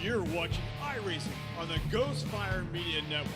You're watching iRacing on the Ghostfire Media Network.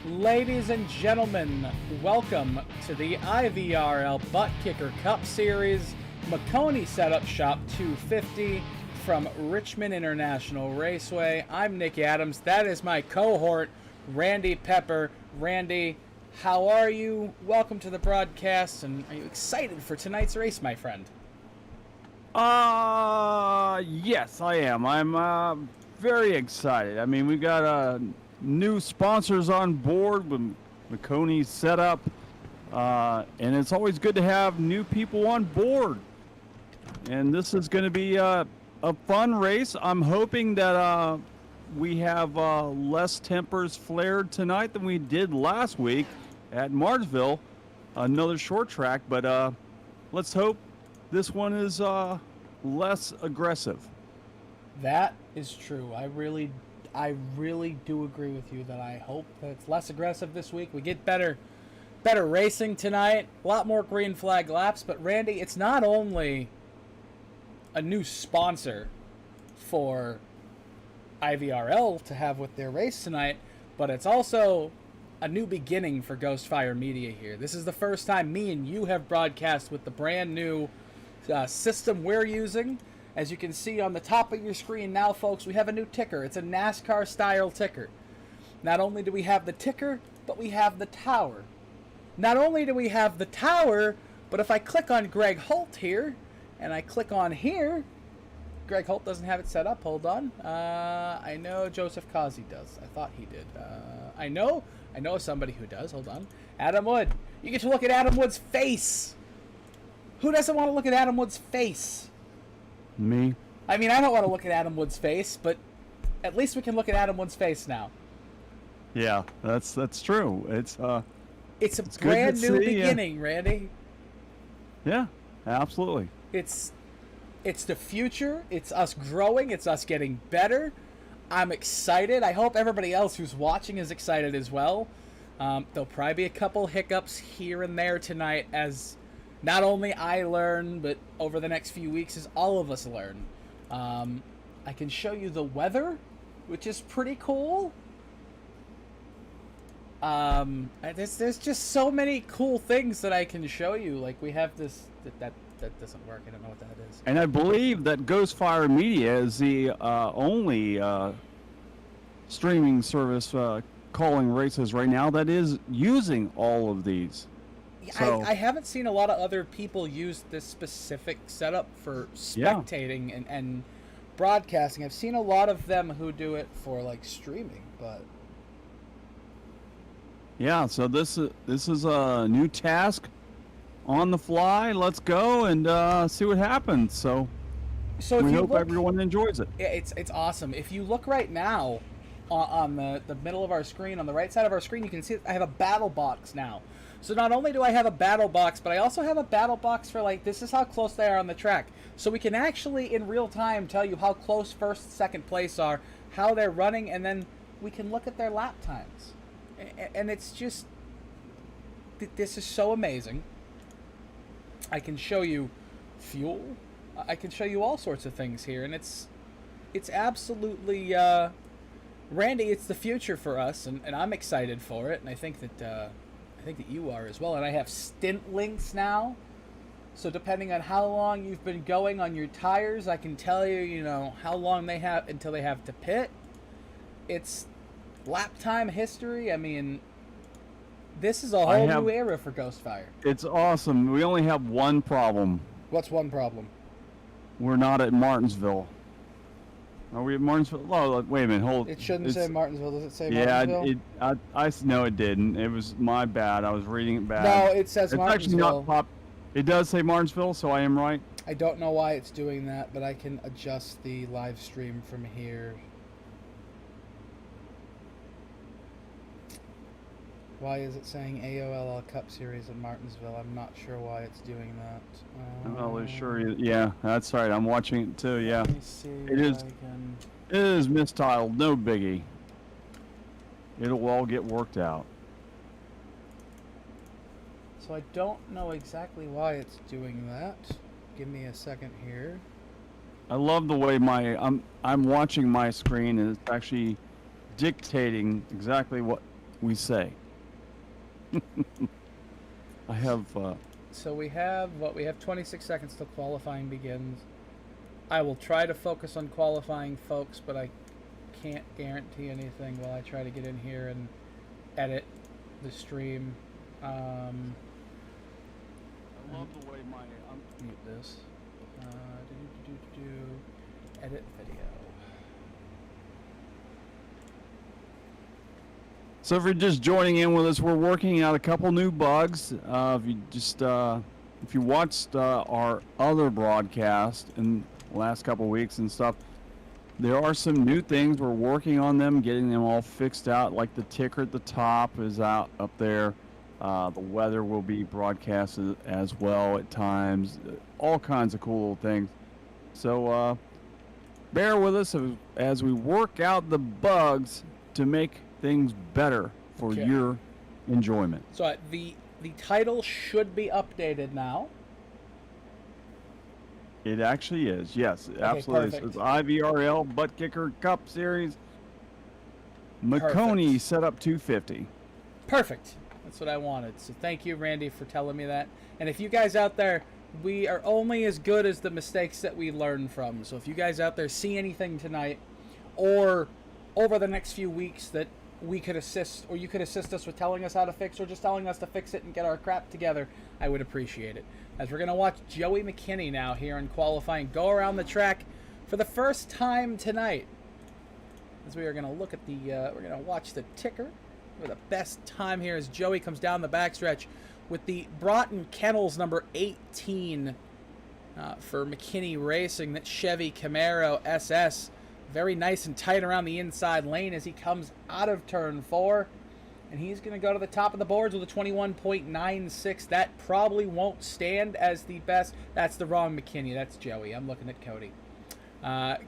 Ladies and gentlemen, welcome to the IVRL Butt Kicker Cup Series, Maconi Setup Shop 250 from Richmond International Raceway. I'm Nick Adams. That is my cohort, Randy Pepper. Randy, how are you? Welcome to the broadcast, and are you excited for tonight's race, my friend? Yes, I am. I'm very excited. I mean, we've got new sponsors on board with Maconi's setup, and it's always good to have new people on board. And this is going to be a fun race. I'm hoping that we have less tempers flared tonight than we did last week at Martinsville, another short track, but let's hope this one is less aggressive. That is true. I really do agree with you that I hope that it's less aggressive this week. We get better racing tonight, a lot more green flag laps. But Randy, it's not only a new sponsor for IVRL to have with their race tonight, but it's also a new beginning for Ghostfire Media here. This is the first time me and you have broadcast with the brand new system we're using. As you can see on the top of your screen now, folks, we have a new ticker. It's a NASCAR-style ticker. Not only do we have the ticker, but we have the tower. Not only do we have the tower, but if I click on Greg Holt here, and I click on here, Greg Holt doesn't have it set up. Hold on. I know Joseph Causey does. I thought he did. I know somebody who does. Hold on. Adam Wood. You get to look at Adam Wood's face. Who doesn't want to look at Adam Wood's face? Me? I mean, I don't want to look at Adam Wood's face, but at least we can look at Adam Wood's face now. Yeah, that's true. It's a brand new beginning, Randy. Yeah, absolutely. It's the future. It's us growing. It's us getting better. I'm excited. I hope everybody else who's watching is excited as well. There'll probably be a couple hiccups here and there tonight as not only I learn, but over the next few weeks as all of us learn. I can show you the weather, which is pretty cool. There's just so many cool things that I can show you. Like we have this that doesn't work. I don't know what that is. And I believe that Ghostfire Media is the only streaming service calling races right now that is using all of these. So, I haven't seen a lot of other people use this specific setup for spectating and broadcasting. I've seen a lot of them who do it for like streaming, but yeah. So this is a new task on the fly. Let's go and see what happens. So we hope everyone enjoys it. Yeah, it's awesome. If you look right now on the middle of our screen, on the right side of our screen, you can see I have a battle box now. So not only do I have a battle box, but I also have a battle box for like, this is how close they are on the track. So we can actually in real time tell you how close first, second place are, how they're running, and then we can look at their lap times. And it's just, this is so amazing. I can show you fuel. I can show you all sorts of things here, and it's absolutely, Randy, it's the future for us, and I'm excited for it, and I think that you are as well. And I have stint links now, so depending on how long you've been going on your tires, I can tell you, how long they have until they have to pit. It's lap time history. I mean, this is a whole new era for Ghostfire. It's awesome. We only have one problem. What's one problem? We're not at Martinsville. Are we at Martinsville? Oh, wait a minute. Hold. It shouldn't say Martinsville. Does it say Martinsville? Yeah, I no, it didn't. It was my bad. I was reading it bad. No, it says it's Martinsville. Actually not it does say Martinsville, so I am right. I don't know why it's doing that, but I can adjust the live stream from here. Why is it saying AOLL Cup Series in Martinsville? I'm not sure why it's doing that. Well, sure. Yeah, that's right. I'm watching it too. Yeah. Let me see it is. It is mistitled. No biggie. it'll all get worked out. So I don't know exactly why it's doing that. Give me a second here. I love the way I'm watching my screen and it's actually dictating exactly what we say. I have. So we have 26 seconds till qualifying begins. I will try to focus on qualifying, folks, but I can't guarantee anything while I try to get in here and edit the stream. I love the way Mute this. Edit video. So if you're just joining in with us, we're working out a couple new bugs. If you watched our other broadcast in the last couple weeks and stuff, there are some new things. We're working on them, getting them all fixed out. Like the ticker at the top is out up there. The weather will be broadcasted as well at times. All kinds of cool little things. So bear with us as we work out the bugs to make things better for your enjoyment. So the title should be updated now. It actually is, yes, Okay, absolutely. perfect. It's IVRL Butt Kicker Cup Series. Maconi set up 250. Perfect. That's what I wanted. So thank you, Randy, for telling me that. And if you guys out there, we are only as good as the mistakes that we learn from. So if you guys out there see anything tonight or over the next few weeks that we could assist, or you could assist us with telling us how to fix, or just telling us to fix it and get our crap together, I would appreciate it. As we're going to watch Joey McKinney now here in qualifying go around the track for the first time tonight. As we are going to look at we're going to watch the ticker for the best time here as Joey comes down the backstretch with the Broughton Kennels number 18 for McKinney Racing. That Chevy Camaro SS. Very nice and tight around the inside lane as he comes out of turn 4. And he's going to go to the top of the boards with a 21.96. That probably won't stand as the best. That's the wrong McKinney. That's Joey. I'm looking at Cody.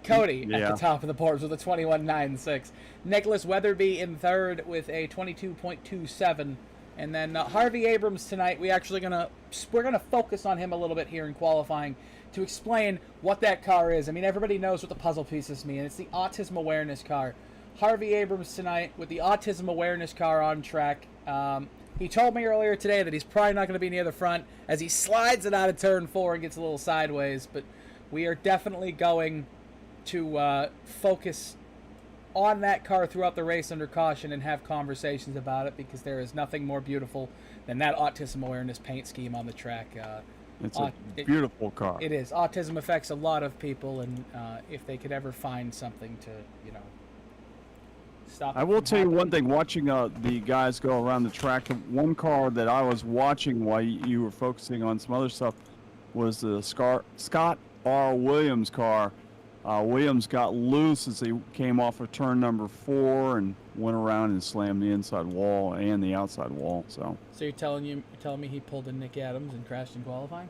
Cody at the top of the boards with a 21.96. Nicholas Weatherby in third with a 22.27. And then Harvey Abrams tonight, we're gonna focus on him a little bit here in qualifying to explain what that car is. I mean, everybody knows what the puzzle pieces mean. It's the Autism Awareness car. Harvey Abrams tonight with the Autism Awareness car on track. He told me earlier today that he's probably not going to be near the front as he slides it out of turn 4 and gets a little sideways. But we are definitely going to focus on that car throughout the race under caution and have conversations about it, because there is nothing more beautiful than that Autism Awareness paint scheme on the track. It's a beautiful car. It is. Autism affects a lot of people, and if they could ever find something to, stop it. I will tell you one thing, watching the guys go around the track, the one car that I was watching while you were focusing on some other stuff was the Scott R. Williams car. Williams got loose as he came off of turn number 4 and went around and slammed the inside wall and the outside wall. So you're telling me he pulled a Nick Adams and crashed in qualifying?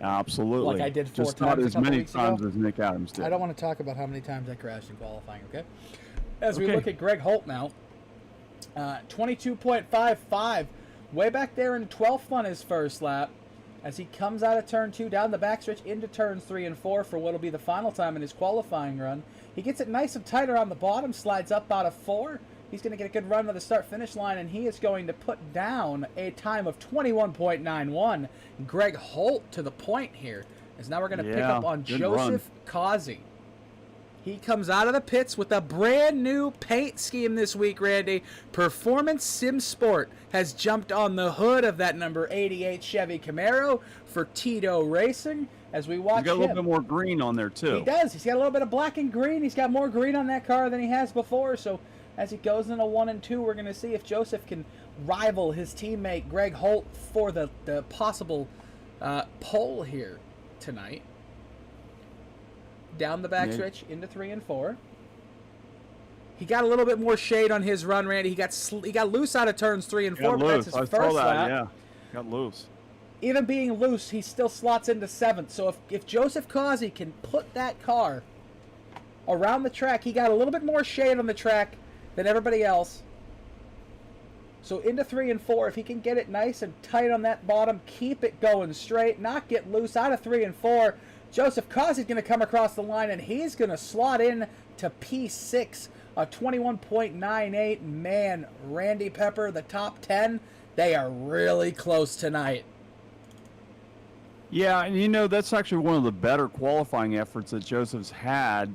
Absolutely. Like I did 4 Just times not a as couple many weeks times ago? as Nick Adams did. I don't want to talk about how many times I crashed in qualifying, okay? As we look at Greg Holt now, 22.55, way back there in 12th on his first lap, as he comes out of turn 2 down the backstretch into turns 3 and 4 for what will be the final time in his qualifying run. He gets it nice and tight around the bottom, slides up out of 4. He's going to get a good run to the start-finish line, and he is going to put down a time of 21.91. Greg Holt to the point here, as now we're going to pick up on Joseph Causey. He comes out of the pits with a brand new paint scheme this week, Randy. Performance Sim Sport has jumped on the hood of that number 88 Chevy Camaro for Tito Racing. As we watch him. He's got a little bit more green on there, too. He does. He's got a little bit of black and green. He's got more green on that car than he has before. So as he goes into 1 and 2, we're going to see if Joseph can rival his teammate Greg Holt for the possible pole here tonight. Down the backstretch into 3 and 4. He got a little bit more shade on his run, Randy. He got loose out of turns 3 and 4, but that's his first lap. Yeah, got loose. Even being loose, he still slots into 7th. So if Joseph Causey can put that car around the track, he got a little bit more shade on the track than everybody else. So into 3 and 4, if he can get it nice and tight on that bottom, keep it going straight, not get loose out of 3 and 4. Joseph Causey's going to come across the line, and he's going to slot in to P6, a 21.98. Man, Randy Pepper, the top 10, they are really close tonight. Yeah, and you know, that's actually one of the better qualifying efforts that Joseph's had.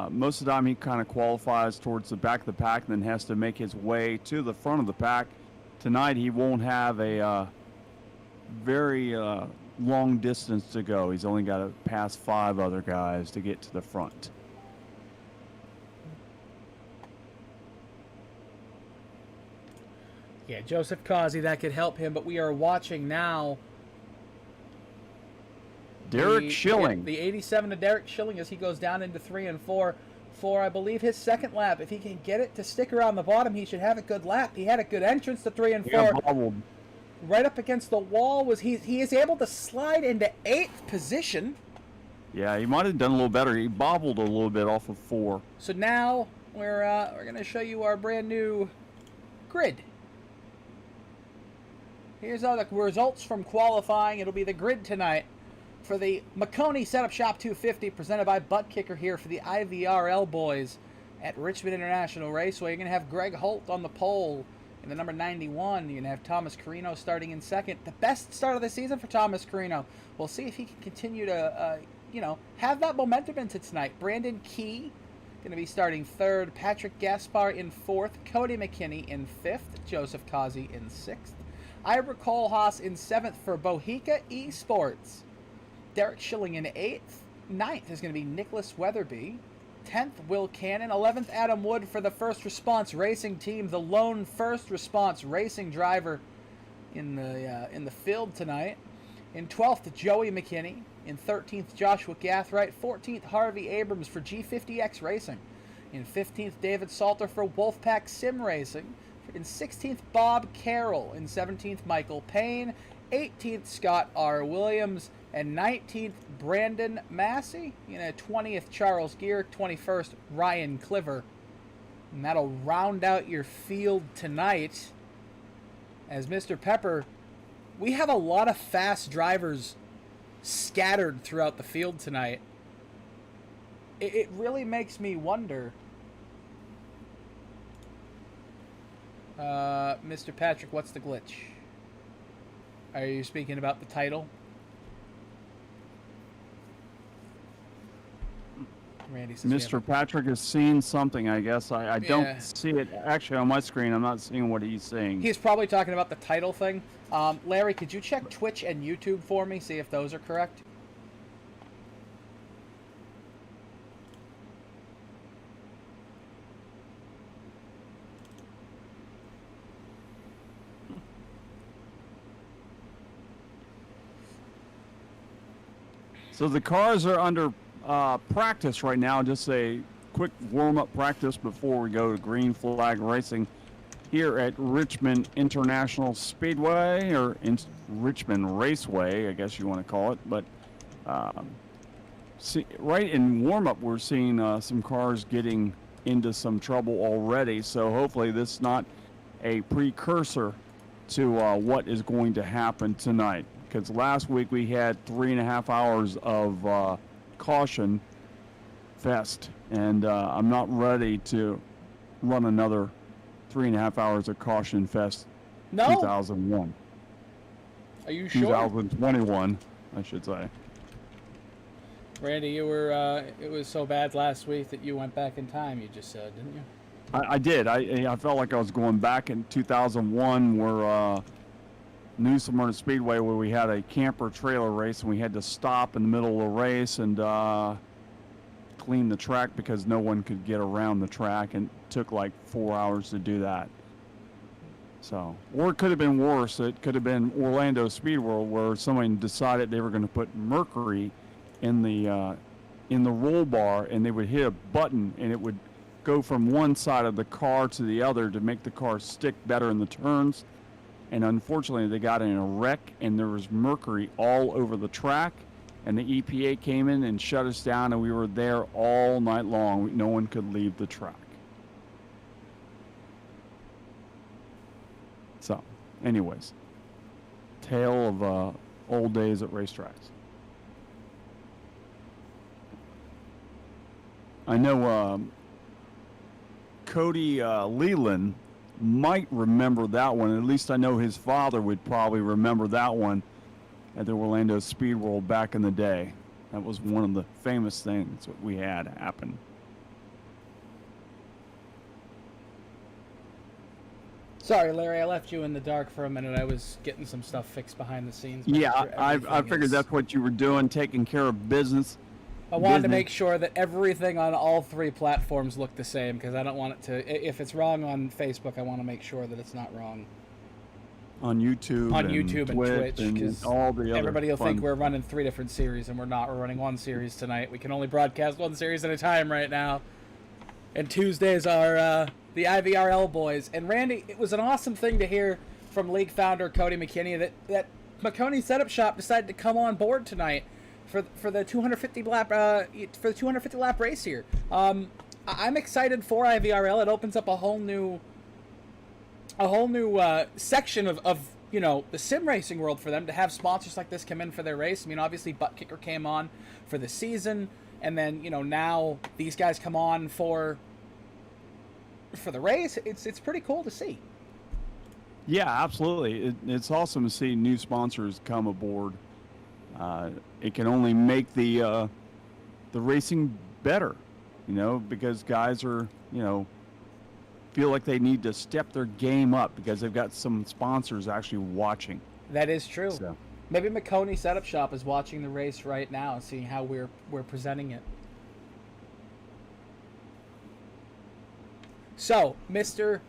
Most of the time he kind of qualifies towards the back of the pack and then has to make his way to the front of the pack. Tonight he won't have a very long distance to go. He's only got to pass 5 other guys to get to the front. Yeah, Joseph Causey, that could help him, but we are watching now Derek Schilling. The 87 to Derek Schilling as he goes down into 3 and 4 for, I believe, his second lap. If he can get it to stick around the bottom, he should have a good lap. He had a good entrance to 3 and 4. Right up against the wall. He is able to slide into 8th position. Yeah, he might have done a little better. He bobbled a little bit off of 4. So now we're going to show you our brand new grid. Here's all the results from qualifying. It'll be the grid tonight for the Maconi Setup Shop 250, presented by Butt Kicker here for the IVRL boys at Richmond International Raceway. You're going to have Greg Holt on the pole in the number 91. You're going to have Thomas Carrino starting in second. The best start of the season for Thomas Carrino. We'll see if he can continue to, have that momentum into tonight. Brandon Key going to be starting third. Patrick Gaspar in fourth. Cody Mckinney in fifth. Joseph Causey in sixth. Ira Kohlhaas in seventh for Bohica Esports. Derek Schilling in 8th. 9th is going to be Nicholas Weatherby. 10th, Will Cannon. 11th, Adam Wood for the First Response Racing Team, the lone First Response Racing driver in the field tonight. In 12th, Joey McKinney. In 13th, Joshua Gathright. 14th, Harvey Abrams for G50X Racing. In 15th, David Salter for Wolfpack Sim Racing. In 16th, Bob Carroll. In 17th, Michael Payne. 18th, Scott R. Williams. And 19th, Brandon Massey. 20th, Charles Gear. 21st, Ryan Cliver. And that'll round out your field tonight. As Mr. Pepper, we have a lot of fast drivers scattered throughout the field tonight. It really makes me wonder. Mr. Patrick, what's the glitch? Are you speaking about the title? Randy says Mr. Patrick has seen something, I guess. I don't see it actually on my screen. I'm not seeing what he's seeing. He's probably talking about the title thing. Larry, could you check Twitch and YouTube for me, see if those are correct? So the cars are under practice right now. Just a quick warm-up practice before we go to green flag racing here at Richmond International Speedway, or Richmond Raceway, I guess you want to call it. But right in warm-up, we're seeing some cars getting into some trouble already. So hopefully this is not a precursor to what is going to happen tonight. Because last week we had 3.5 hours of caution fest, and I'm not ready to run another 3.5 hours of caution fest. No. 2001. Are you sure? 2021, I should say. Randy, you were. It was so bad last week that you went back in time. You just said, didn't you? I did. I felt like I was going back in 2001, where New Smyrna Speedway, where we had a camper trailer race, and we had to stop in the middle of the race and clean the track because no one could get around the track, and it took like 4 hours to do that. So, or it could have been worse. It could have been Orlando Speed World, where someone decided they were going to put mercury in the roll bar, and they would hit a button, and it would go from one side of the car to the other to make the car stick better in the turns. And unfortunately, they got in a wreck, and there was mercury all over the track, and the EPA came in and shut us down, and we were there all night long. No one could leave the track. So, anyways, tale of old days at racetracks. I know Cody Leland might remember that one. At least I know his father would probably remember that one at the Orlando Speed World back in the day. That was one of the famous things that we had happen. Sorry, Larry, I left you in the dark for a minute. I was getting some stuff fixed behind the scenes. Yeah, I figured that's what you were doing, taking care of business. I wanted to make sure that everything on all three platforms looked the same, because I don't want it to... If it's wrong on Facebook, I want to make sure that it's not wrong on YouTube, and Twitch, because all the other everybody will think we're running 3 different series, and we're not. We're running 1 series tonight. We can only broadcast 1 series at a time right now. And Tuesdays are the IVRL boys. And Randy, it was an awesome thing to hear from league founder Cody Mckinney that Maconi Setup Shop decided to come on board tonight for the 250 lap race here. I'm excited for IVRL. It opens up a whole new section of the sim racing world for them to have sponsors like this come in for their race. I mean, obviously Butt Kicker came on for the season, and then now these guys come on for the race. It's pretty cool to see. Yeah, absolutely. It's awesome to see new sponsors come aboard. It can only make the racing better, because guys are feel like they need to step their game up because they've got some sponsors actually watching. That is true. So. Maybe Maconi Setup Shop is watching the race right now and seeing how we're presenting it. So, Mr.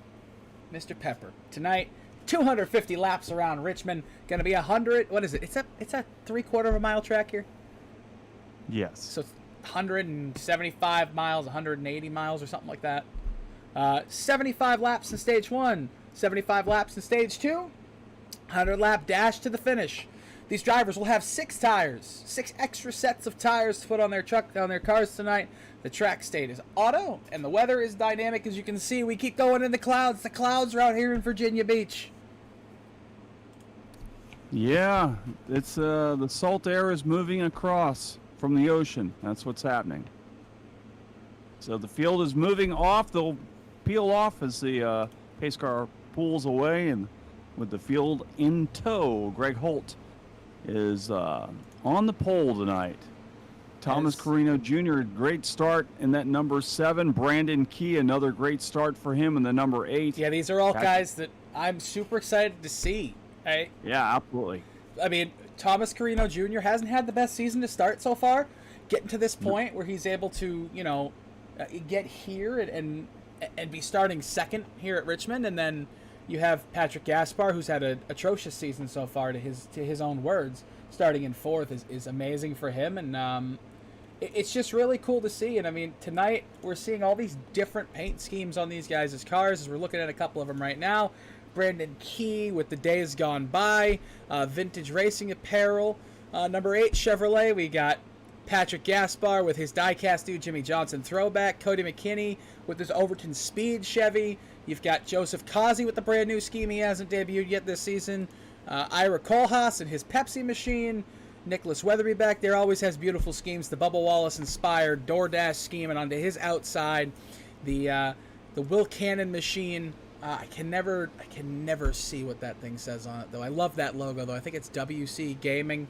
Pepper, tonight, 250 laps around Richmond. Going to be 100. What is it? It's a 3/4 of a mile track here. Yes. So 175 miles, 180 miles, or something like that. 75 laps in stage 1, 75 laps in stage 2, 100-lap dash to the finish. These drivers will have 6 tires, 6 extra sets of tires to put on their cars tonight. The track state is auto, and the weather is dynamic. As you can see, we keep going in the clouds. The clouds are out here in Virginia Beach. Yeah, it's the salt air is moving across from the ocean. That's what's happening. So the field is moving off. They'll peel off as the pace car pulls away, and with the field in tow, Greg Holt is on the pole tonight. Thomas Carrino Jr., great start in that number 7. Brandon Key, another great start for him in the number 8. Yeah, these are all guys that I'm super excited to see. Yeah, absolutely. I mean, Thomas Carrino Jr. hasn't had the best season to start so far. Getting to this point where he's able to, get here and be starting second here at Richmond, and then you have Patrick Gaspar, who's had an atrocious season so far, to his own words. Starting in 4th is amazing for him, and it's just really cool to see. And I mean, tonight we're seeing all these different paint schemes on these guys' cars, as we're looking at a couple of them right now. Brandon Key with the Days Gone By, vintage racing apparel. Number 8 Chevrolet, we got Patrick Gaspar with his diecast dude Jimmy Johnson throwback. Cody McKinney with his Overton Speed Chevy. You've got Joseph Kazi with the brand new scheme. He hasn't debuted yet this season. Ira Kohlhaas and his Pepsi machine. Nicholas Weatherby back there always has beautiful schemes. The Bubba Wallace inspired DoorDash scheme, and onto his outside, the Will Cannon machine. I can never see what that thing says on it, though. I love that logo, though. I think it's WC Gaming.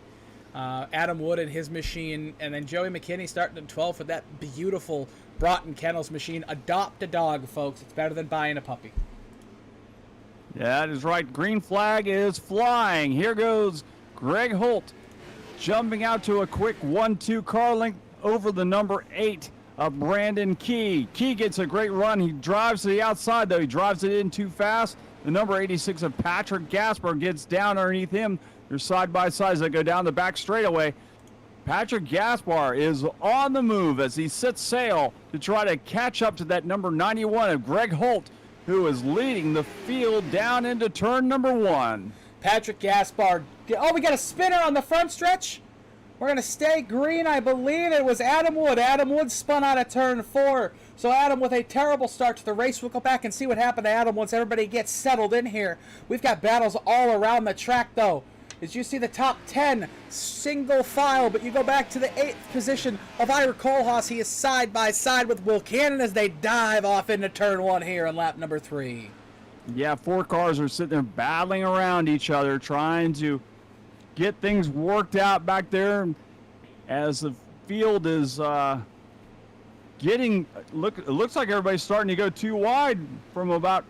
Adam Wood and his machine, and then Joey McKinney starting at 12th with that beautiful Broughton Kennels machine. Adopt a dog, folks. It's better than buying a puppy. Yeah, that is right. Green flag is flying. Here goes Greg Holt jumping out to a quick 1-2 car length over the number 8 of Brandon Key. Key gets a great run. He drives to the outside, though. He drives it in too fast. The number 86 of Patrick Gaspar gets down underneath him. They're side by side as they go down the back straightaway. Patrick Gaspar is on the move as he sets sail to try to catch up to that number 91 of Greg Holt, who is leading the field down into turn number 1. Patrick Gaspar. Oh, we got a spinner on the front stretch. We're going to stay green, I believe. It was Adam Wood. Adam Wood spun out of turn 4. So Adam with a terrible start to the race. We'll go back and see what happened to Adam once everybody gets settled in here. We've got battles all around the track, though. As you see the top 10 single file, but you go back to the 8th position of Ira Kohlhaas. He is side by side with Will Cannon as they dive off into turn 1 here on lap number 3. Yeah, 4 cars are sitting there battling around each other, trying to get things worked out back there as the field is getting. It looks like everybody's starting to go too wide from about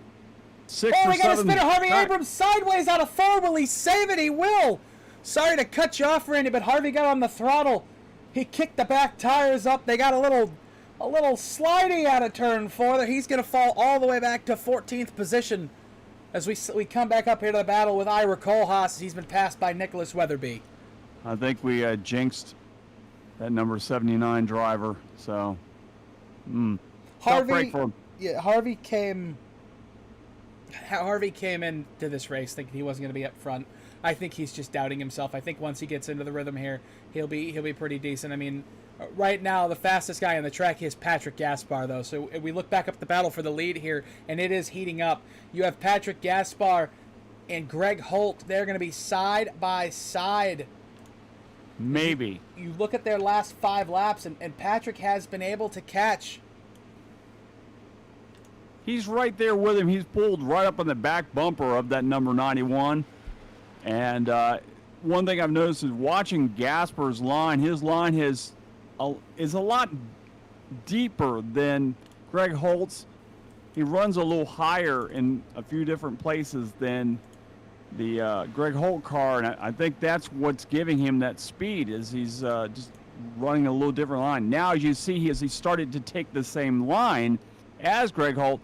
6 oh, or 7. Oh, we got a spinner. Harvey Abrams sideways out of 4. Will he save it? He will. Sorry to cut you off, Randy, but Harvey got on the throttle. He kicked the back tires up. They got a little slidey out of turn 4. He's going to fall all the way back to 14th position as we come back up here to the battle with Ira Kohlhaas. He's been passed by Nicholas Weatherby. I think we jinxed that number 79 driver. So, tough break for him. Yeah, Harvey came into this race thinking he wasn't going to be up front. I think he's just doubting himself. I think once he gets into the rhythm here, he'll be pretty decent. I mean, right now the fastest guy on the track is Patrick Gaspar, though. So we look back up the battle for the lead here, and it is heating up. You have Patrick Gaspar and Greg Holt. They're going to be side by side. Maybe. You look at their last 5 laps, and Patrick has been able to catch. He's right there with him. He's pulled right up on the back bumper of that number 91. And one thing I've noticed is watching Gaspar's line, his line is a lot deeper than Greg Holt's. He runs a little higher in a few different places than the Greg Holt car, and I think that's what's giving him that speed, is he's just running a little different line. Now, as you see, as he started to take the same line as Greg Holt,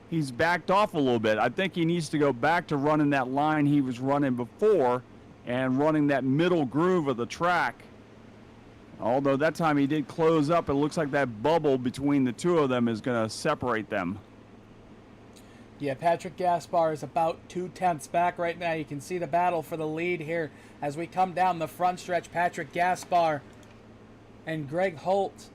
he's backed off a little bit. I think he needs to go back to running that line he was running before and running that middle groove of the track. Although that time he did close up, it looks like that bubble between the two of them is going to separate them. Yeah, Patrick Gaspar is about 2/10 back right now. You can see the battle for the lead here as we come down the front stretch. Patrick Gaspar and Greg Holt.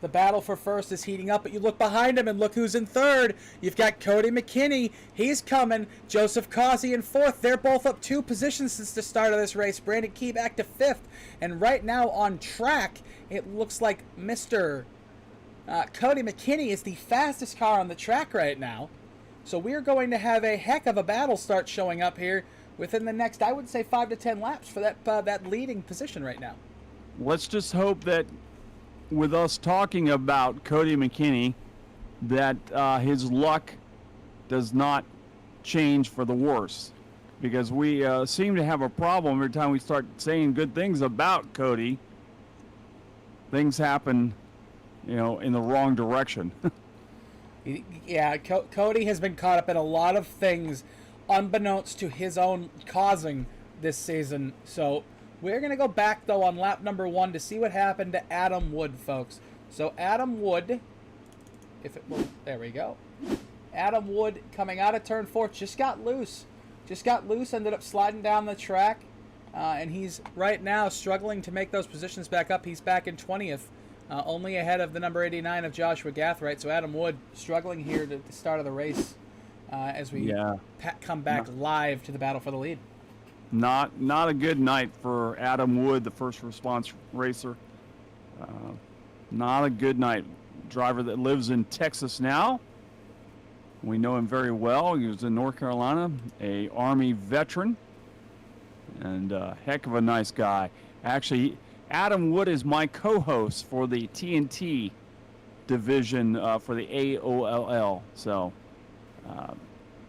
The battle for first is heating up, but you look behind him and look who's in third. You've got Cody McKinney. He's coming. Joseph Causey in 4th. They're both up 2 positions since the start of this race. Brandon Key back to 5th. And right now on track, it looks like Mr. Cody McKinney is the fastest car on the track right now. So we're going to have a heck of a battle start showing up here within the next, I would say, 5 to 10 laps for that leading position right now. Let's just hope that with us talking about Cody McKinney, that his luck does not change for the worse, because we seem to have a problem every time we start saying good things about Cody. Things happen, in the wrong direction. Yeah, Cody has been caught up in a lot of things unbeknownst to his own causing this season. So we're going to go back, though, on lap number 1 to see what happened to Adam Wood, folks. So Adam Wood, there we go. Adam Wood coming out of turn 4 just got loose. Ended up sliding down the track. And he's right now struggling to make those positions back up. He's back in 20th. Only ahead of the number 89 of Joshua Gathright. So Adam Wood struggling here at the start of the race as we come back live to the battle for the lead. Not a good night for Adam Wood, the first response racer. Not a good night. Driver that lives in Texas now. We know him very well. He was in North Carolina, a Army veteran, and a heck of a nice guy. Actually, Adam Wood is my co-host for the TNT division for the AOLL. So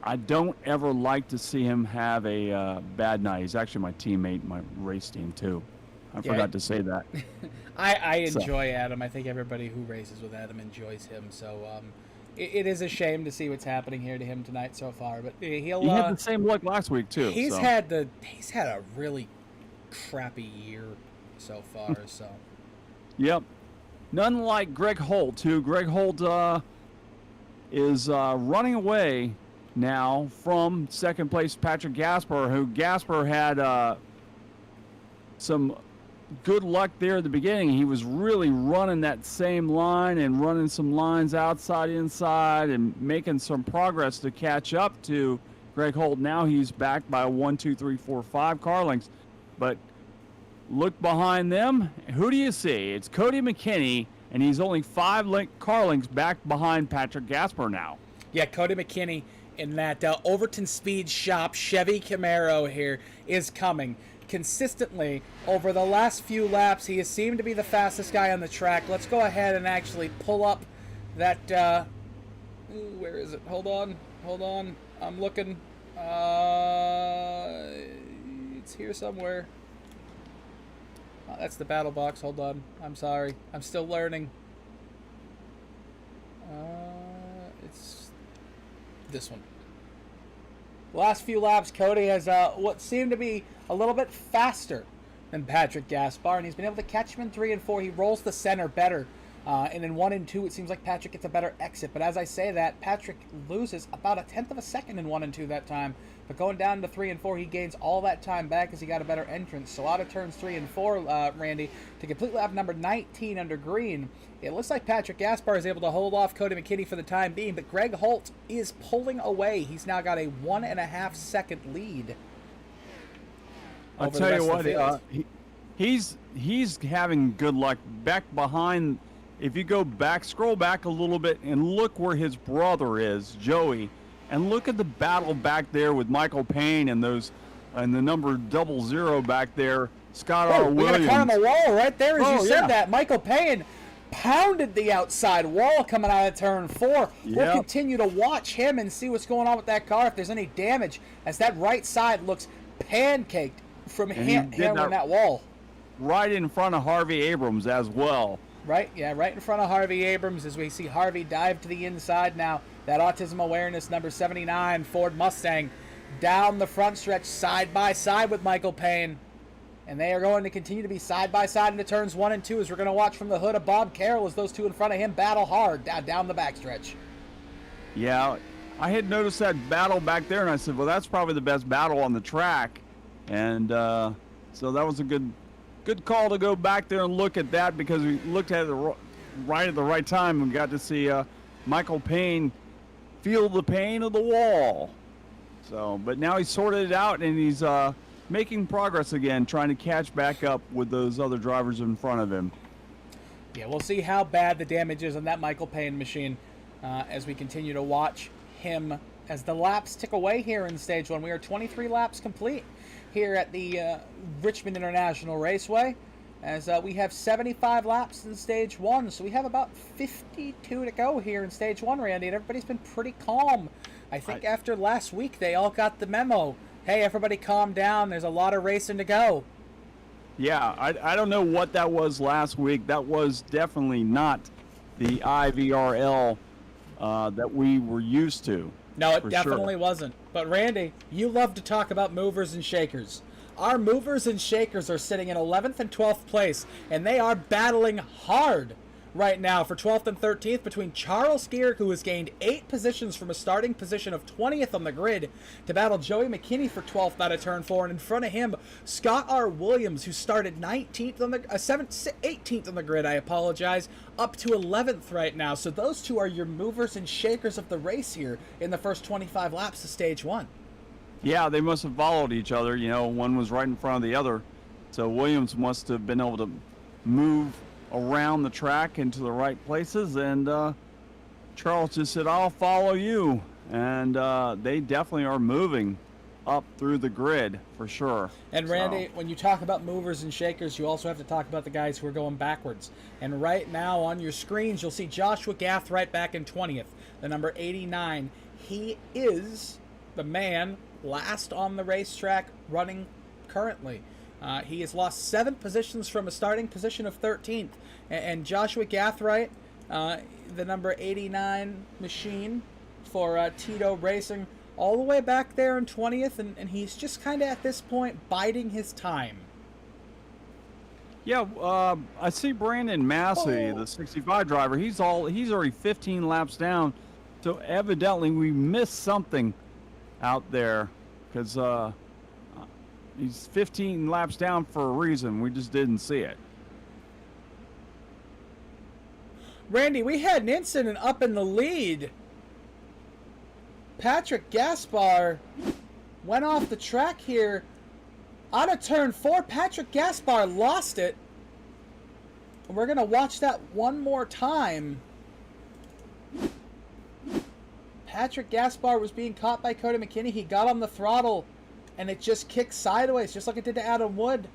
I don't ever like to see him have a bad night. He's actually my teammate, my race team too. I forgot to say that. I enjoy Adam. I think everybody who races with Adam enjoys him. So it is a shame to see what's happening here to him tonight so far. But he had the same luck last week too. He's had a really crappy year so far. So. Yep. None like Greg Holt, who Greg Holt is running away now from second place Patrick Gaspar, who Gaspar had some good luck there at the beginning. He was really running that same line and running some lines outside, inside, and making some progress to catch up to Greg Holt. Now he's back by 1, 2, 3, 4, 5 car lengths. But look behind them. Who do you see? It's Cody Mckinney, and he's only 5 car lengths back behind Patrick Gasper now. Yeah, Cody Mckinney in that Overton Speed Shop Chevy Camaro here is coming. Consistently over the last few laps, he has seemed to be the fastest guy on the track. Let's go ahead and actually pull up that where is it? Hold on, I'm looking. It's here somewhere. Oh, that's the battle box. Hold on, I'm sorry, I'm still learning. It's this one. Last few laps, Cody has what seemed to be a little bit faster than Patrick Gaspar, and he's been able to catch him in 3 and 4. He rolls the center better, and in 1 and 2, it seems like Patrick gets a better exit. But as I say that, Patrick loses about 1/10 of a second in 1 and 2 that time. But going down to 3 and 4, he gains all that time back as he got a better entrance. So out of turns 3 and 4, Randy, to complete lap number 19 under green, it looks like Patrick Gaspar is able to hold off Cody Mckinney for the time being, but Greg Holt is pulling away. He's now got a 1.5 second lead. I'll tell you what, he's having good luck back behind. If you go back, scroll back a little bit and look where his brother is, Joey, and look at the battle back there with Michael Payne and those, and the number 00 back there, Scott R. We Williams. got a car on the wall right there as you said yeah. that. Michael Payne pounded the outside wall coming out of turn 4. We'll Yep. continue to watch him and see what's going on with that car, if there's any damage, as that right side looks pancaked from handling that wall. Right in front of Harvey Abrams as well. Right, yeah, right in front of Harvey Abrams as we see Harvey dive to the inside now. That autism awareness number 79 Ford Mustang down the front stretch side by side with Michael Payne. And they are going to continue to be side by side into turns 1 and 2 as we're going to watch from the hood of Bob Carroll as those two in front of him battle hard down the backstretch. Yeah, I had noticed that battle back there, and I said, well, that's probably the best battle on the track. And so that was a good call to go back there and look at that, because we looked at it right at the right time and got to see Michael Payne feel the pain of the wall. So, but now he's sorted it out, and he's making progress again, trying to catch back up with those other drivers in front of him. Yeah, we'll see how bad the damage is on that Michael Payne machine as we continue to watch him as the laps tick away here in Stage 1. We are 23 laps complete here at the Richmond International Raceway, as we have 75 laps in Stage 1, so we have about 52 to go here in Stage 1, Randy, and everybody's been pretty calm. I think after last week, they all got the memo. Hey, everybody calm down. There's a lot of racing to go. Yeah, I don't know what that was last week. That was definitely not the IVRL that we were used to. No, it definitely wasn't. But Randy, you love to talk about movers and shakers. Our movers and shakers are sitting in 11th and 12th place, and they are battling hard right now for 12th and 13th between Charles Gehrig, who has gained 8 positions from a starting position of 20th on the grid, to battle Joey McKinney for 12th out of turn 4, and in front of him, Scott R. Williams, who started 18th on the grid, I apologize, up to 11th right now. So those two are your movers and shakers of the race here in the first 25 laps of Stage 1. Yeah, they must have followed each other. You know, one was right in front of the other. So Williams must have been able to move around the track into the right places, and Charles just said, I'll follow you. And they definitely are moving up through the grid for sure. And Randy, when you talk about movers and shakers, you also have to talk about the guys who are going backwards. And right now on your screens, you'll see Joshua Gath right back in 20th, the number 89. He is the man last on the racetrack running currently. He has lost 7 positions from a starting position of 13th. And Joshua Gathright, the number 89 machine for Tito Racing, all the way back there in 20th. And he's just kind of at this point biding his time. Yeah, I see Brandon Massey, the 65 driver. He's already 15 laps down. So evidently we missed something out there, because He's 15 laps down for a reason. We just didn't see it. Randy, we had an incident up in the lead. Patrick Gaspar went off the track here out of turn 4. Patrick Gaspar lost it. We're going to watch that one more time. Patrick Gaspar was being caught by Cody Mckinney. He got on the throttle, and it just kicked sideways, just like it did to Adam Wood.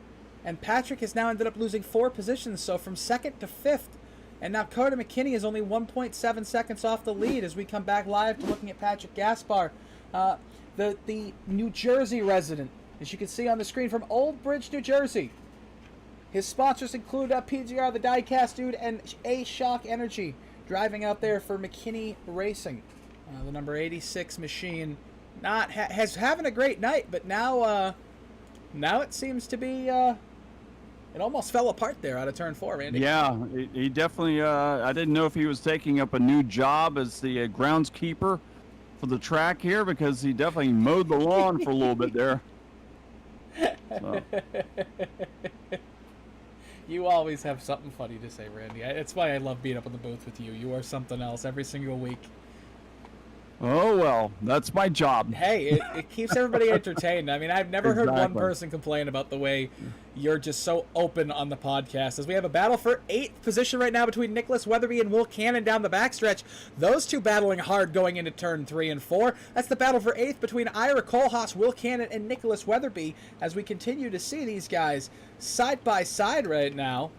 And Patrick has now ended up losing 4 positions, so from 2nd to 5th. And now Cody Mckinney is only 1.7 seconds off the lead as we come back live to looking at Patrick Gaspar. The New Jersey resident, as you can see on the screen, from Old Bridge, New Jersey. His sponsors include PGR, the Diecast Dude, and A-Shock Energy, driving out there for McKinney Racing. The number 86 machine has having a great night, but now it seems to be it almost fell apart there out of turn 4, Randy. Yeah, he definitely. I didn't know if he was taking up a new job as the groundskeeper for the track here, because he definitely mowed the lawn for a little bit there. So. You always have something funny to say, Randy. It's why I love being up in the booth with you. You are something else every single week. Oh, well, that's my job. Hey, it keeps everybody entertained. I mean, I've never heard one Exactly. person complain about the way you're just so open on the podcast. As we have a battle for 8th position right now between Nicholas Weatherby and Will Cannon down the backstretch. Those two battling hard going into turn 3 and 4. That's the battle for 8th between Ira Kohlhaas, Will Cannon, and Nicholas Weatherby, as we continue to see these guys side by side right now.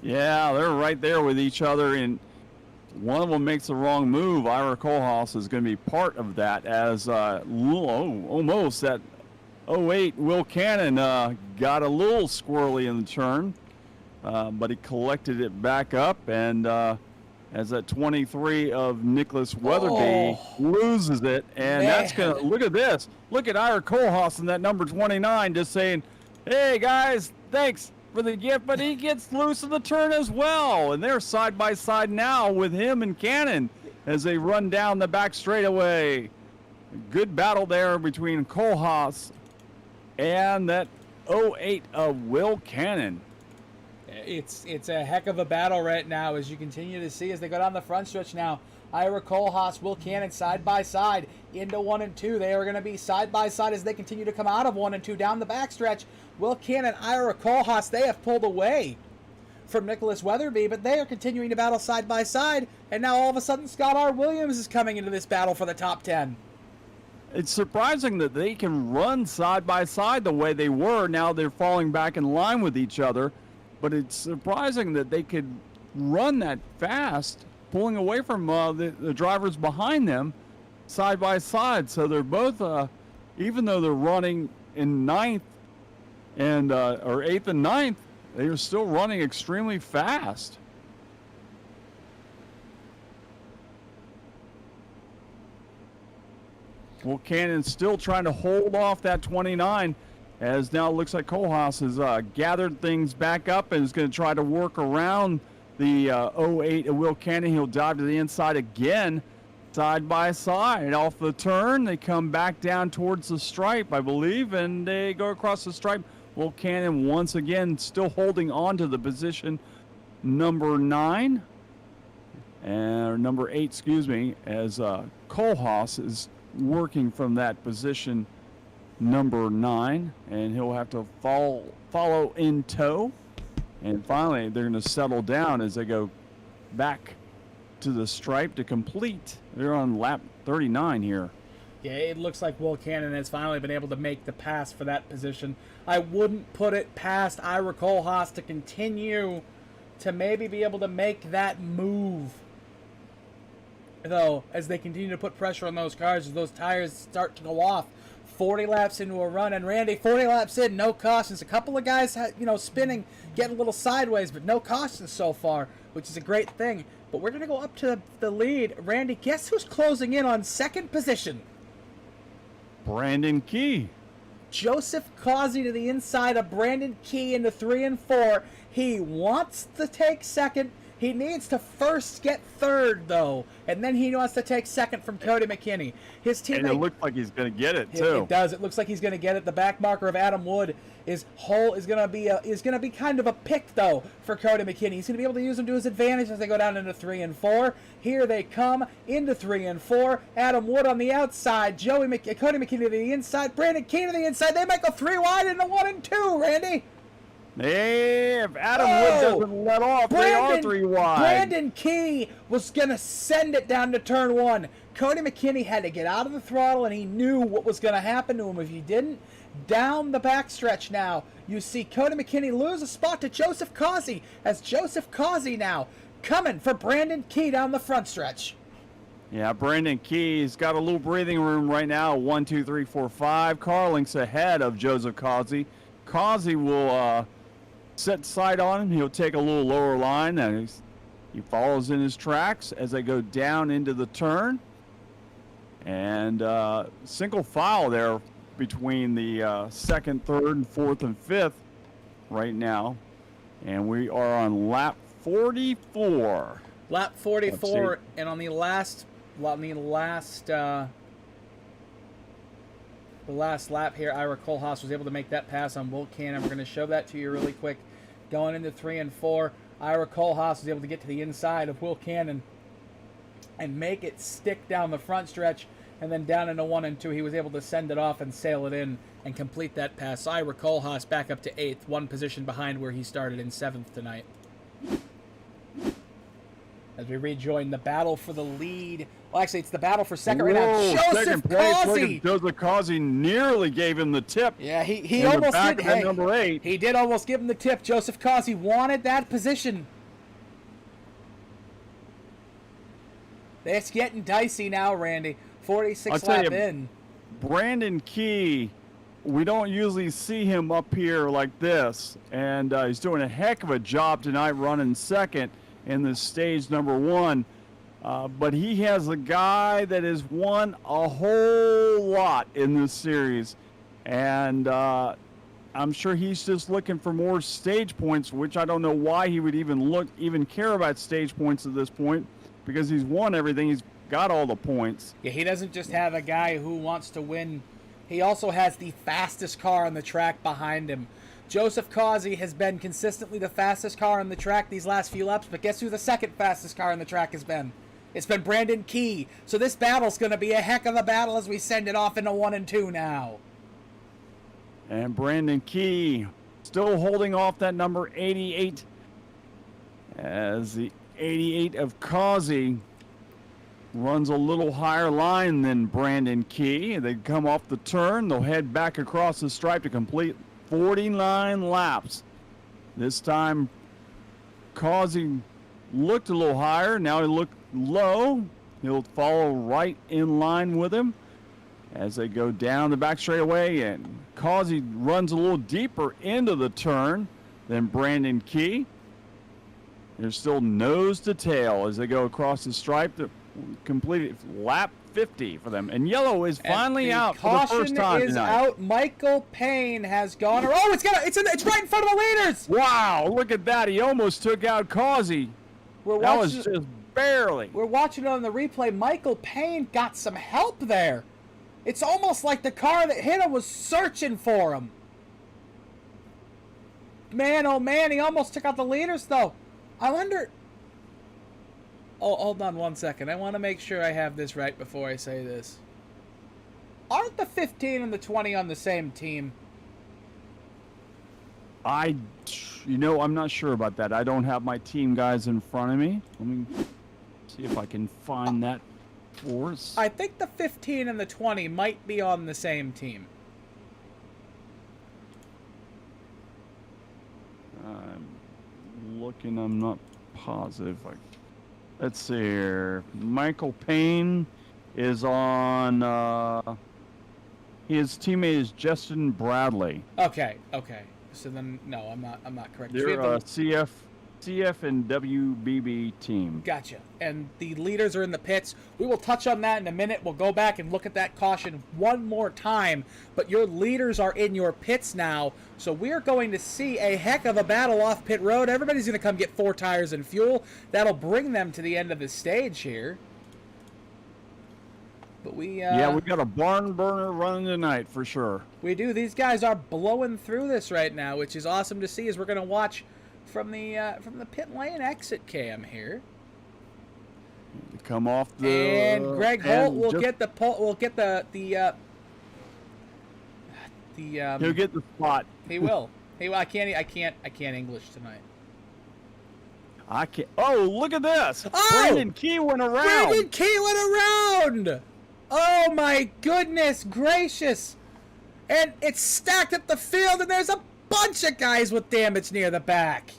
Yeah, they're right there with each other, and one of them makes the wrong move. Ira Kohlhaas is going to be part of that, as almost that 08 Will Cannon got a little squirrely in the turn, but he collected it back up, and as that 23 of Nicholas Weatherby loses it, and that's going to, look at this. Look at Ira Kohlhaas in that number 29 just saying, hey guys, thanks for the gift, but he gets loose in the turn as well, and they're side by side now with him and Cannon as they run down the back straightaway. Good battle there between Kohlhaas and that 08 of Will Cannon. It's a heck of a battle right now, as you continue to see as they go down the front stretch now. Ira Kohlhaas, Will Cannon side by side into 1 and 2. They are going to be side by side as they continue to come out of 1 and 2 down the backstretch. Will Cannon, Ira Kohlhaas, they have pulled away from Nicholas Weatherby, but they are continuing to battle side by side. And now all of a sudden Scott R. Williams is coming into this battle for the top 10. It's surprising that they can run side by side the way they were. Now they're falling back in line with each other, but it's surprising that they could run that fast, pulling away from the drivers behind them side by side. So they're both, even though they're running in 9th and or 8th and 9th, they are still running extremely fast. Well, Cannon's still trying to hold off that 29, as now it looks like Kohlhaas has gathered things back up and is going to try to work around the 08 of Will Cannon. He'll dive to the inside again, side by side. Off the turn, they come back down towards the stripe, I believe, and they go across the stripe. Will Cannon once again still holding on to the position number 9, or number 8, excuse me, as Kohlhaas is working from that position number 9, and he'll have to follow in tow. And finally, they're going to settle down as they go back to the stripe to complete. They're on lap 39 here. Yeah, it looks like Will Cannon has finally been able to make the pass for that position. I wouldn't put it past Ira Kohlhaas to continue to maybe be able to make that move, though, as they continue to put pressure on those cars, as those tires start to go off. 40 laps into a run, and Randy, 40 laps in, no cautions. A couple of guys, spinning, getting a little sideways, but no cautions so far, which is a great thing. But we're going to go up to the lead. Randy, guess who's closing in on 2nd position? Brandon Key. Joseph Causey to the inside of Brandon Key into 3 and 4. He wants to take 2nd. He needs to first get third, though, and then he wants to take second from Cody Mckinney. His teammate. And it looks like he's going to get it too. It does. It looks like he's going to get it. The back marker of Adam Wood is going to be kind of a pick though for Cody Mckinney. He's going to be able to use him to his advantage as they go down into 3 and 4. Here they come into 3 and 4. Adam Wood on the outside. Cody McKinney to the inside. Brandon Key to the inside. They might go 3 wide into 1 and 2. Randy. Hey, if Adam Wood doesn't let off, they are 3 wide. Brandon Key was going to send it down to turn 1. Cody McKinney had to get out of the throttle, and he knew what was going to happen to him if he didn't. Down the backstretch now, you see Cody McKinney lose a spot to Joseph Causey, as Joseph Causey now coming for Brandon Key down the front stretch. Yeah, Brandon Key's got a little breathing room right now. 1, 2, 3, 4, 5. car lengths ahead of Joseph Causey. Causey will set sight on him. He'll take a little lower line, and he follows in his tracks as they go down into the turn. And single file there between the 2nd, 3rd, 4th, and 5th right now. And we are on lap 44. Lap 44, and on the last lap here, Ira Kohlhaas was able to make that pass on Will Cannon. We're going to show that to you really quick. Going into 3 and 4, Ira Kohlhaas was able to get to the inside of Will Cannon and make it stick down the front stretch, and then down into 1 and 2, he was able to send it off and sail it in and complete that pass. So Ira Kohlhaas back up to 8th, 1 position behind where he started in 7th tonight. As we rejoin the battle for the lead. Well, actually, it's the battle for second right now. Joseph Causey! Joseph Causey nearly gave him the tip. Yeah, he almost did. Hey, number 8. He did almost give him the tip. Joseph Causey wanted that position. It's getting dicey now, Randy. 46 lap in. Brandon Key, we don't usually see him up here like this, and he's doing a heck of a job tonight running second in this stage number 1. But he has a guy that has won a whole lot in this series, and I'm sure he's just looking for more stage points, which I don't know why he would even care about stage points at this point, because he's won everything. He's got all the points. Yeah, he doesn't just have a guy who wants to win. He also has the fastest car on the track behind him. Joseph Causey has been consistently the fastest car on the track these last few laps, but guess who the second fastest car on the track has been? It's been Brandon Key. So this battle's going to be a heck of a battle as we send it off into 1 and 2 now. And Brandon Key still holding off that number 88, as the 88 of Causey runs a little higher line than Brandon Key. They come off the turn. They'll head back across the stripe to complete 49 laps. This time, Causey looked a little higher. Now he looked low. He'll follow right in line with him as they go down the back straightaway, and Causey runs a little deeper into the turn than Brandon Key. They're still nose to tail as they go across the stripe to complete lap 50 for them. And yellow is finally out for the first time tonight. Caution is out. Michael Payne has gone. Oh, it's right in front of the leaders. Wow, look at that. He almost took out Causey. That was just barely. We're watching it on the replay. Michael Payne got some help there. It's almost like the car that hit him was searching for him. Man, oh man, he almost took out the leaders though. I wonder. Oh, hold on 1 second. I want to make sure I have this right before I say this. Aren't the 15 and the 20 on the same team? I'm not sure about that. I don't have my team guys in front of me. Let me see if I can find that for us. I think the 15 and the 20 might be on the same team. I'm looking. I'm not positive. Let's see here. Michael Payne is on. His teammate is Justin Bradley. Okay. So then, no, I'm not correct. They're CF and WBB team. Gotcha. And the leaders are in the pits. We will touch on that in a minute. We'll go back and look at that caution one more time. But your leaders are in your pits now. So we are going to see a heck of a battle off pit road. Everybody's going to come get 4 tires and fuel. That'll bring them to the end of the stage here. But we yeah, we got a barn burner running tonight for sure. We do. These guys are blowing through this right now, which is awesome to see as we're going to watch from the pit lane exit cam here. Come off the and Greg Holt will get the he'll get the spot. He will. I can't English tonight. I can't. Oh, look at this! Oh! Brandon Key went around. Brandon Key went around. Oh my goodness gracious! And it's stacked up the field, and there's a bunch of guys with damage near the back.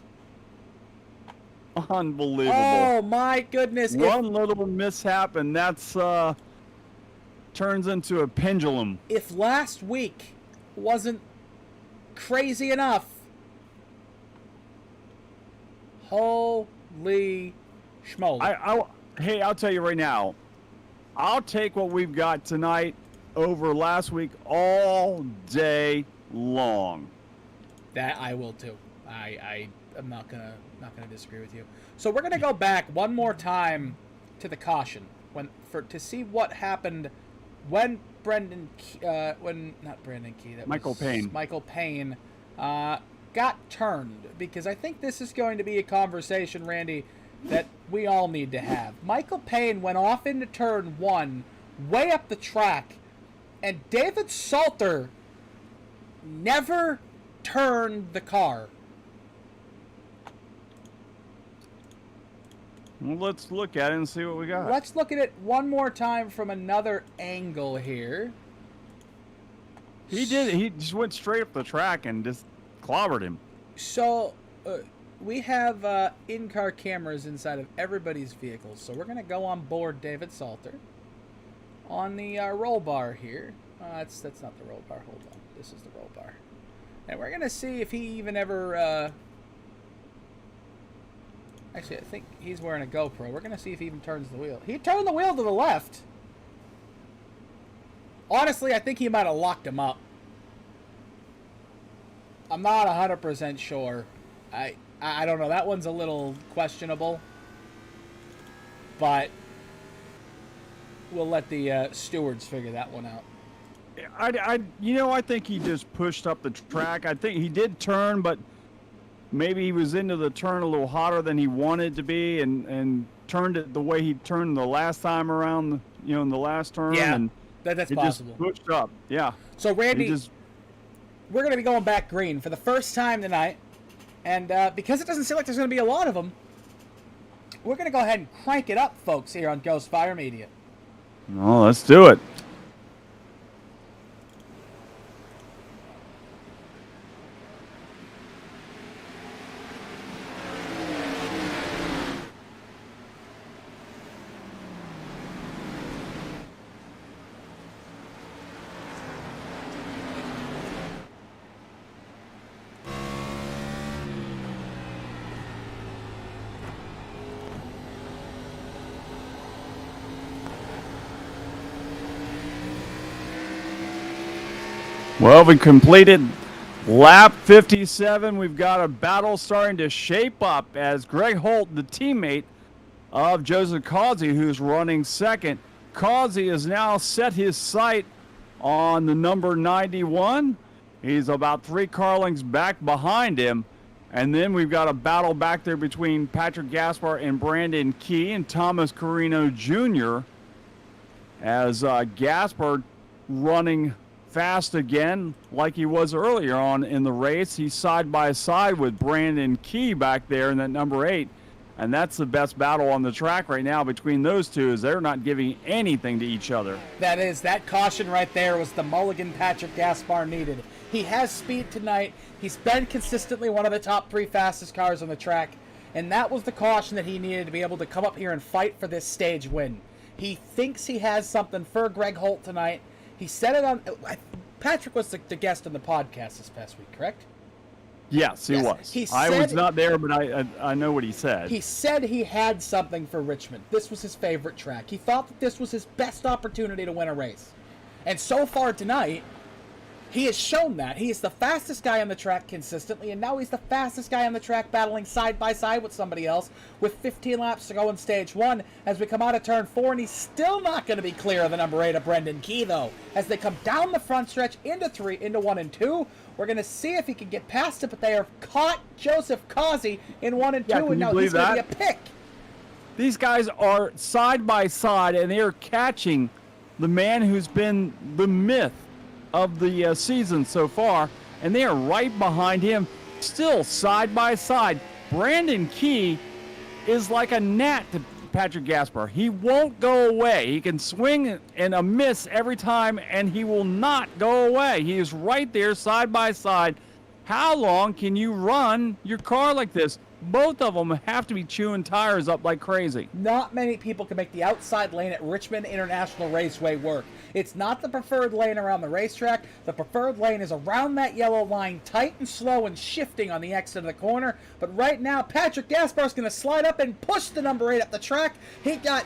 Unbelievable. Oh my goodness. One little mishap and that's turns into a pendulum. If last week wasn't crazy enough, holy schmoly. Hey, I'll tell you right now, I'll take what we've got tonight over last week all day long. That I will too. I'm not gonna disagree with you. So we're gonna go back one more time to the caution to see what happened when Michael Payne got turned, because I think this is going to be a conversation, Randy, that we all need to have. Michael Payne went off into turn 1, way up the track, and David Salter never turned the car. Well, let's look at it and see what we got. Let's look at it one more time from another angle here. He did. He just went straight up the track and just clobbered him. So, we have in-car cameras inside of everybody's vehicles. So we're going to go on board David Salter on the roll bar here. That's not the roll bar. Hold on. This is the roll bar. And we're going to see if he even ever... Actually, I think he's wearing a GoPro. We're going to see if he even turns the wheel. He turned the wheel to the left. Honestly, I think he might have locked him up. I'm not 100% sure. I don't know. That one's a little questionable. But we'll let the stewards figure that one out. I think he just pushed up the track. I think he did turn, but maybe he was into the turn a little hotter than he wanted to be, and turned it the way he turned the last time around, in the last turn. Yeah, and that's it possible. Just pushed up, yeah. So, Randy, we're going to be going back green for the first time tonight, and because it doesn't seem like there's going to be a lot of them, we're going to go ahead and crank it up, folks, here on Ghost Fire Media. Well, let's do it. Well, we completed lap 57. We've got a battle starting to shape up as Greg Holt, the teammate of Joseph Causey, who's running second. Causey has now set his sight on the number 91. He's about 3 car lengths back behind him. And then we've got a battle back there between Patrick Gaspar and Brandon Key and Thomas Carrino Jr. as Gaspar running fast again like he was earlier on in the race. He's side by side with Brandon Key back there in that number 8, and that's the best battle on the track right now between those two, is they're not giving anything to each other. That caution right there was the mulligan Patrick Gaspar needed. He has speed tonight. He's been consistently one of the top 3 fastest cars on the track, and that was the caution that he needed to be able to come up here and fight for this stage win. He thinks he has something for Greg Holt tonight. He said it on... Patrick was the guest on the podcast this past week, correct? Yes, he was. I was not there, but I know what he said. He said he had something for Richmond. This was his favorite track. He thought that this was his best opportunity to win a race. And so far tonight, he has shown that. He is the fastest guy on the track consistently, and now he's the fastest guy on the track battling side by side with somebody else with 15 laps to go in stage 1 as we come out of turn 4, and he's still not going to be clear of the number 8 of Brendan Key, though. As they come down the front stretch into 3, into 1 and 2, we're going to see if he can get past it, but they have caught Joseph Causey in 1 and 2, and now he's going to be a pick. These guys are side by side, and they are catching the man who's been the myth of the season so far, and they are right behind him, still side by side. Brandon Key is like a gnat to Patrick Gaspar. He won't go away. He can swing and a miss every time, and he will not go away. He is right there side by side. How long can you run your car like this? Both of them have to be chewing tires up like crazy. Not many people can make the outside lane at Richmond International Raceway work. It's not the preferred lane around the racetrack. The preferred lane is around that yellow line, tight and slow and shifting on the exit of the corner. But right now, Patrick Gaspar's going to slide up and push the number 8 up the track. He got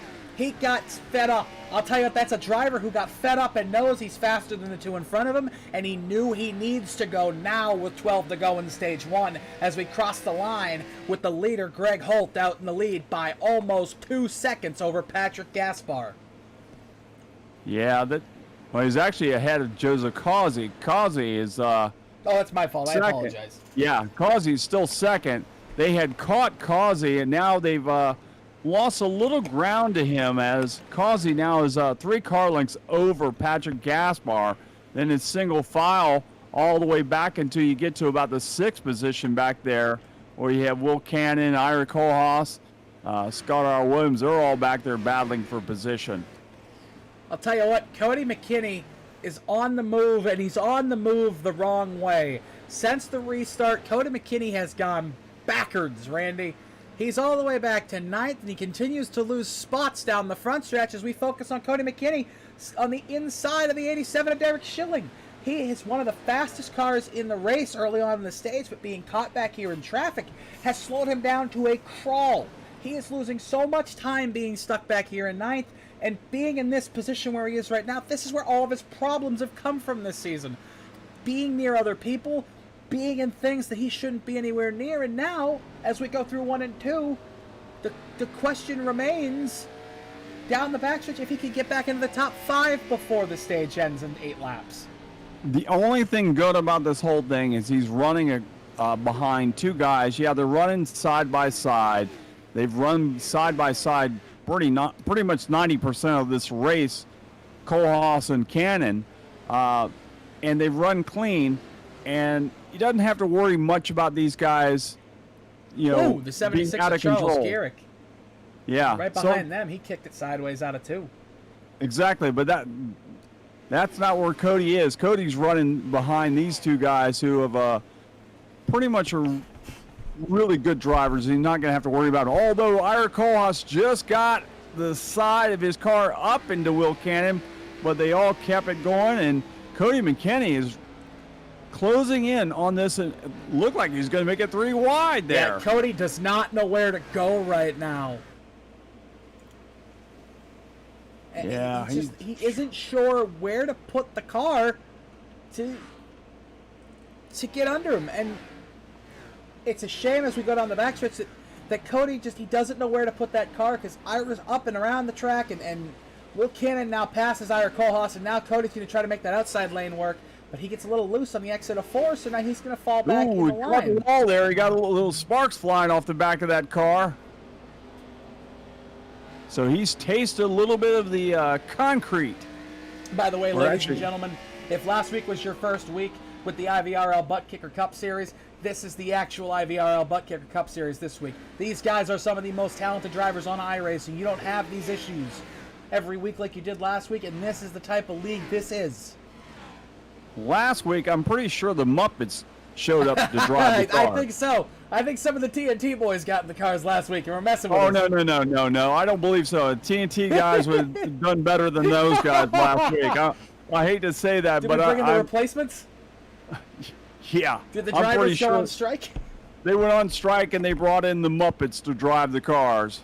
fed up. I'll tell you what, that's a driver who got fed up and knows he's faster than the 2 in front of him, and he knew he needs to go now with 12 to go in stage 1 as we cross the line with the leader, Greg Holt, out in the lead by almost 2 seconds over Patrick Gaspar. Yeah, he's actually ahead of Joseph Causey. Causey is oh, that's my fault. second. I apologize. Yeah, Causey's still second. They had caught Causey, and now they've lost a little ground to him as Causey now is 3 car lengths over Patrick Gaspar. Then it's single file all the way back until you get to about the 6th position back there, where you have Will Cannon, Ira Kohlhaas, Scott R. Williams. They're all back there battling for position. I'll tell you what, Cody Mckinney is on the move, and he's on the move the wrong way. Since the restart, Cody Mckinney has gone backwards, Randy. He's all the way back to 9th, and he continues to lose spots down the front stretch as we focus on Cody Mckinney on the inside of the 87 of Derek Schilling. He is one of the fastest cars in the race early on in the stage, but being caught back here in traffic has slowed him down to a crawl. He is losing so much time being stuck back here in 9th, and being in this position where he is right now. This is where all of his problems have come from this season. Being near other people, being in things that he shouldn't be anywhere near, and now, as we go through 1 and 2, the question remains, down the backstretch, if he can get back into the top 5 before the stage ends in 8 laps. The only thing good about this whole thing is he's running behind 2 guys. Yeah, they're running side by side. They've run side by side pretty much 90% of this race, Kohlhaas and Cannon, and they've run clean, and he doesn't have to worry much about these guys, the 76 being out of Charles control. Garrick. Yeah, right behind them, he kicked it sideways out of 2. Exactly, but that's not where Cody is. Cody's running behind these 2 guys who have pretty much are really good drivers. He's not going to have to worry about it. Although Ira Kohlhaas just got the side of his car up into Will Cannon, but they all kept it going, and Cody Mckinney is closing in on this, and it looked like he's going to make it 3 wide there. Yeah, Cody does not know where to go right now. Yeah, he isn't sure where to put the car to get under him, and it's a shame as we go down the backstretch that Cody he doesn't know where to put that car, because Ira's up and around the track, and Will Cannon now passes Ira Kohlhaas, and now Cody's going to try to make that outside lane work, but he gets a little loose on the exit of 4, so now he's going to fall back in the line. The wall there. He got a little sparks flying off the back of that car. So he's tasted a little bit of the concrete. By the way, ladies and gentlemen, if last week was your first week with the IVRL Butt Kicker Cup Series, this is the actual IVRL Butt Kicker Cup Series this week. These guys are some of the most talented drivers on iRacing. You don't have these issues every week like you did last week, and this is the type of league this is. Last week, I'm pretty sure the Muppets showed up to drive the car. I think so. I think some of the TNT boys got in the cars last week and were messing with us. No. I don't believe so. TNT guys would have done better than those guys last week. I hate to say that, Did but we bring in the replacements? Yeah. Did the I'm pretty drivers go sure on strike? they went on strike and they brought in the Muppets to drive the cars.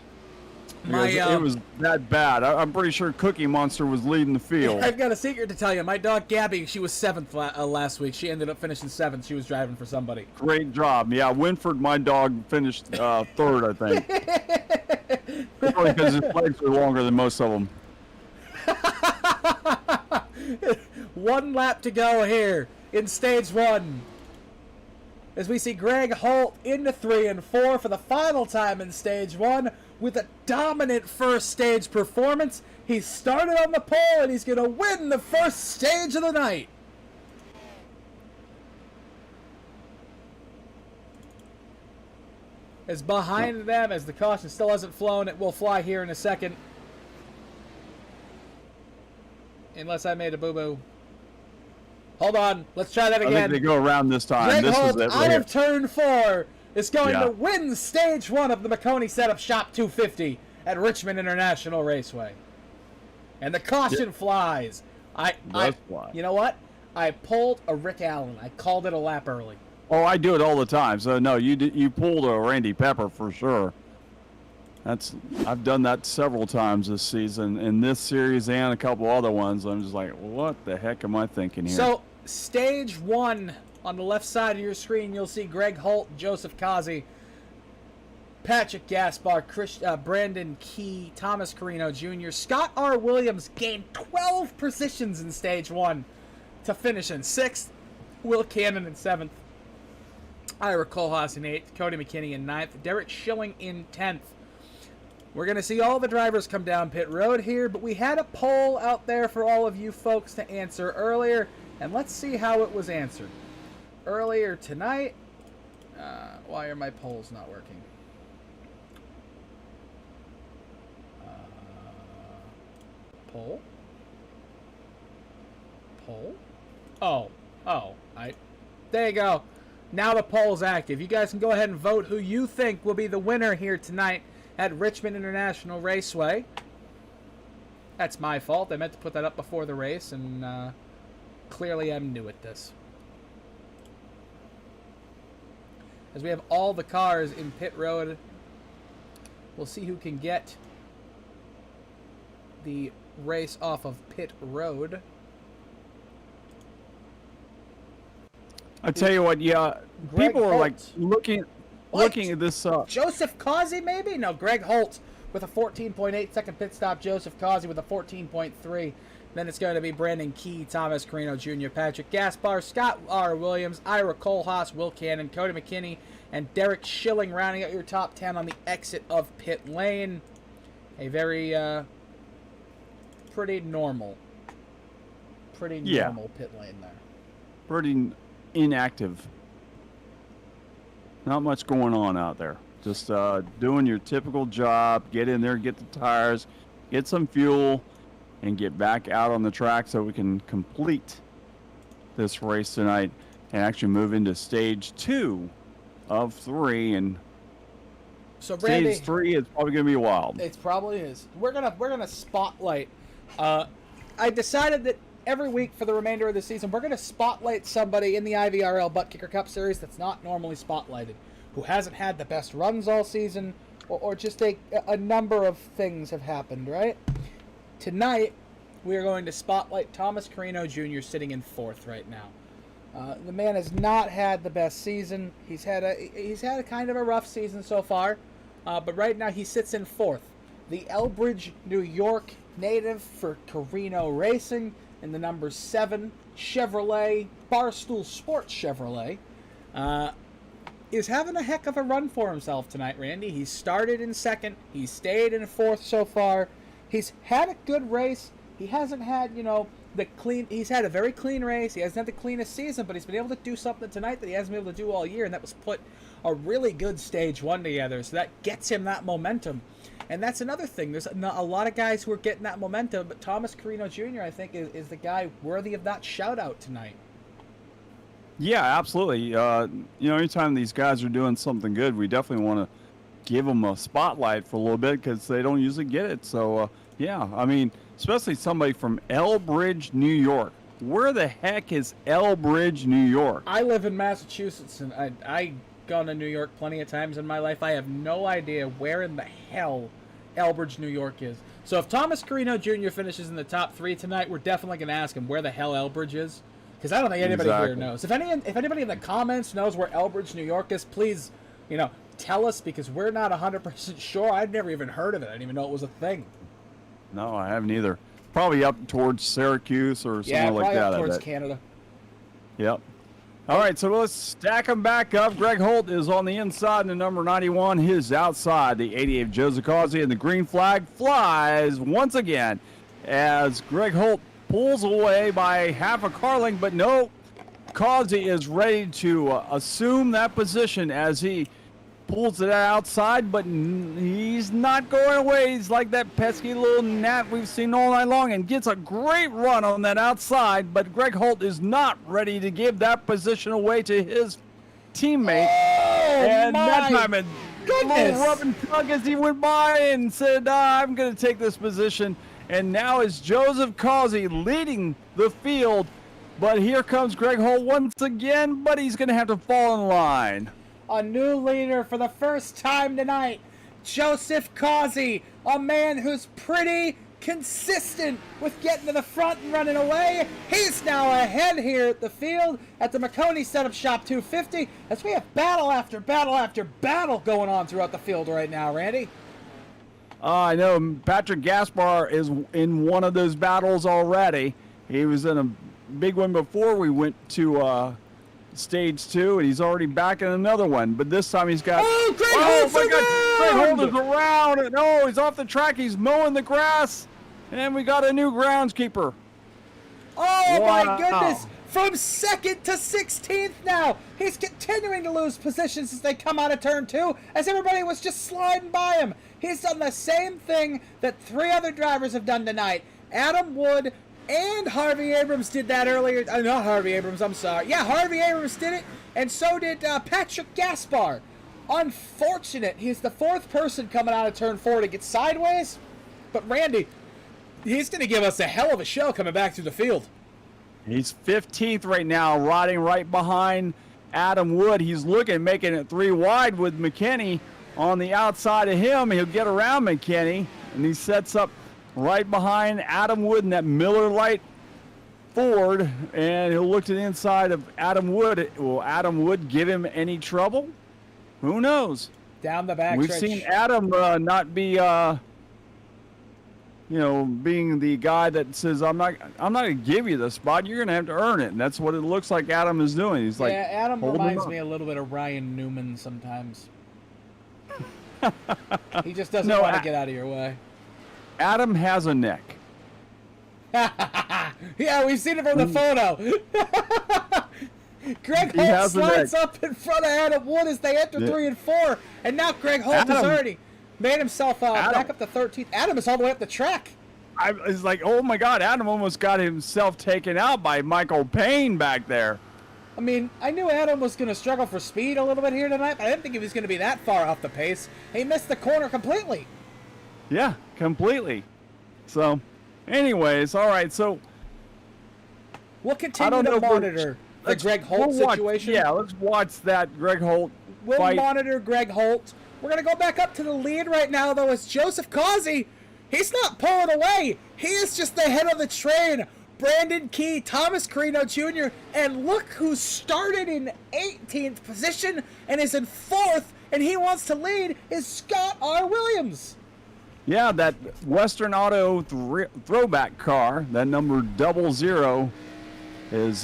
Because it was that bad. I'm pretty sure Cookie Monster was leading the field. I've got a secret to tell you. My dog Gabby, she was 7th last week. She ended up finishing 7th. She was driving for somebody. Great job. Yeah, Winford, my dog, finished 3rd, I think. Probably because his legs were longer than most of them. 1 lap to go here in stage 1. As we see Greg Holt into 3 and 4 for the final time in stage 1 with a dominant first stage performance. He started on the pole and he's going to win the first stage of the night. As behind them, as the caution still hasn't flown, it will fly here in a second. Unless I made a boo-boo. Hold on, let's try that again. I think they go around this time. Greg This Holt is it right out here. of turn 4 is going to win stage 1 of the Maconi Setup Shop 250 at Richmond International Raceway. And the caution flies. You know what? I pulled a Rick Allen. I called it a lap early. Oh, I do it all the time. So no, you pulled a Randy Pepper for sure. I've done that several times this season in this series and a couple other ones. I'm just like, what the heck am I thinking here? So stage 1 on the left side of your screen, you'll see Greg Holt, Joseph Kazi, Patrick Gaspar, Brandon Key, Thomas Carrino Jr. Scott R. Williams gained 12 positions in stage 1 to finish in 6th. Will Cannon in 7th. Ira Kohlhaas in 8th. Cody McKinney in 9th. Derek Schilling in 10th. We're going to see all the drivers come down pit road here, but we had a poll out there for all of you folks to answer earlier, and let's see how it was answered. Earlier tonight, why are my polls not working? Poll? Poll? There you go. Now the poll's active. You guys can go ahead and vote who you think will be the winner here tonight at Richmond International Raceway. That's my fault. I meant to put that up before the race, and clearly I'm new at this. As we have all the cars in pit road, we'll see who can get the race off of pit road. I tell you what, yeah, Greg people are Holt. like looking at this. Joseph Kazi, maybe? No, Greg Holt with a 14.8 second pit stop. Joseph Kazi with a 14.3. Then it's going to be Brandon Key, Thomas Carrino Jr., Patrick Gaspar, Scott R. Williams, Ira Kohlhaas, Will Cannon, Cody McKinney, and Derek Schilling rounding out your top 10 on the exit of pit lane. A very pretty normal pit lane there. Pretty inactive. Not much going on out there. Just doing your typical job. Get in there, get the tires, get some fuel, and get back out on the track so we can complete this race tonight and actually move into stage 2 of 3. And so Randy, stage 3 is probably going to be wild. It probably is. We're gonna spotlight. I decided that every week for the remainder of the season, we're gonna spotlight somebody in the IVRL Butt Kicker Cup Series that's not normally spotlighted, who hasn't had the best runs all season, or just a number of things have happened, right? Tonight, we are going to spotlight Thomas Carrino Jr. sitting in 4th right now. The man has not had the best season. He's had a kind of a rough season so far, but right now he sits in 4th. The Elbridge, New York native for Carrino Racing in the number 7 Chevrolet, Barstool Sports Chevrolet, is having a heck of a run for himself tonight, Randy. He started in 2nd. He stayed in 4th so far. He's had a good race. He hasn't had, he's had a very clean race. He hasn't had the cleanest season, but he's been able to do something tonight that he hasn't been able to do all year, and that was put a really good stage 1 together. So that gets him that momentum. And that's another thing. There's a lot of guys who are getting that momentum, but Thomas Carrino Jr., I think, is the guy worthy of that shout-out tonight. Yeah, absolutely. Anytime these guys are doing something good, we definitely want to give them a spotlight for a little bit because they don't usually get it. So, yeah, I mean, especially somebody from Elbridge, New York. where the heck is Elbridge, New York? I live in Massachusetts, and I've gone to New York plenty of times in my life. I have no idea where in the hell Elbridge, New York is. So if Thomas Carrino Jr. finishes in the top 3 tonight, we're definitely going to ask him where the hell Elbridge is, because I don't think anybody here knows. If anybody in the comments knows where Elbridge, New York is, please, tell us, because we're not 100% sure. I've never even heard of it. I didn't even know it was a thing. No, I haven't either. Probably up towards Syracuse or somewhere like that. Yeah, probably up towards Canada. Yep. All right, so let's stack them back up. Greg Holt is on the inside, and the number 91 is outside. The 88 Joseph Causey, and the green flag flies once again as Greg Holt pulls away by half a car length, but no, Causey is ready to assume that position as he pulls it outside, but he's not going away. He's like that pesky little gnat we've seen all night long, and gets a great run on that outside, but Greg Holt is not ready to give that position away to his teammate. And that time a little rub and tug as he went by and said, I'm going to take this position. And now is Joseph Causey leading the field, but here comes Greg Holt once again, but he's going to have to fall in line. A new leader for the first time tonight, Joseph Causey, a man who's pretty consistent with getting to the front and running away. He's now ahead here at the field at the Maconi Setup Shop 250 as we have battle after battle after battle going on throughout the field right now, Randy. I know Patrick Gaspar is in one of those battles already. He was in a big one before we went to Stage 2, and he's already back in another one. But this time he's got... Oh, Greg Holt's my God! Greg Holt is around! And, oh, he's off the track. He's mowing the grass. And we got a new groundskeeper. Oh, wow. My goodness! From 2nd to 16th now! He's continuing to lose positions as they come out of turn 2, as everybody was just sliding by him. He's done the same thing that 3 other drivers have done tonight. Adam Wood and Harvey Abrams did that earlier. Not Harvey Abrams, I'm sorry. Yeah, Harvey Abrams did it, and so did Patrick Gaspar. Unfortunate. He's the 4th person coming out of turn 4 to get sideways. But Randy, he's going to give us a hell of a show coming back through the field. He's 15th right now, riding right behind Adam Wood. He's making it 3 wide with McKinney on the outside of him. He'll get around McKinney, and he sets up right behind Adam Wood in that Miller Lite Ford, and he'll look to the inside of Adam Wood. Will Adam Wood give him any trouble? Who knows? Down the back. We've seen Adam not be, being the guy that says, I'm not going to give you the spot. You're going to have to earn it. And that's what it looks like Adam is doing. He's like, yeah, Adam reminds me a little bit of Ryan Newman sometimes. He just doesn't want to get out of your way. Adam has a neck. Yeah, we've seen it from the photo. Greg Holt slides up in front of Adam Wood as they enter 3 and 4, and now Greg Holt has already made himself back up to 13th. Adam is all the way up the track. I was like, oh my God, Adam almost got himself taken out by Michael Payne back there. I mean, I knew Adam was going to struggle for speed a little bit here tonight, but I didn't think he was going to be that far off the pace. He missed the corner completely. Yeah, completely. So, anyways, all right, so we'll continue to monitor the Greg Holt situation. Yeah, let's watch that Greg Holt We'll fight. monitor Greg Holt. We're going to go back up to the lead right now, though, as Joseph Causey. He's not pulling away. He is just the head of the train. Brandon Key, Thomas Carrino Jr., and look who started in 18th position and is in 4th, and he wants to lead, is Scott R. Williams. Yeah, that Western Auto throwback car, that number 00, is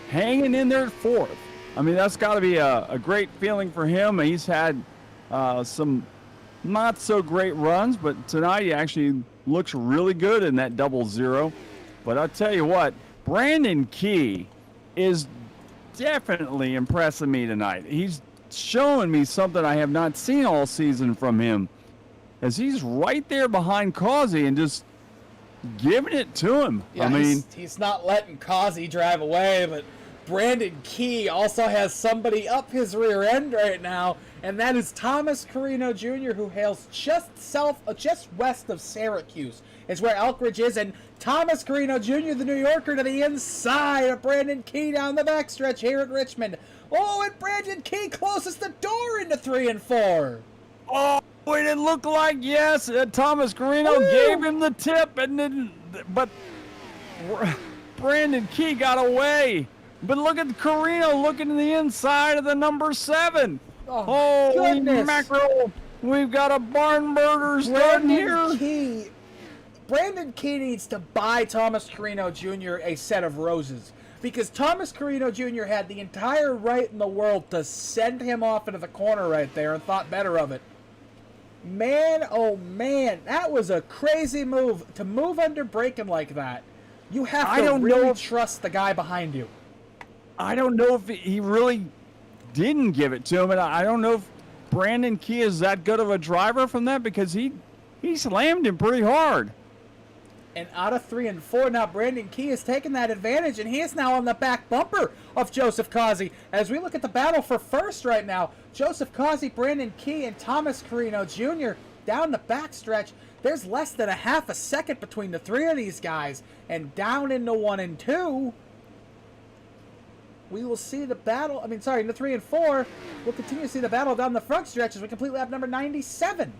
hanging in there at 4th. I mean, that's got to be a great feeling for him. He's had some not so great runs, but tonight he actually looks really good in that 00. But I'll tell you what, Brandon Key is definitely impressing me tonight. He's showing me something I have not seen all season from him, as he's right there behind Causey and just giving it to him. Yeah, I mean, he's not letting Causey drive away, but Brandon Key also has somebody up his rear end right now, and that is Thomas Carrino Jr., who hails just west of Syracuse, is where Elkridge is, and Thomas Carrino Jr., the New Yorker, to the inside of Brandon Key down the backstretch here at Richmond. Oh, and Brandon Key closes the door into 3 and 4. Oh, it looked like, yes, Thomas Carrino gave him the tip, and then, but Brandon Key got away. But look at Carrino looking to the inside of the number 7. Oh, holy goodness. mackerel. We've got a barn burner starting here. Brandon Key needs to buy Thomas Carrino Jr. a set of roses, because Thomas Carrino Jr. had the entire right in the world to send him off into the corner right there and thought better of it. Man, oh man, that was a crazy move. To move under braking like that, you have to really trust the guy behind you. I don't know if he really didn't give it to him, and I don't know if Brandon Key is that good of a driver from that, because he slammed him pretty hard. And out of 3 and 4, now Brandon Key has taken that advantage, and he is now on the back bumper of Joseph Causey. As we look at the battle for first right now, Joseph Causey, Brandon Key, and Thomas Carrino Jr. down the backstretch. There's less than a half a second between the 3 of these guys, and down into 1 and 2. We will see the battle, in the 3 and 4, we'll continue to see the battle down the front stretch as we complete lap number 97.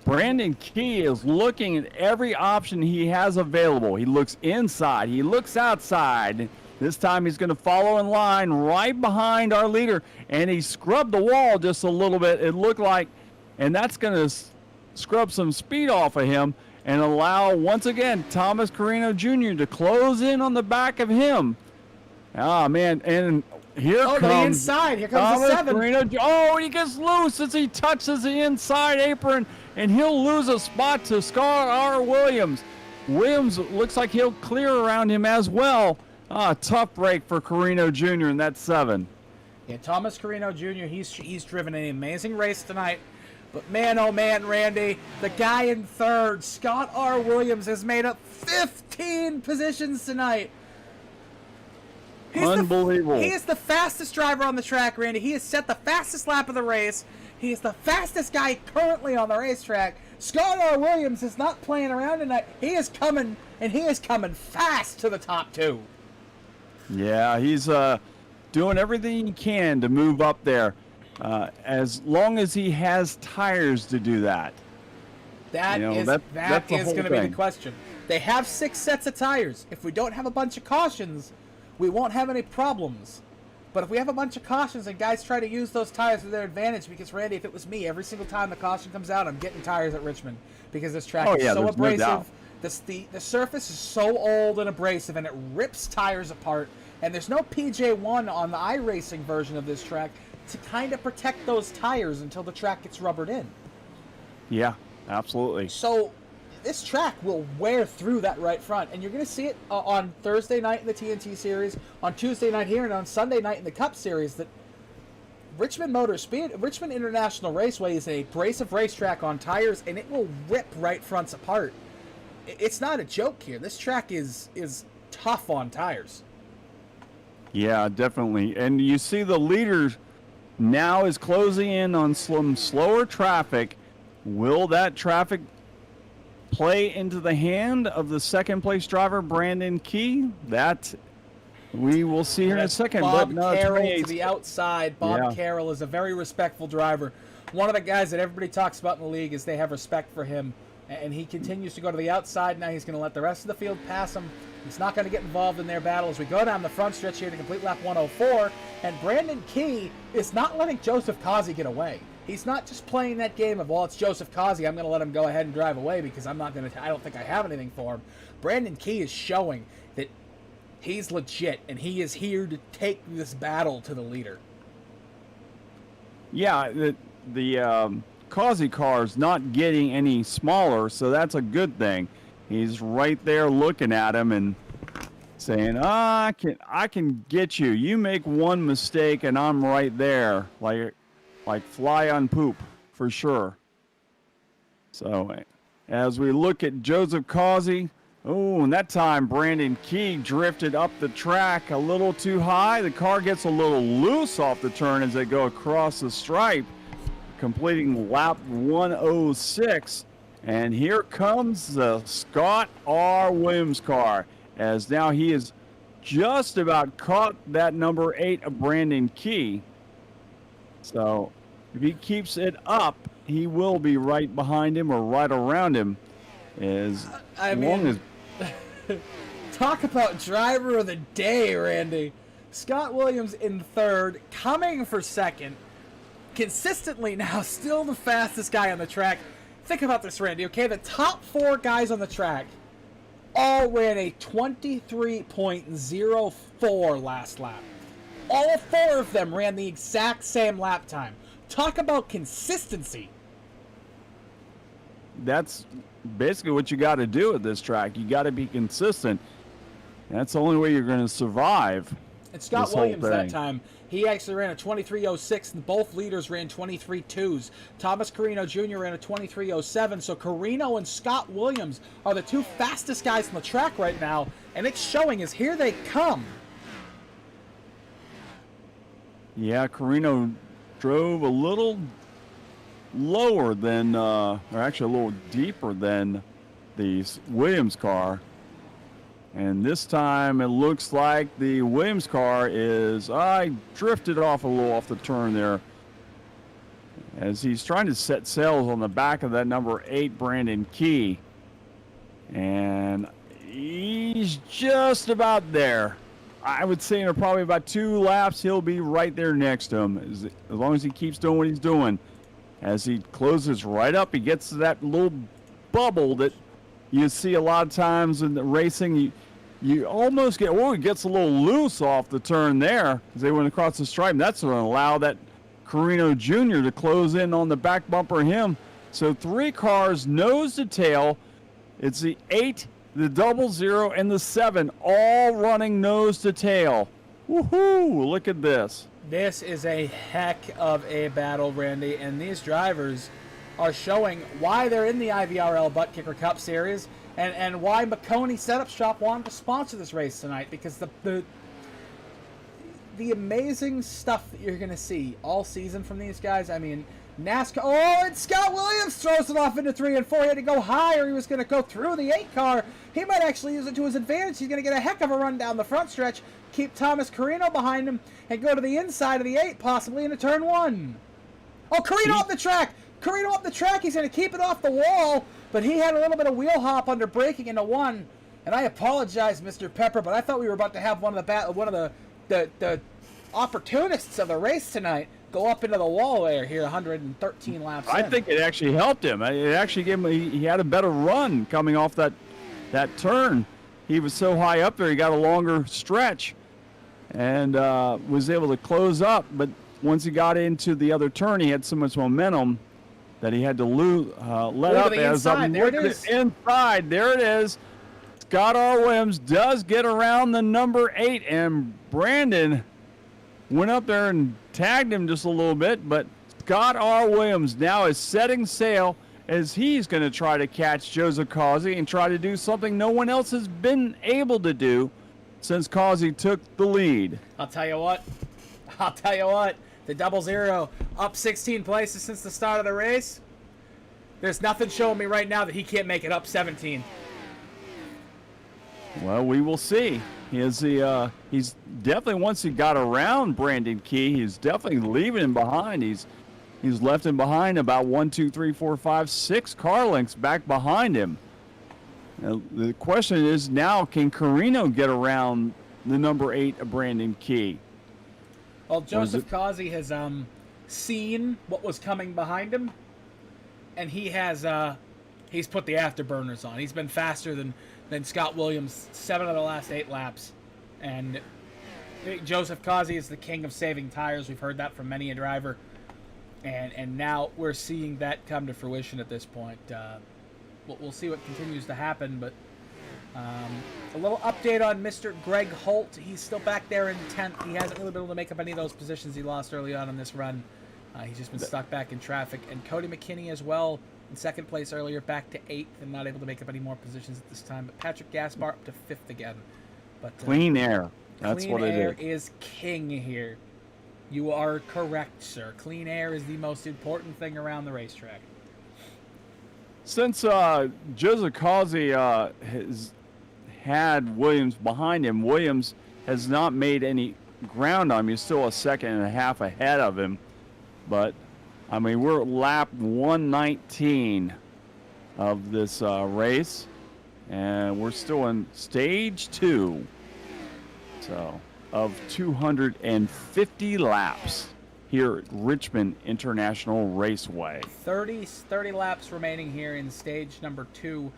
Brandon Key is looking at every option he has available. He looks inside, he looks outside. This time he's going to follow in line right behind our leader, and he scrubbed the wall just a little bit, it looked like, and that's going to scrub some speed off of him and allow, once again, Thomas Carrino Jr. to close in on the back of him. Oh, man, and here comes the inside. Here comes Thomas the 7. Carrino. Oh, he gets loose as he touches the inside apron, and he'll lose a spot to Scott R. Williams. Williams looks like he'll clear around him as well. Tough break for Carrino Jr. in that 7. Yeah, Thomas Carrino Jr., he's driven an amazing race tonight. But man, oh man, Randy, the guy in 3rd, Scott R. Williams, has made up 15 positions tonight. Unbelievable. He is the fastest driver on the track, Randy. He has set the fastest lap of the race. He is the fastest guy currently on the racetrack. Scott R. Williams is not playing around tonight. He is coming, and he is coming fast to the top 2. Yeah, he's doing everything he can to move up there, as long as he has tires to do that. That is going to be the question. They have 6 sets of tires. If we don't have a bunch of cautions, we won't have any problems. But if we have a bunch of cautions and guys try to use those tires to their advantage, because Randy, if it was me, every single time the caution comes out, I'm getting tires at Richmond, because this track is so abrasive. No, the surface is so old and abrasive, and it rips tires apart. And there's no PJ1 on the iRacing version of this track to kind of protect those tires until the track gets rubbered in. Yeah, absolutely. So this track will wear through that right front, and you're going to see it on Thursday night in the TNT Series, on Tuesday night here, and on Sunday night in the Cup Series, that Richmond International Raceway is an abrasive racetrack on tires, and it will rip right fronts apart. It's not a joke here. This track is tough on tires. Yeah, definitely. And you see the leader now is closing in on some slower traffic. Will that traffic play into the hand of the 2nd place driver, Brandon Key? That we will see here in a second. Bob Carroll to the outside. Bob Carroll is a very respectful driver. One of the guys that everybody talks about in the league is they have respect for him. And he continues to go to the outside. Now he's going to let the rest of the field pass him. He's not going to get involved in their battle as we go down the front stretch here to complete lap 104. And Brandon Key is not letting Joseph Causey get away. He's not just playing that game of, well, it's Joseph Causey, I'm going to let him go ahead and drive away because I don't think I have anything for him. Brandon Key is showing that he's legit, and he is here to take this battle to the leader. Yeah, the Causey car is not getting any smaller, so that's a good thing. He's right there looking at him and saying, I can get you. You make one mistake and I'm right there, like fly on poop for sure. So as we look at Joseph Causey, Oh, and that time Brandon Key drifted up the track a little too high. The car gets a little loose off the turn as they go across the stripe, completing lap 106. And here comes the Scott R. Williams car, as now he is just about caught that number 8 of Brandon Key. So if he keeps it up, he will be right behind him or right around him. Talk about driver of the day, Randy. Scott Williams in third, coming for second. Consistently now, still the fastest guy on the track. Think about this, Randy, okay? The top 4 guys on the track all ran a 23.04 last lap. All 4 of them ran the exact same lap time. Talk about consistency. That's basically what you got to do at this track. You got to be consistent. That's the only way you're going to survive. And Scott Williams that time, he actually ran a 23.06, and both leaders ran 23.2s. Thomas Carrino Jr. ran a 23.07, so Carrino and Scott Williams are the 2 fastest guys on the track right now, and it's showing as here they come. Yeah, Carrino drove a little lower than, or actually a little deeper than the Williams car. And this time it looks like the Williams car is, I drifted off a little off the turn there, as he's trying to set sails on the back of that number 8 Brandon Key. And he's just about there. I would say in probably about 2 laps, he'll be right there next to him, as long as he keeps doing what he's doing. As he closes right up, he gets to that little bubble that you see a lot of times in the racing. You almost get, it gets a little loose off the turn there as they went across the stripe. And that's going to allow that Carrino Jr. to close in on the back bumper of him. So 3 cars nose to tail. It's the 8, the 00, and the 7 all running nose to tail. Woohoo! Look at this. This is a heck of a battle, Randy, and these drivers are showing why they're in the IVRL Butt Kicker Cup Series and why Maconi Setup Shop wanted to sponsor this race tonight, because the amazing stuff that you're going to see all season from these guys. I mean, NASCAR. Oh, and Scott Williams throws it off into 3 and 4. He had to go higher. He was going to go through the 8 car. He might actually use it to his advantage. He's going to get a heck of a run down the front stretch, keep Thomas Carrino behind him, and go to the inside of the 8, possibly into turn 1. Oh, Carrino up the track. Carrino up the track. He's going to keep it off the wall, but he had a little bit of wheel hop under braking into 1. And I apologize, Mr. Pepper, but I thought we were about to have one of the opportunists of the race tonight go up into the wall here 113 laps I think it actually helped him. It actually gave him, he had a better run coming off that turn. He was so high up there, he got a longer stretch and was able to close up. But once he got into the other turn, he had so much momentum that he had to let up. Inside. There it is. Inside, there it is. Scott R. Williams does get around the number 8, and Brandon went up there and tagged him just a little bit, but Scott R. Williams now is setting sail as he's going to try to catch Joseph Causey and try to do something no one else has been able to do since Causey took the lead. I'll tell you what. The 00 up 16 places since the start of the race. There's nothing showing me right now that he can't make it up 17. Well, we will see. He's definitely, once he got around Brandon Key, he's definitely leaving him behind. He's left him behind about 1, 2, 3, 4, 5, 6 car lengths back behind him. Now, the question is now, can Carrino get around the number 8 of Brandon Key? Well, Joseph Causey has seen what was coming behind him, and he's put the afterburners on. He's been faster than Scott Williams 7 of the last 8 laps. And Joseph Causey is the king of saving tires. We've heard that from many a driver. And now we're seeing that come to fruition at this point. We'll see what continues to happen. But a little update on Mr. Greg Holt. He's still back there in 10th. He hasn't really been able to make up any of those positions he lost early on in this run. He's just been stuck back in traffic. And Cody Mckinney as well in second place earlier, back to 8th, and not able to make up any more positions at this time. But Patrick Gaspar up to 5th again. But Clean air. That's clean what it air is. is king here. You are correct, sir. Clean air is the most important thing around the racetrack. Since Giozacazzi has had Williams behind him, Williams has not made any ground on him. He's still a second and a half ahead of him. But, I mean, we're at lap 119 of this race, and we're still in stage 2. So, of 250 laps here at Richmond International Raceway. 30 laps remaining here in stage number 2.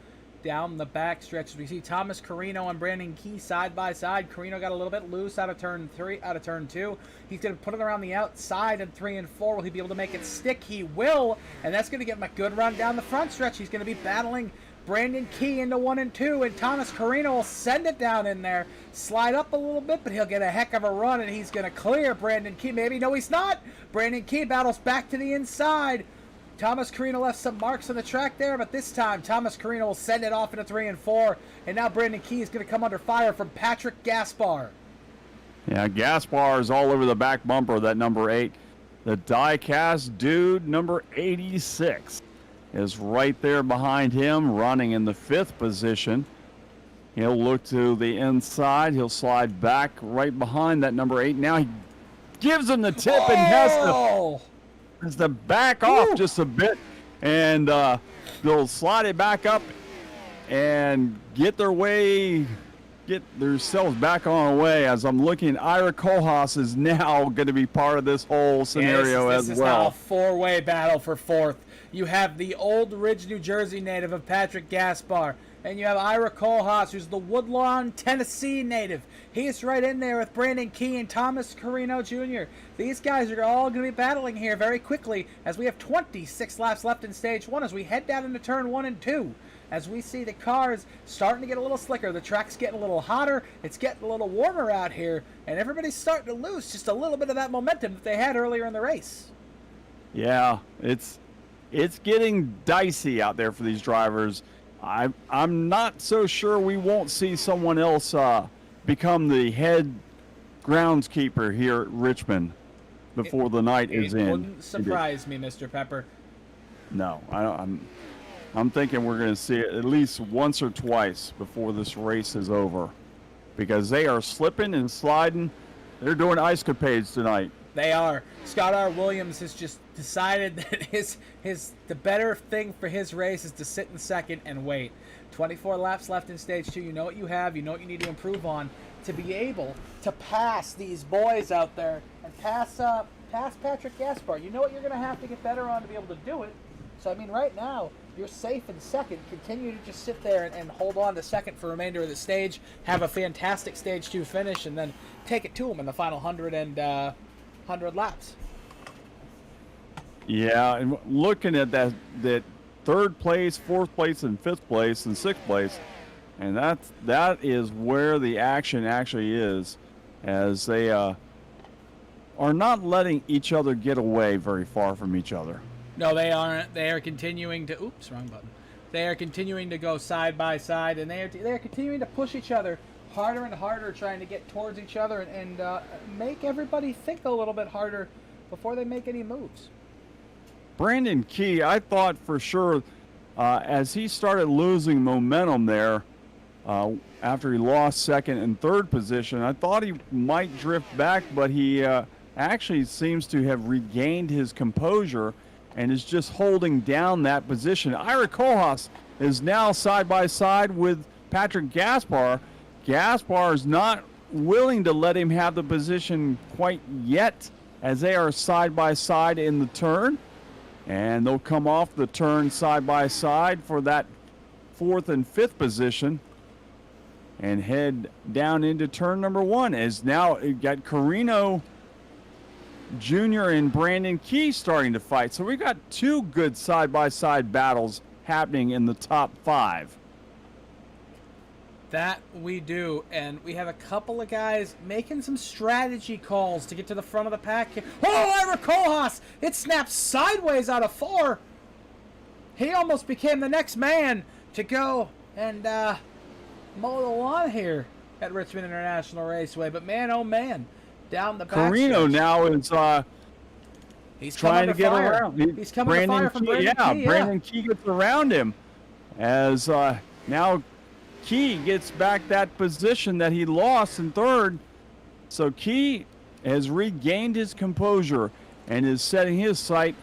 Down the back stretch, we see Thomas Carrino and Brandon Key side by side. Carrino got a little bit loose out of turn 2. He's going to put it around the outside in 3 and 4. Will he be able to make it stick? He will, and that's going to give him a good run down the front stretch. He's going to be battling Brandon Key into 1 and 2, and Thomas Carrino will send it down in there, slide up a little bit, but he'll get a heck of a run, and he's going to clear Brandon Key. Maybe, no, he's not. Brandon Key battles back to the inside. Thomas Carrino left some marks on the track there, but this time Thomas Carrino will send it off into 3 and 4, and now Brandon Key is going to come under fire from Patrick Gaspar. Yeah, Gaspar is all over the back bumper of that number 8. The die-cast dude, number 86, is right there behind him, running in the 5th position. He'll look to the inside. He'll slide back right behind that number 8. Now he gives him the tip and has to back off just a bit, and they'll slide it back up and get themselves back on the way. As I'm looking, Ira Kohlhaas is now going to be part of this whole scenario as well. This is now a 4-way battle for 4th. You have the Old Ridge, New Jersey native of Patrick Gaspar, and you have Ira Kohlhaas, who's the Woodlawn, Tennessee native. He's right in there with Brandon Key and Thomas Carrino Jr. These guys are all going to be battling here very quickly as we have 26 laps left in stage 1 as we head down into turn 1 and 2. As we see the cars starting to get a little slicker. The track's getting a little hotter. It's getting a little warmer out here, and everybody's starting to lose just a little bit of that momentum that they had earlier in the race. Yeah, it's getting dicey out there for these drivers. I'm not so sure we won't see someone else become the head groundskeeper here at Richmond before the night is in. It wouldn't surprise me, Mr. Pepper. No, I'm thinking we're going to see it at least once or twice before this race is over, because they are slipping and sliding. They're doing ice capades tonight. They are. Scott R. Williams has just decided that the better thing for his race is to sit in second and wait. 24 laps left in stage 2. You know what you have. You know what you need to improve on to be able to pass these boys out there and pass Patrick Gaspar. You know what you're going to have to get better on to be able to do it. So, I mean, right now, you're safe in second. Continue to just sit there and hold on to second for the remainder of the stage. Have a fantastic stage 2 finish, and then take it to them in the final 100 laps. Yeah, and looking at that 3rd place, 4th place, and 5th place, and 6th place, and that is where the action actually is, as they are not letting each other get away very far from each other. No, they aren't. They are continuing to. Oops, wrong button. They are continuing to go side by side, and they are continuing to push each other harder and harder, trying to get towards each other and make everybody think a little bit harder before they make any moves. Brandon Key, I thought for sure, as he started losing momentum there, after he lost 2nd and 3rd position, I thought he might drift back, but he actually seems to have regained his composure and is just holding down that position. Ira Kohlhaas is now side by side with Patrick Gaspar. Gaspar is not willing to let him have the position quite yet, as they are side by side in the turn, and they'll come off the turn side by side for that 4th and 5th position and head down into turn number 1. As now you got Carrino Jr. and Brandon Key starting to fight. So we got 2 good side-by-side battles happening in the top 5. That we do, and we have a couple of guys making some strategy calls to get to the front of the pack. Oh, Ira Kohlhaas! It snaps sideways out of 4. he almost became the next man to go and mow the lawn here at Richmond International Raceway. But man, oh man, down the back Carrino stretch. now is He's trying to get fire. around. He's coming to fire from Brandon Key. Brandon Key gets around him as now Key gets back that position that he lost in third. So Key has regained his composure and is setting his sight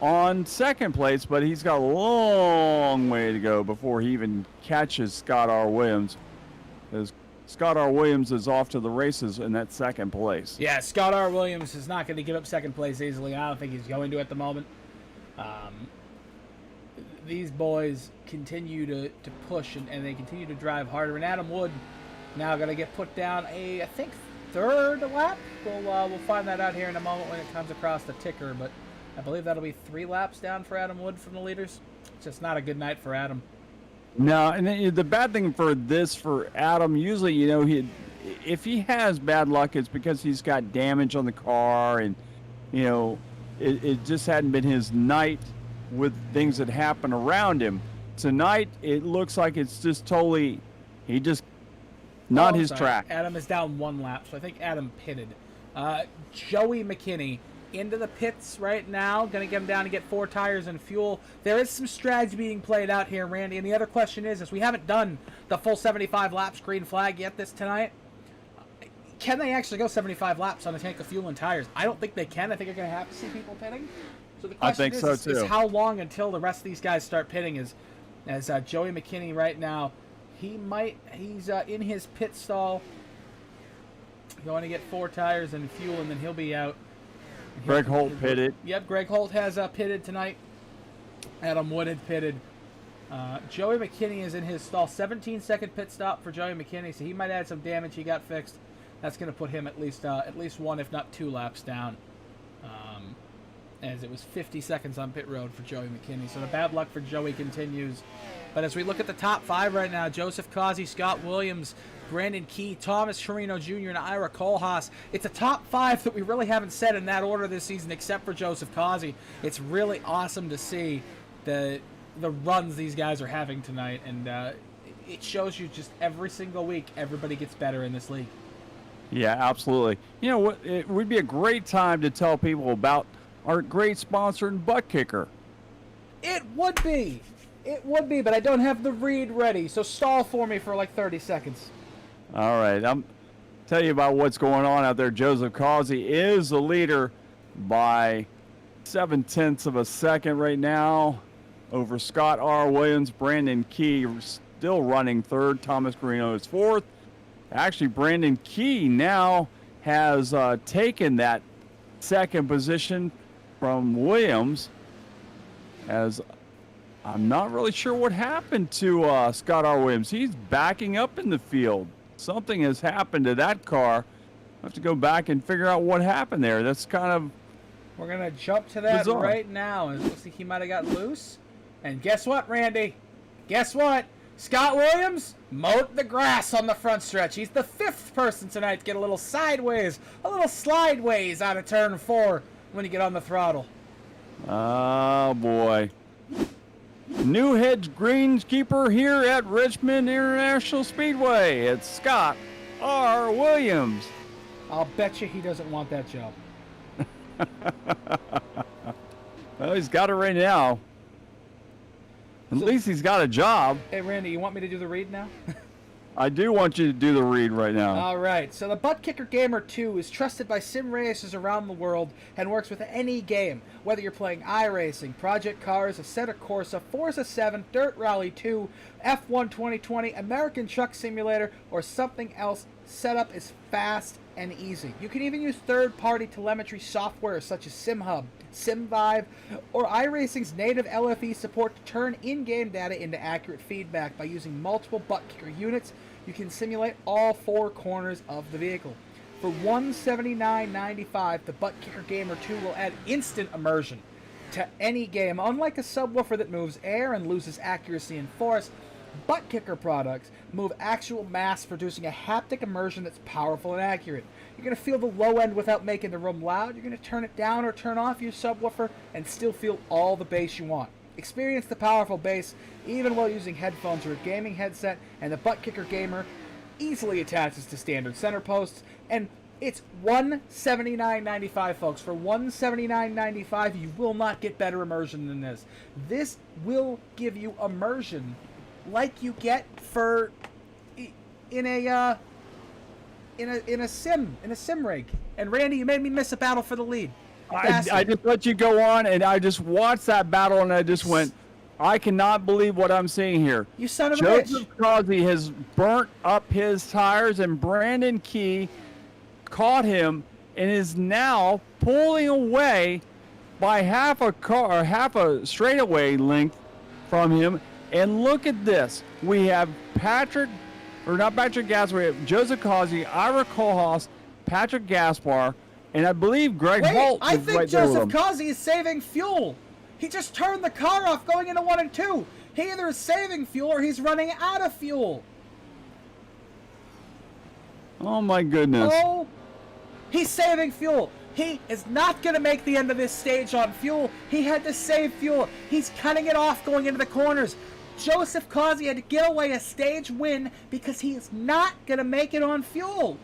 on second place, but he's got a long way to go before he even catches Scott R. Williams. As Scott R. Williams is off to the races in that second place. Yeah, Scott R. Williams is not going to give up second place easily. I don't think he's going to at the moment. These boys continue to push and they continue to drive harder. And Adam Wood now going to get put down I think, third lap. We'll find that out here in a moment when it comes across the ticker. But I believe that'll be 3 laps down for Adam Wood from the leaders. It's just not a good night for Adam. No, and the bad thing for Adam, usually, if he has bad luck, it's because he's got damage on the car, and it just hadn't been his night with things that happen around him. Tonight, it looks like it's just totally, not his track. Adam is down 1 lap, so I think Adam pitted. Joey McKinney into the pits right now, going to get him down to get 4 tires and fuel. There is some strategy being played out here, Randy, and the other question is we haven't done the full 75 laps green flag yet tonight. Can they actually go 75 laps on a tank of fuel and tires? I don't think they can. I think you're going to have to see people pitting. So the question is how long until the rest of these guys start pitting as Joey McKinney right now, he's in his pit stall, going to get 4 tires and fuel, and then he'll be out. Greg Holt pitted. Yep, Greg Holt has pitted tonight. Adam Wood had pitted. Joey McKinney is in his stall. 17-second pit stop for Joey McKinney, so he might add some damage. He got fixed. That's going to put him at least 1, if not 2 laps down. As it was 50 seconds on pit road for Joey McKinney. So the bad luck for Joey continues. But as we look at the top 5 right now, Joseph Causey, Scott Williams, Brandon Key, Thomas Carrino Jr., and Ira Kohlhaas. It's a top 5 that we really haven't said in that order this season except for Joseph Causey. It's really awesome to see the runs these guys are having tonight. And it shows you just every single week everybody gets better in this league. Yeah, absolutely. It would be a great time to tell people about our great sponsor and butt kicker. It would be. It would be, but I don't have the read ready, so stall for me for like 30 seconds. All right, I'm tell you about what's going on out there. Joseph Causey is the leader by 0.7 of a second right now over Scott R. Williams. Brandon Key still running third. Thomas Carrino is fourth. Actually, Brandon Key now has taken that second position from Williams, as I'm not really sure what happened to Scott R. Williams. He's backing up in the field. Something has happened to that car. I have to go back and figure out what happened there. That's kind of We're going to jump to that bizarre. right now. It looks like he might have got loose. And guess what, Randy? Guess what? Scott Williams mowed the grass on the front stretch. He's the 5th person tonight to get a little slideways out of turn 4 when you get on the throttle. Oh, boy. New head greenskeeper here at Richmond International Speedway. It's Scott R. Williams. I'll bet you he doesn't want that job. Well, he's got it right now. At least he's got a job. Hey, Randy, you want me to do the read now? I do want you to do the read right now. All right, so the Butt Kicker Gamer 2 is trusted by sim racers around the world and works with any game, whether you're playing iRacing, Project Cars, Assetto Corsa, Forza 7, Dirt Rally 2, F1 2020, American Truck Simulator, or something else. Setup is fast and easy. You can even use third-party telemetry software such as SimHub, SimVive, or iRacing's native LFE support to turn in-game data into accurate feedback. By using multiple butt kicker units, you can simulate all 4 corners of the vehicle. For $179.95, the Butt Kicker Gamer 2 will add instant immersion to any game. Unlike a subwoofer that moves air and loses accuracy and force, Butt Kicker products move actual mass, producing a haptic immersion that's powerful and accurate. You're going to feel the low end without making the room loud. You're going to turn it down or turn off your subwoofer and still feel all the bass you want. Experience the powerful bass even while using headphones or a gaming headset, and the Butt Kicker Gamer easily attaches to standard center posts, and it's $179.95, folks. For $179.95, you will not get better immersion than this. This will give you immersion like you get for in a sim rig. And Randy, you made me miss a battle for the lead. I just let you go on, and I just watched that battle, and I just went, I cannot believe what I'm seeing here. You son of a bitch. Joseph Causey has burnt up his tires, and Brandon Key caught him and is now pulling away by half a straightaway length from him. And look at this. We have not Patrick Gaspar, we have Joseph Causey, Ira Kohlhaas, Patrick Gaspar, and I believe Greg Holt I is think right there with Joseph him. Causey is saving fuel. He just turned the car off going into 1 and 2. He either is saving fuel or he's running out of fuel. Oh my goodness. Oh, he's saving fuel. He is not going to make the end of this stage on fuel. He had to save fuel. He's cutting it off going into the corners. Joseph Causey had to get away a stage win because he is not going to make it on fuel.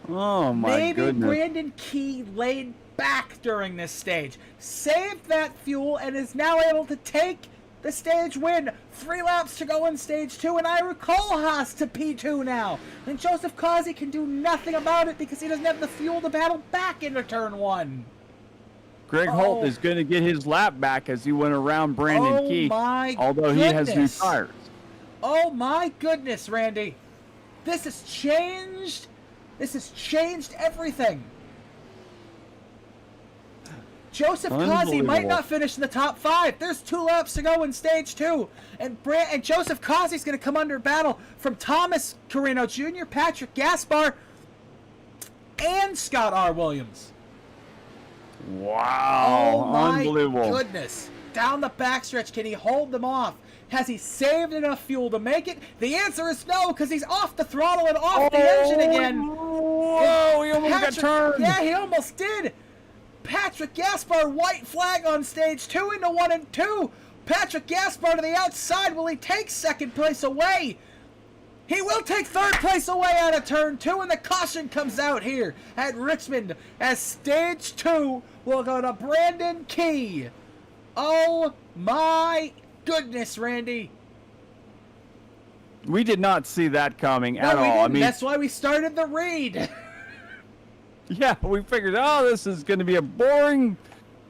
Oh my goodness. Maybe Brandon Key laid back during this stage, saved that fuel, and is now able to take the stage win. 3 laps to go in stage 2, and Ira Kohlhaas to P2 now. And Joseph Causey can do nothing about it because he doesn't have the fuel to battle back into turn 1. Greg Holt is going to get his lap back as he went around Brandon Key, although he has new tires. Oh my goodness, Randy. This has changed. This has changed everything. Joseph Causey might not finish in the top 5. There's 2 laps to go in stage 2. And Joseph Causey's going to come under battle from Thomas Carrino Jr., Patrick Gaspar, and Scott R. Williams. Wow. Oh my unbelievable. goodness. Down the backstretch, can he hold them off? Has he saved enough fuel to make it? The answer is no, because he's off the throttle and off the engine again. Whoa, he almost got turned. Yeah, he almost did. Patrick Gaspar, white flag on stage 2 into 1 and 2. Patrick Gaspar to the outside. Will he take second place away? He will take third place away out of turn 2, and the caution comes out here at Richmond as stage 2 will go to Brandon Key. Oh my goodness, Randy. We did not see that coming at No, we all. didn't. I mean, That's why we started the read. yeah, we figured, this is going to be a boring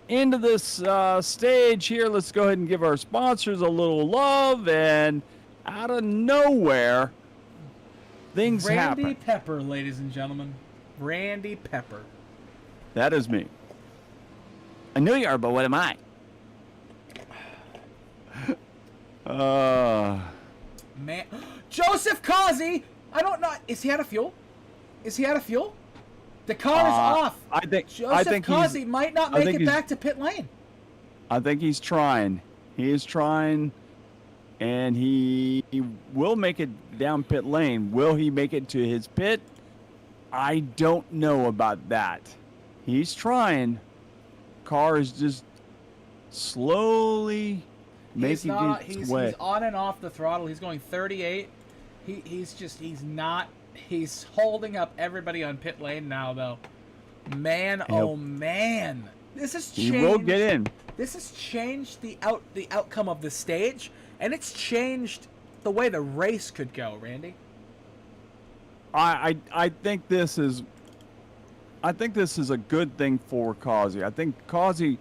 end of this stage here. Let's go ahead and give our sponsors a little love, and out of nowhere, things happen. Randy Pepper, ladies and gentlemen. Randy Pepper. That is me. I knew you are, but what am I? Man, Joseph Causey. I don't know. Is he out of fuel? Is he out of fuel? The car is off. I think Joseph Causey might not make it back to pit lane. I think he's trying. He is trying, and he will make it down pit lane. Will he make it to his pit? I don't know about that. He's trying. Car is just slowly making its way. He's on and off the throttle. He's going 38. He's holding up everybody on pit lane now, though. Man, oh man. This has changed. He will get in. This has changed the outcome of the stage, and it's changed the way the race could go, Randy. I think this is a good thing for Causey. I think Causey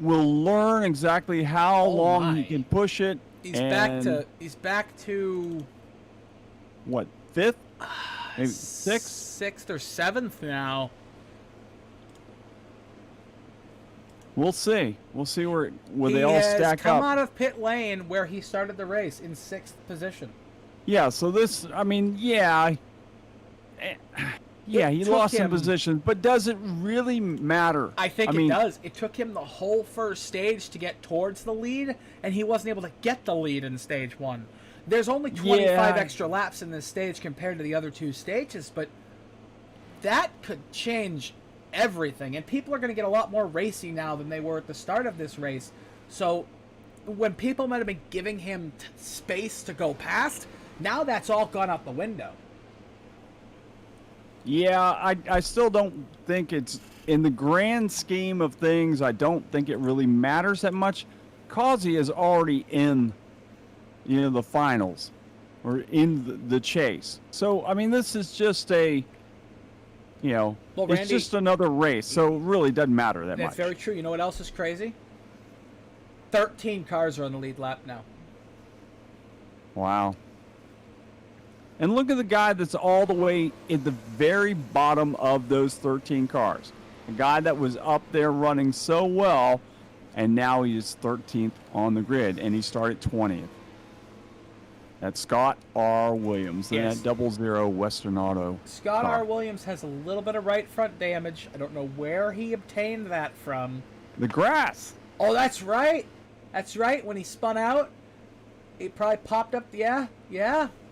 will learn exactly how long he can push it. He's back to what, 5th? Maybe 6th? 6th or 7th now. We'll see. We'll see where they all stack up. He has come out of pit lane where he started the race in 6th position. Yeah, so this, I mean, yeah, he lost some positions, but does it really matter? I think it does. It took him the whole first stage to get towards the lead, and he wasn't able to get the lead in stage 1. There's only 25 extra laps in this stage compared to the other 2 stages, but that could change everything. And people are going to get a lot more racy now than they were at the start of this race. So when people might have been giving him space to go past, now that's all gone out the window. Yeah, I still don't think it's, in the grand scheme of things, I don't think it really matters that much. Causey is already in, the finals, or in the chase. So, I mean, this is just a, well, it's Randy, just another race. So it really doesn't matter that much. That's very true. You know what else is crazy? 13 cars are on the lead lap now. Wow. And look at the guy that's all the way at the very bottom of those 13 cars. A guy that was up there running so well, and now he's 13th on the grid, and he started 20th. That's Scott R. Williams, Yes. that 00 Western Auto Scott car. R. Williams has a little bit of right front damage. I don't know where he obtained that from. The grass. Oh, that's right. That's right. When he spun out, it probably popped up. Yeah.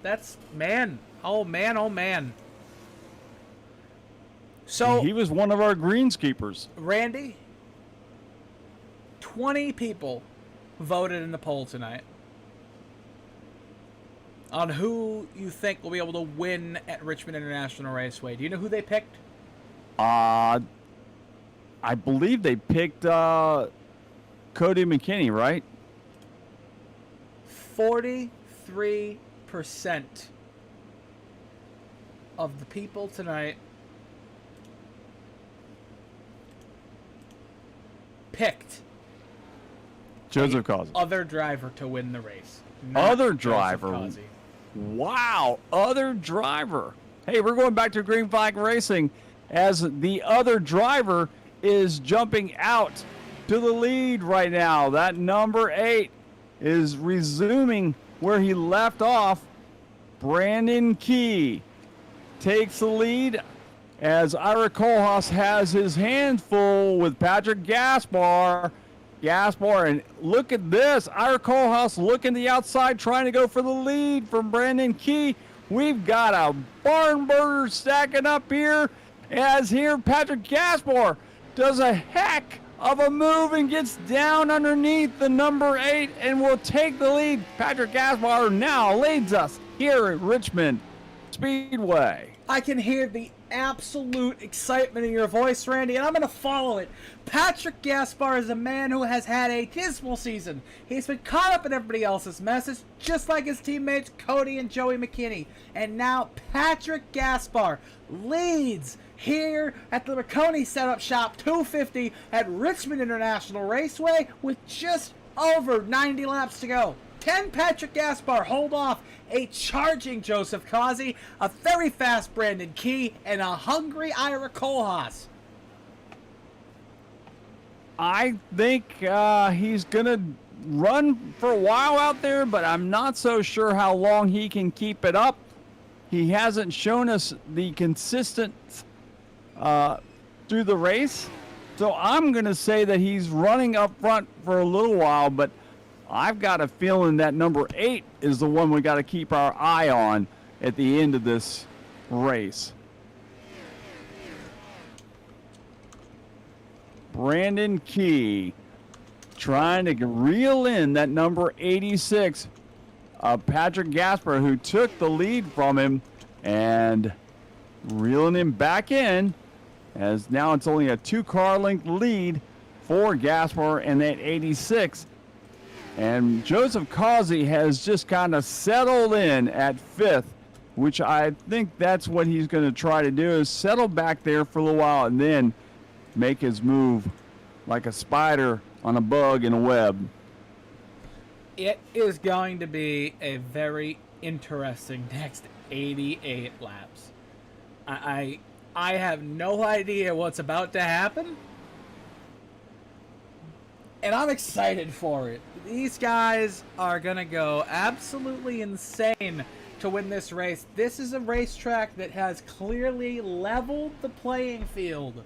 That's, man. Oh, man. Oh, man. So He was one of our greenskeepers. Randy, 20 people voted in the poll tonight on who you think will be able to win at Richmond International Raceway. Do you know who they picked? I believe they picked Cody McKinney, right? 43% of the people tonight picked Joseph Causey. other driver to win the race. Other Joseph driver. Causey. Wow, other driver. Hey, we're going back to Green Flag Racing as the other driver is jumping out to the lead right now. That number 8 is resuming where he left off. Brandon Key takes the lead as Ira Kohlhaas has his hands full with Patrick Gaspar. And look at this. Ira Kohlhaas looking the outside, trying to go for the lead from Brandon Key. We've got a barn burner stacking up here as here Patrick Gaspar does a heck of a move and gets down underneath the number 8 and will take the lead. Patrick Gaspar now leads us here at Richmond Speedway. I can hear the absolute excitement in your voice, Randy, and I'm going to follow it. Patrick Gaspar is a man who has had a dismal season. He's been caught up in everybody else's messes, just like his teammates Cody and Joey McKinney. And now Patrick Gaspar leads here at the Maconi Setup Shop 250 at Richmond International Raceway with just over 90 laps to go. Can Patrick Gaspar hold off a charging Joseph Causey, a very fast Brandon Key, and a hungry Ira Kohlhaas? I think he's going to run for a while out there, but I'm not so sure how long he can keep it up. He hasn't shown us the consistent through the race. So I'm going to say that he's running up front for a little while, but I've got a feeling that number 8 is the one we got to keep our eye on at the end of this race. Brandon Key trying to reel in that number 86, Patrick Gaspar, who took the lead from him, and reeling him back in, as now it's only a 2-car length lead for Gaspar and that 86. And Joseph Causey has just kind of settled in at 5th, which I think that's what he's going to try to do, is settle back there for a little while and then make his move like a spider on a bug in a web. It is going to be a very interesting next 88 laps. I have no idea what's about to happen, and I'm excited for it. These guys are going to go absolutely insane to win this race. This is a racetrack that has clearly leveled the playing field.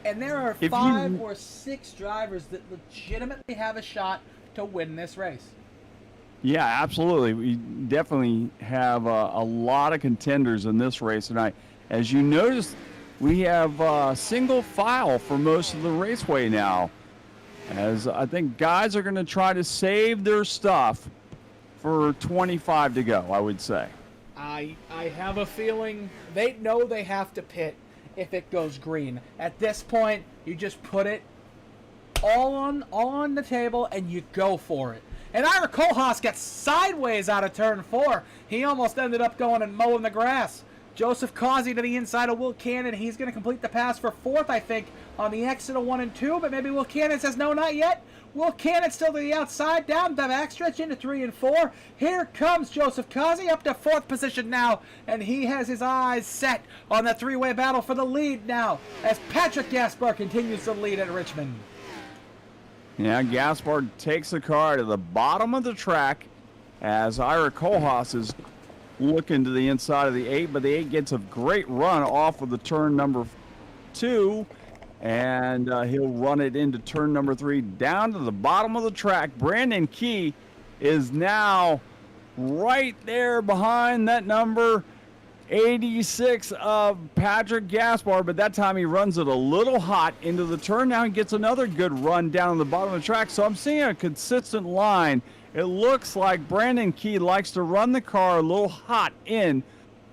And there are 5 or 6 drivers that legitimately have a shot to win this race. Yeah, absolutely. We definitely have a lot of contenders in this race tonight. As you notice, we have single file for most of the raceway now, as I think guys are going to try to save their stuff for 25 to go, I would say. I have a feeling they know they have to pit if it goes green. At this point, you just put it all on the table and you go for it. And Ira Kohlhaas gets sideways out of turn 4. He almost ended up going and mowing the grass. Joseph Causey to the inside of Will Cannon. He's going to complete the pass for 4th, I think, on the exit of 1 and 2. But maybe Will Cannon says, no, not yet. Will Cannon still to the outside, down the backstretch into 3 and 4. Here comes Joseph Causey up to 4th position now. And he has his eyes set on the three-way battle for the lead now, as Patrick Gaspar continues to lead at Richmond. Yeah, Gaspar takes the car to the bottom of the track as Ira Kohlhaas is looking to the inside of the 8, but the 8 gets a great run off of the turn number 2, and he'll run it into turn number 3 down to the bottom of the track. Brandon Key is now right there behind that number 86 of Patrick Gaspar, but that time he runs it a little hot into the turn. Now he gets another good run down the bottom of the track, so I'm seeing a consistent line. It looks like Brandon Key likes to run the car a little hot in,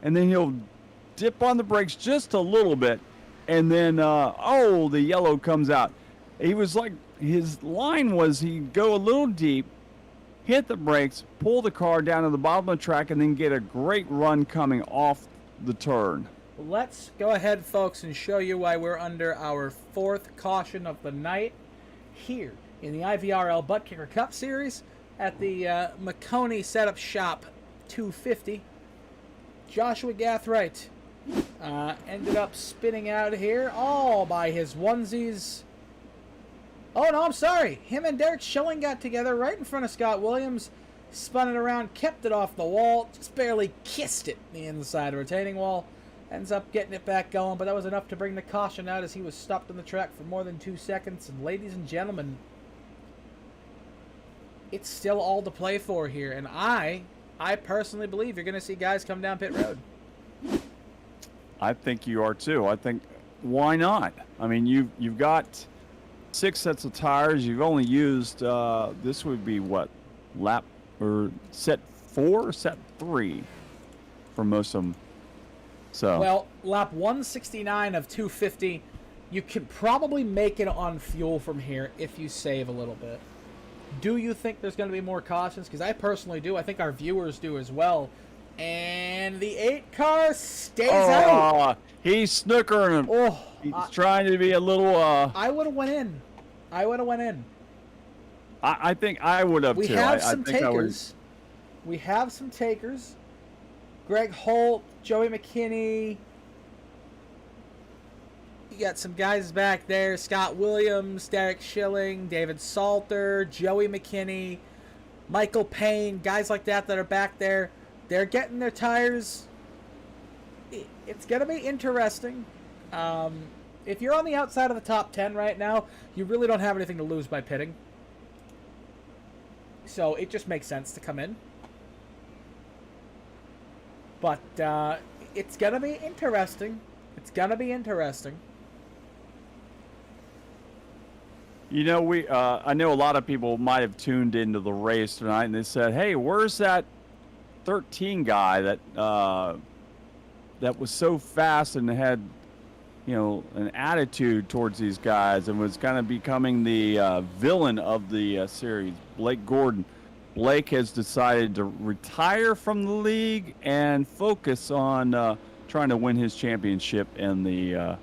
and then he'll dip on the brakes just a little bit, and then, the yellow comes out. He was like, his line was he'd go a little deep, hit the brakes, pull the car down to the bottom of the track, and then get a great run coming off the turn. Let's go ahead, folks, and show you why we're under our 4th caution of the night here in the IVRL Butt Kicker Cup Series at the Maconi Setup Shop 250. Joshua Gathright ended up spinning out of here all by his onesies. Oh, no, I'm sorry. Him and Derek Schilling got together right in front of Scott Williams, spun it around, kept it off the wall, just barely kissed it the inside of the retaining wall. Ends up getting it back going, but that was enough to bring the caution out as he was stopped on the track for more than 2 seconds. And ladies and gentlemen, it's still all to play for here. And I personally believe you're going to see guys come down pit road. I think you are too. I think, why not? I mean, you've got 6 sets of tires. You've only used, this would be what, lap or set 4 or set 3 for most of them. So, well, lap 169 of 250, you can probably make it on fuel from here if you save a little bit. Do you think there's going to be more cautions? Because I personally do. I think our viewers do as well. And the 8 car stays out. He's snookering him. He's trying to be a little. I would have went in. I think I would have too. We have some takers. We have some takers. Greg Holt, Joey McKinney. You got some guys back there. Scott Williams, Derek Schilling, David Salter, Joey McKinney, Michael Payne, guys like that are back there. They're getting their tires. It's going to be interesting. If you're on the outside of the top 10 right now, you really don't have anything to lose by pitting. So it just makes sense to come in. But it's going to be interesting. You know, I know a lot of people might have tuned into the race tonight and they said, hey, where's that 13 guy that was so fast and had, an attitude towards these guys and was kind of becoming the villain of the series, Blake Gordon. Blake has decided to retire from the league and focus on trying to win his championship in the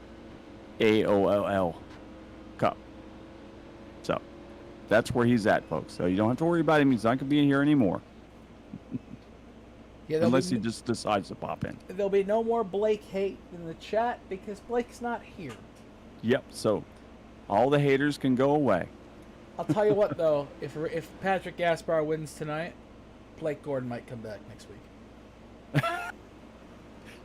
AOLL Cup. So that's where he's at, folks. So you don't have to worry about him. He's not going to be in here anymore. Yeah, unless he just decides to pop in. There'll be no more Blake hate in the chat because Blake's not here. Yep, so all the haters can go away. I'll tell you what, though. If Patrick Gaspar wins tonight, Blake Gordon might come back next week.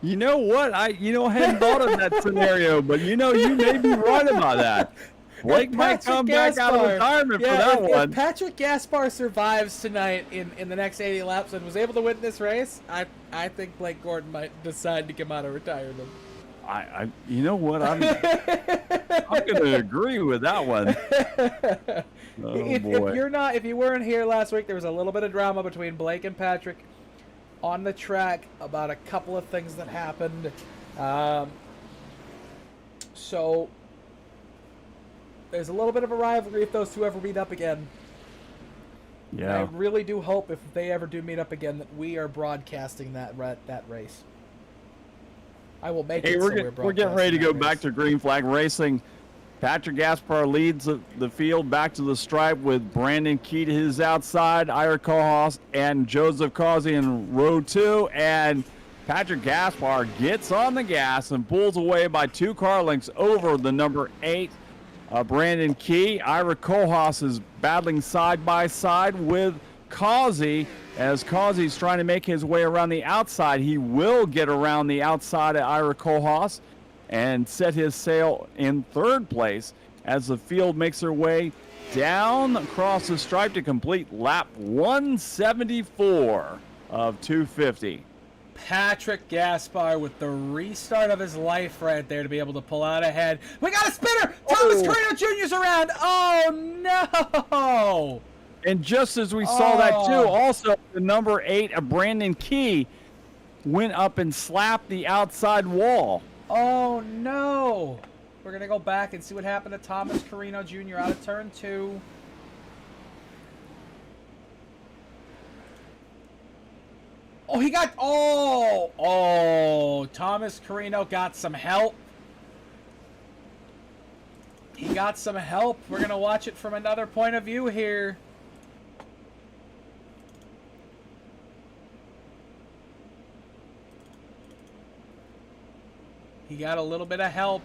You know what? I hadn't thought of that scenario, but you may be right about that. Blake might come back out of retirement for that one. If Patrick Gaspar survives tonight in the next 80 laps and was able to win this race, I think Blake Gordon might decide to come out of retirement. You know what? I'm going to agree with that one. Oh, boy. If you weren't here last week, there was a little bit of drama between Blake and Patrick on the track about a couple of things that happened. So there's a little bit of a rivalry if those two ever meet up again. Yeah. I really do hope if they ever do meet up again that we are broadcasting that race. I will make it. We're getting ready to go back to green flag racing. Patrick Gaspar leads the field back to the stripe with Brandon Key to his outside, Ira Kohlhaas and Joseph Causey in row 2. And Patrick Gaspar gets on the gas and pulls away by 2 car lengths over the number 8, Brandon Key. Ira Kohlhaas is battling side by side with Causey. As Causey's trying to make his way around the outside, he will get around the outside of Ira Kohlhaas and set his sail in 3rd place as the field makes their way down across the stripe to complete lap 174 of 250. Patrick Gaspar with the restart of his life right there to be able to pull out ahead. We got a spinner! Thomas Carrino Jr.'s around! Oh, no! And just as we saw that, too, also the number 8 of Brandon Key went up and slapped the outside wall. Oh, no. We're going to go back and see what happened to Thomas Carrino Jr. out of turn 2. Oh, he got... Oh, Thomas Carrino got some help. He got some help. We're going to watch it from another point of view here. He got a little bit of help.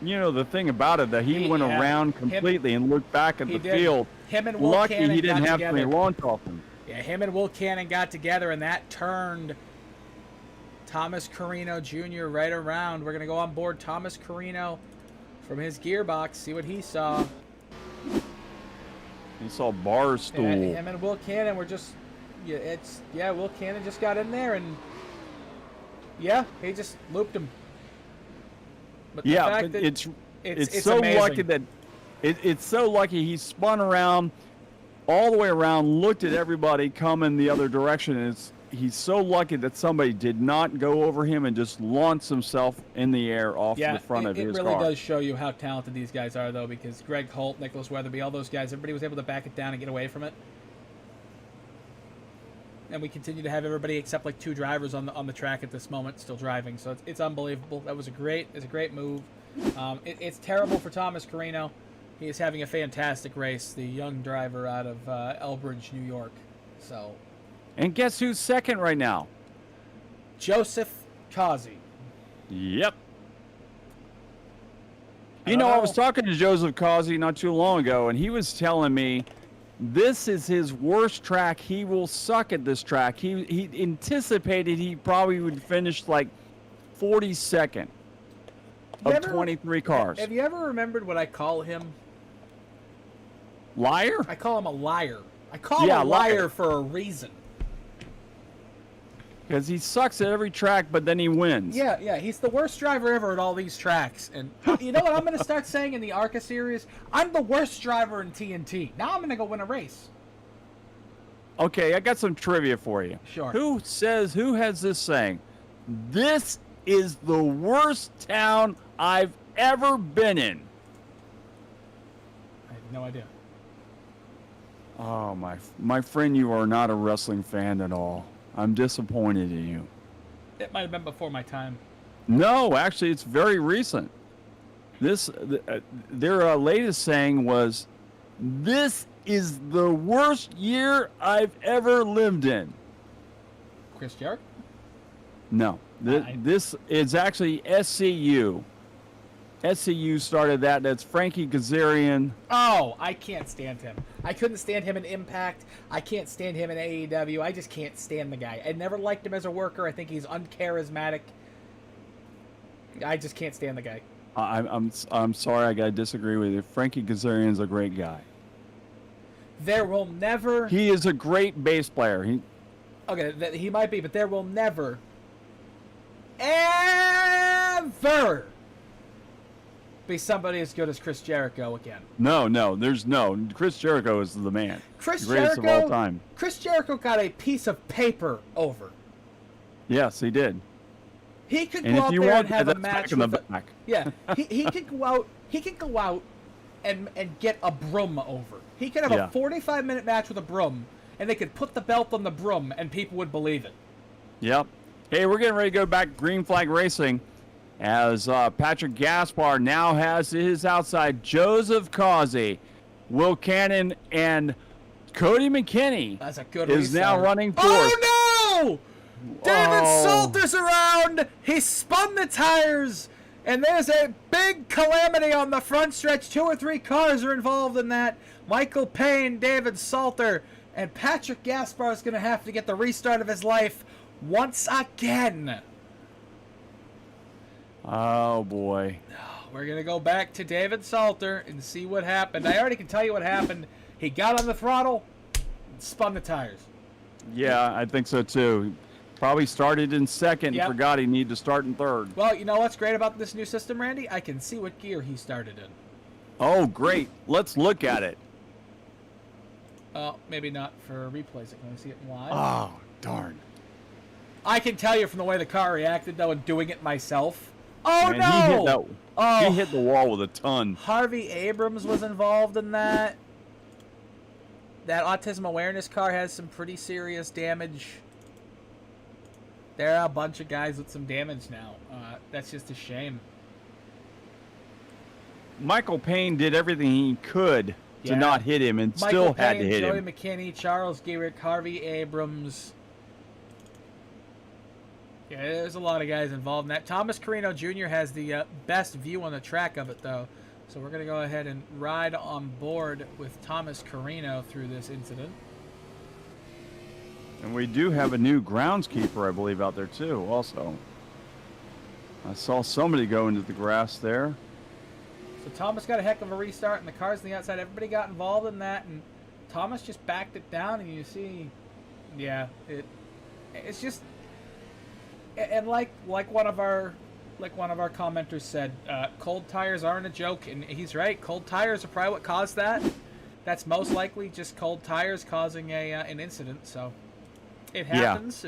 You know, the thing about it, that he went around completely and looked back at the field. Him and Will Lucky Cannon he didn't have together. any launch off him. Yeah, him and Will Cannon got together, and that turned Thomas Carrino Jr. right around. We're going to go on board Thomas Carrino from his gearbox, see what he saw. He saw Barstool. And him and Will Cannon were just... Will Cannon just got in there, and... Yeah, he just looped him. But the fact that it's so amazing. lucky that it's so lucky he spun around all the way around, looked at everybody coming the other direction, and he's so lucky that somebody did not go over him and just launch himself in the air off the front of his car. It really does show you how talented these guys are, though, because Greg Holt, Nicholas Weatherby, all those guys, everybody was able to back it down and get away from it. And we continue to have everybody except like 2 drivers on the track at this moment still driving. So it's unbelievable. That was a great move. It's terrible for Thomas Carrino. He is having a fantastic race, the young driver out of Elbridge, New York. So. And guess who's second right now? Joseph Causey. Yep. You know, I was talking to Joseph Causey not too long ago, and he was telling me this is his worst track. He will suck at this track. He anticipated he probably would finish like 42nd of 23 cars. Have you ever remembered what I call him? Liar? I call him a liar. I call him a liar for a reason. Because he sucks at every track, but then he wins. Yeah, he's the worst driver ever at all these tracks. And you know what I'm going to start saying in the ARCA series? I'm the worst driver in TNT. Now I'm going to go win a race. Okay, I got some trivia for you. Sure. Who has this saying? This is the worst town I've ever been in. I have no idea. Oh, my friend, you are not a wrestling fan at all. I'm disappointed in you. It might have been before my time. No, actually, it's very recent. Their latest saying was, "This is the worst year I've ever lived in." Chris Jarrett? No, this is actually SCU. SCU started that. That's Frankie Kazarian. Oh, I can't stand him. I couldn't stand him in Impact. I can't stand him in AEW. I just can't stand the guy. I never liked him as a worker. I think he's uncharismatic. I just can't stand the guy. I'm sorry, I gotta disagree with you. Frankie Kazarian's a great guy. There will never. He is a great bass player. Okay, he might be, but there will never never be somebody as good as Chris Jericho again. No, there's no. Chris Jericho is the man. Chris Greatest Jericho, of all time. Chris Jericho got a piece of paper over. Yes, he did. He could And go if out you there want, and have a that's match back in the with back. Yeah, he could go out. He could go out and get a broom over. He could have Yeah. a 45-minute match with a broom, and they could put the belt on the broom, and people would believe it. Yep. Hey, we're getting ready to go back green flag racing as Patrick Gaspar now has his outside. Joseph Causey, Will Cannon, and Cody McKinney That's a good is restart. now running fourth. Oh no! David Oh. Salter's around. He spun the tires, and there's a big calamity on the front stretch. 2 or 3 cars are involved in that. Michael Payne, David Salter, and Patrick Gaspar is going to have to get the restart of his life once again. Oh, boy. We're going to go back to David Salter and see what happened. I already can tell you what happened. He got on the throttle and spun the tires. Yeah, I think so, too. Probably started in second Yep. and forgot he needed to start in third. Well, you know what's great about this new system, Randy? I can see what gear he started in. Oh, great. Let's look at it. Maybe not for replays. Can I see it live? Oh, darn. I can tell you from the way the car reacted, though, and doing it myself. Oh, Man, no! he hit the wall with a ton. Harvey Abrams was involved in that. That autism awareness car has some pretty serious damage. There are a bunch of guys with some damage now. That's just a shame. Michael Payne did everything he could Yeah. to not hit him and Michael still Payne, had to hit Joey him. McKinney, Charles Gehrick, Harvey Abrams. Yeah, there's a lot of guys involved in that. Thomas Carrino Jr. has the best view on the track of it, though. So we're going to go ahead and ride on board with Thomas Carrino through this incident. And we do have a new groundskeeper, I believe, out there, too, also. I saw somebody go into the grass there. So Thomas got a heck of a restart, and the cars on the outside, everybody got involved in that, and Thomas just backed it down, and you see, yeah, it's just, and like one of our commenters said, cold tires aren't a joke, and he's right. Cold tires are probably what caused that. That's most likely just cold tires causing an incident. So it happens,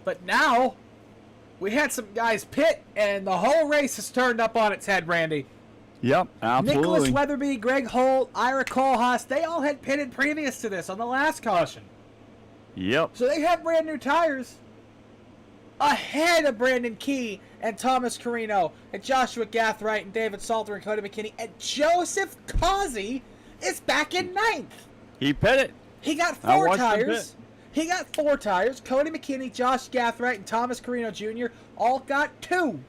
but now we had some guys pit, and the whole race has turned up on its head, Randy. Yep, absolutely. Nicholas Weatherby, Greg Holt, Ira Kohlhaas, they all had pitted previous to this on the last caution. Yep. So they have brand new tires ahead of Brandon Key and Thomas Carrino and Joshua Gathright and David Salter and Cody McKinney. And Joseph Causey is back in 9th. He pitted. He got I 4 watched him tires. He got 4 tires. Cody McKinney, Josh Gathright, and Thomas Carrino Jr. all got 2.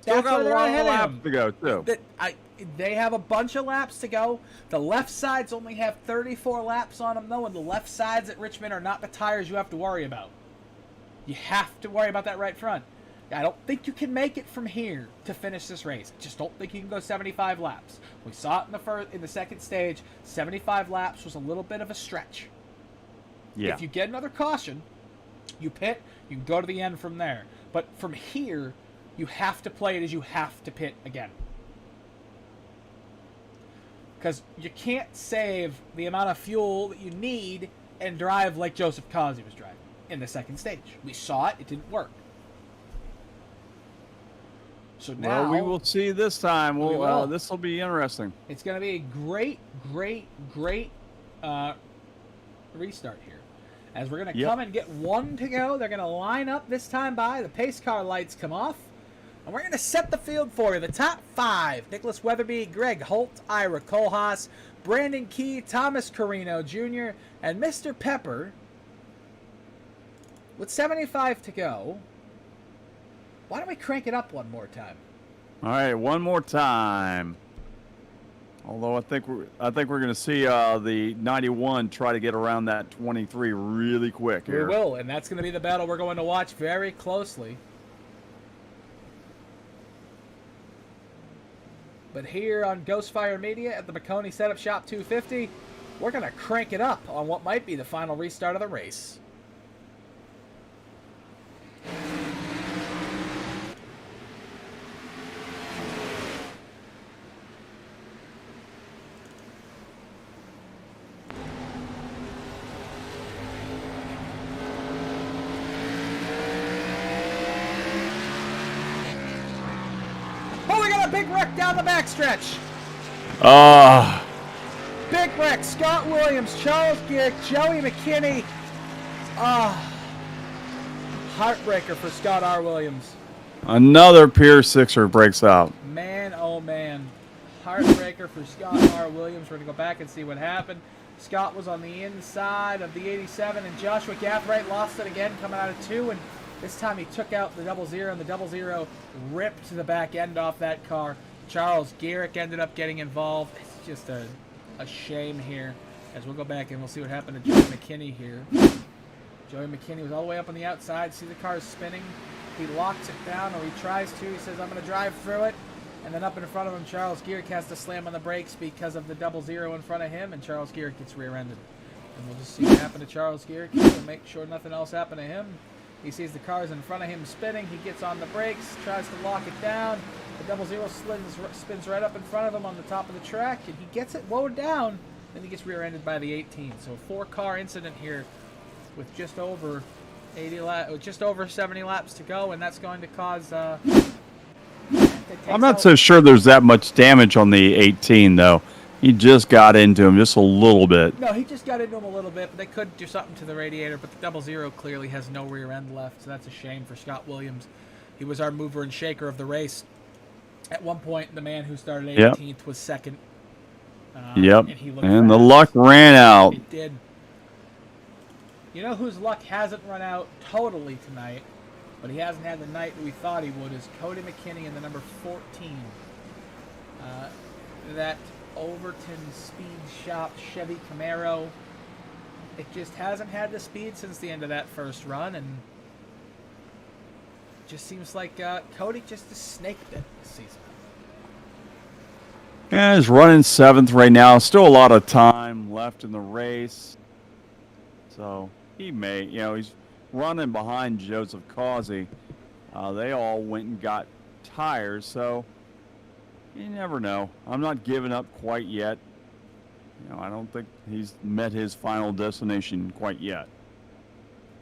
Still That's got where a they're lot ahead of of laps him. to go, too. They have a bunch of laps to go. The left sides only have 34 laps on them, though, and the left sides at Richmond are not the tires you have to worry about. You have to worry about that right front. I don't think you can make it from here to finish this race. I just don't think you can go 75 laps. We saw it in the second stage. 75 laps was a little bit of a stretch. Yeah. If you get another caution, you pit, you can go to the end from there. But from here, you have to play it as you have to pit again. Because you can't save the amount of fuel that you need and drive like Joseph Causey was driving in the second stage. We saw it. It didn't work. So now Well, we will see this time. We will. This will be interesting. it's going to be a great, great, great restart here. As we're going to come and get 1 to go. They're going to line up this time by. The pace car lights come off. And we're going to set the field for you. The top 5. Nicholas Weatherby, Greg Holt, Ira Kohlhaas, Brandon Key, Thomas Carrino Jr., and Mr. Pepper. With 75 to go, why don't we crank it up one more time? All right, one more time. Although I think we're going to see the 91 try to get around that 23 really quick here. We will, and that's going to be the battle we're going to watch very closely. But here on Ghostfire Media at the Maconi Setup Shop 250, we're going to crank it up on what might be the final restart of the race. a big wreck down the backstretch. Big wreck. Scott Williams, Charles Gearick, Joey McKinney. Heartbreaker for Scott R. Williams. Another Pier 6er breaks out. Man, oh man. Heartbreaker for Scott R. Williams. We're going to go back and see what happened. Scott was on the inside of the 87, and Joshua Gathright lost it again coming out of 2, and this time he took out the 00, and the 00 ripped the back end off that car. Charles Gearick ended up getting involved. It's just a shame here, as we'll go back and we'll see what happened to Joey McKinney here. Joey McKinney was all the way up on the outside. See the car spinning. He locks it down, or he tries to. He says, I'm going to drive through it. And then up in front of him, Charles Gearick has to slam on the brakes because of the 00 in front of him, and Charles Gearick gets rear-ended. And we'll just see what happened to Charles Gearick to make sure nothing else happened to him. He sees the cars in front of him spinning. He gets on the brakes, tries to lock it down. The 00 spins right up in front of him on the top of the track, and he gets it lowered down. Then he gets rear-ended by the 18. So a 4-car incident here with just over 70 laps to go, and that's going to cause. I'm not so sure there's that much damage on the 18 though. He just got into him just a little bit. No, he just got into him a little bit, but they could do something to the radiator. But the 00 clearly has no rear end left, so that's a shame for Scott Williams. He was our mover and shaker of the race. At one point, the man who started 18th was second. And the luck ran out. It did. You know whose luck hasn't run out totally tonight, but he hasn't had the night that we thought he would, is Cody Mckinney in the number 14. That Overton Speed Shop Chevy Camaro. It just hasn't had the speed since the end of that first run, and it just seems like Cody just a snake bit this season. Yeah, he's running 7th right now. Still a lot of time left in the race. So he may, he's running behind Joseph Causey. They all went and got tires, so you never know. I'm not giving up quite yet. I don't think he's met his final destination quite yet.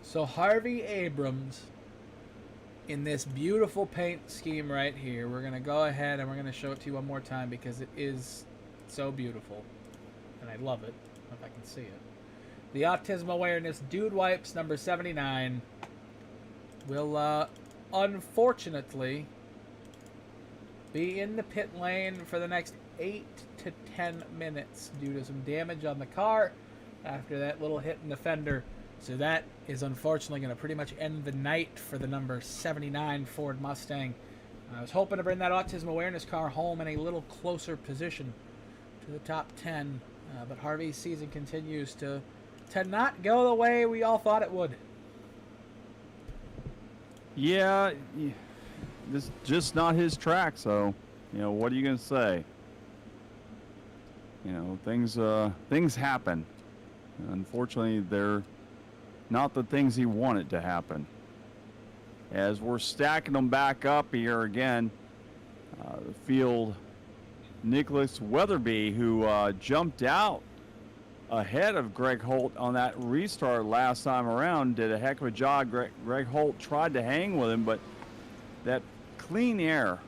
So Harvey Abrams, in this beautiful paint scheme right here, we're going to go ahead and we're going to show it to you one more time because it is so beautiful. And I love it, if I can see it. The Autism Awareness Dude Wipes number 79 will unfortunately be in the pit lane for the next 8 to 10 minutes due to some damage on the car after that little hit in the fender. So that is unfortunately going to pretty much end the night for the number 79 Ford Mustang. I was hoping to bring that Autism Awareness car home in a little closer position to the top 10, but Harvey's season continues to not go the way we all thought it would. Yeah, this is just not his track, so, what are you going to say? Things happen. Unfortunately, they're not the things he wanted to happen. As we're stacking them back up here again, the field, Nicholas Weatherby, who jumped out ahead of Greg Holt on that restart last time around, did a heck of a job. Greg Holt tried to hang with him, but that clean air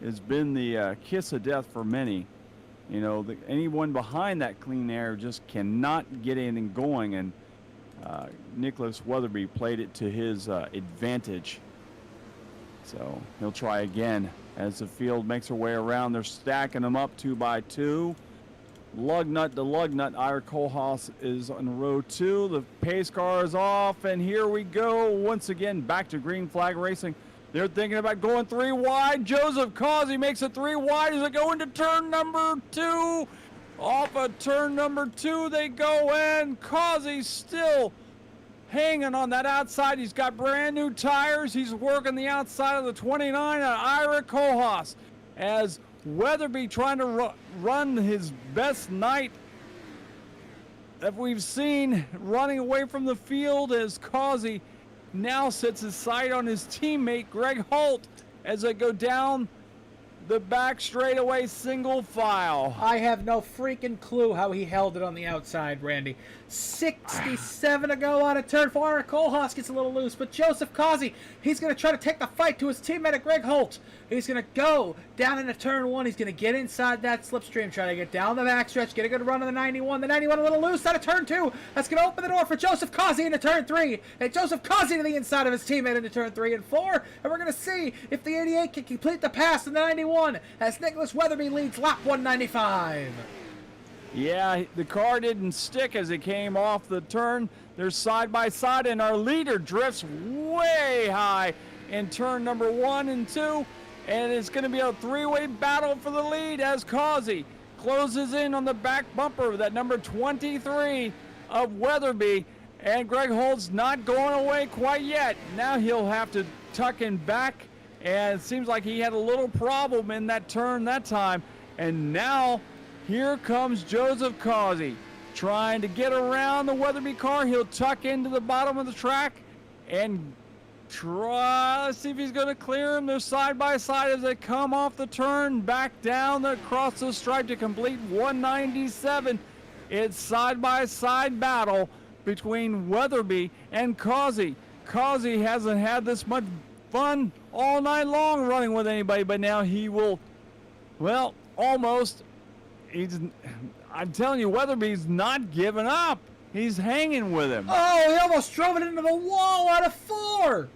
has been the kiss of death for many. Anyone behind that clean air just cannot get anything going, and Nicholas Weatherby played it to his advantage. So he'll try again as the field makes their way around. They're stacking them up 2 by 2. Lug nut to lug nut. Ira Kohlhaas is on row 2. The pace car is off, and here we go once again back to green flag racing. They're thinking about going 3 wide. Joseph Causey makes it 3 wide as they go into turn number 2. Off of turn number 2 they go in. Causey still hanging on that outside. He's got brand new tires. He's working the outside of the 29 at Ira Kohlhaas as Weatherby trying to run his best night that we've seen, running away from the field as Causey now sets his sight on his teammate Greg Holt as they go down the back straightaway single file. I have no freaking clue how he held it on the outside, Randy. 67 to go out of turn 4. Kohlhaas gets a little loose, but Joseph Causey, he's going to try to take the fight to his teammate at Greg Holt. He's going to go down into turn 1. He's going to get inside that slipstream, try to get down the backstretch, get a good run on the 91. The 91 a little loose out of turn 2. That's going to open the door for Joseph Causey into turn 3. And Joseph Causey to the inside of his teammate into turn 3 and 4. And we're going to see if the 88 can complete the pass in the 91 as Nicholas Weatherby leads lap 195. Yeah, the car didn't stick as it came off the turn. They're side by side, and our leader drifts way high in turn number 1 and 2. And it's going to be a three-way battle for the lead as Causey closes in on the back bumper of that number 23 of Weatherby. And Greg Holt's not going away quite yet. Now he'll have to tuck in back. And it seems like he had a little problem in that turn that time. And now here comes Joseph Causey trying to get around the Weatherby car. He'll tuck into the bottom of the track and try. Let's see if he's going to clear him. They're side by side as they come off the turn, back down across the stripe to complete 197. It's side by side battle between Weatherby and Causey. Causey hasn't had this much fun all night long running with anybody, but now he will, well, almost. I'm telling you, Weatherby's not giving up. He's hanging with him. Oh, he almost drove it into the wall out of 4.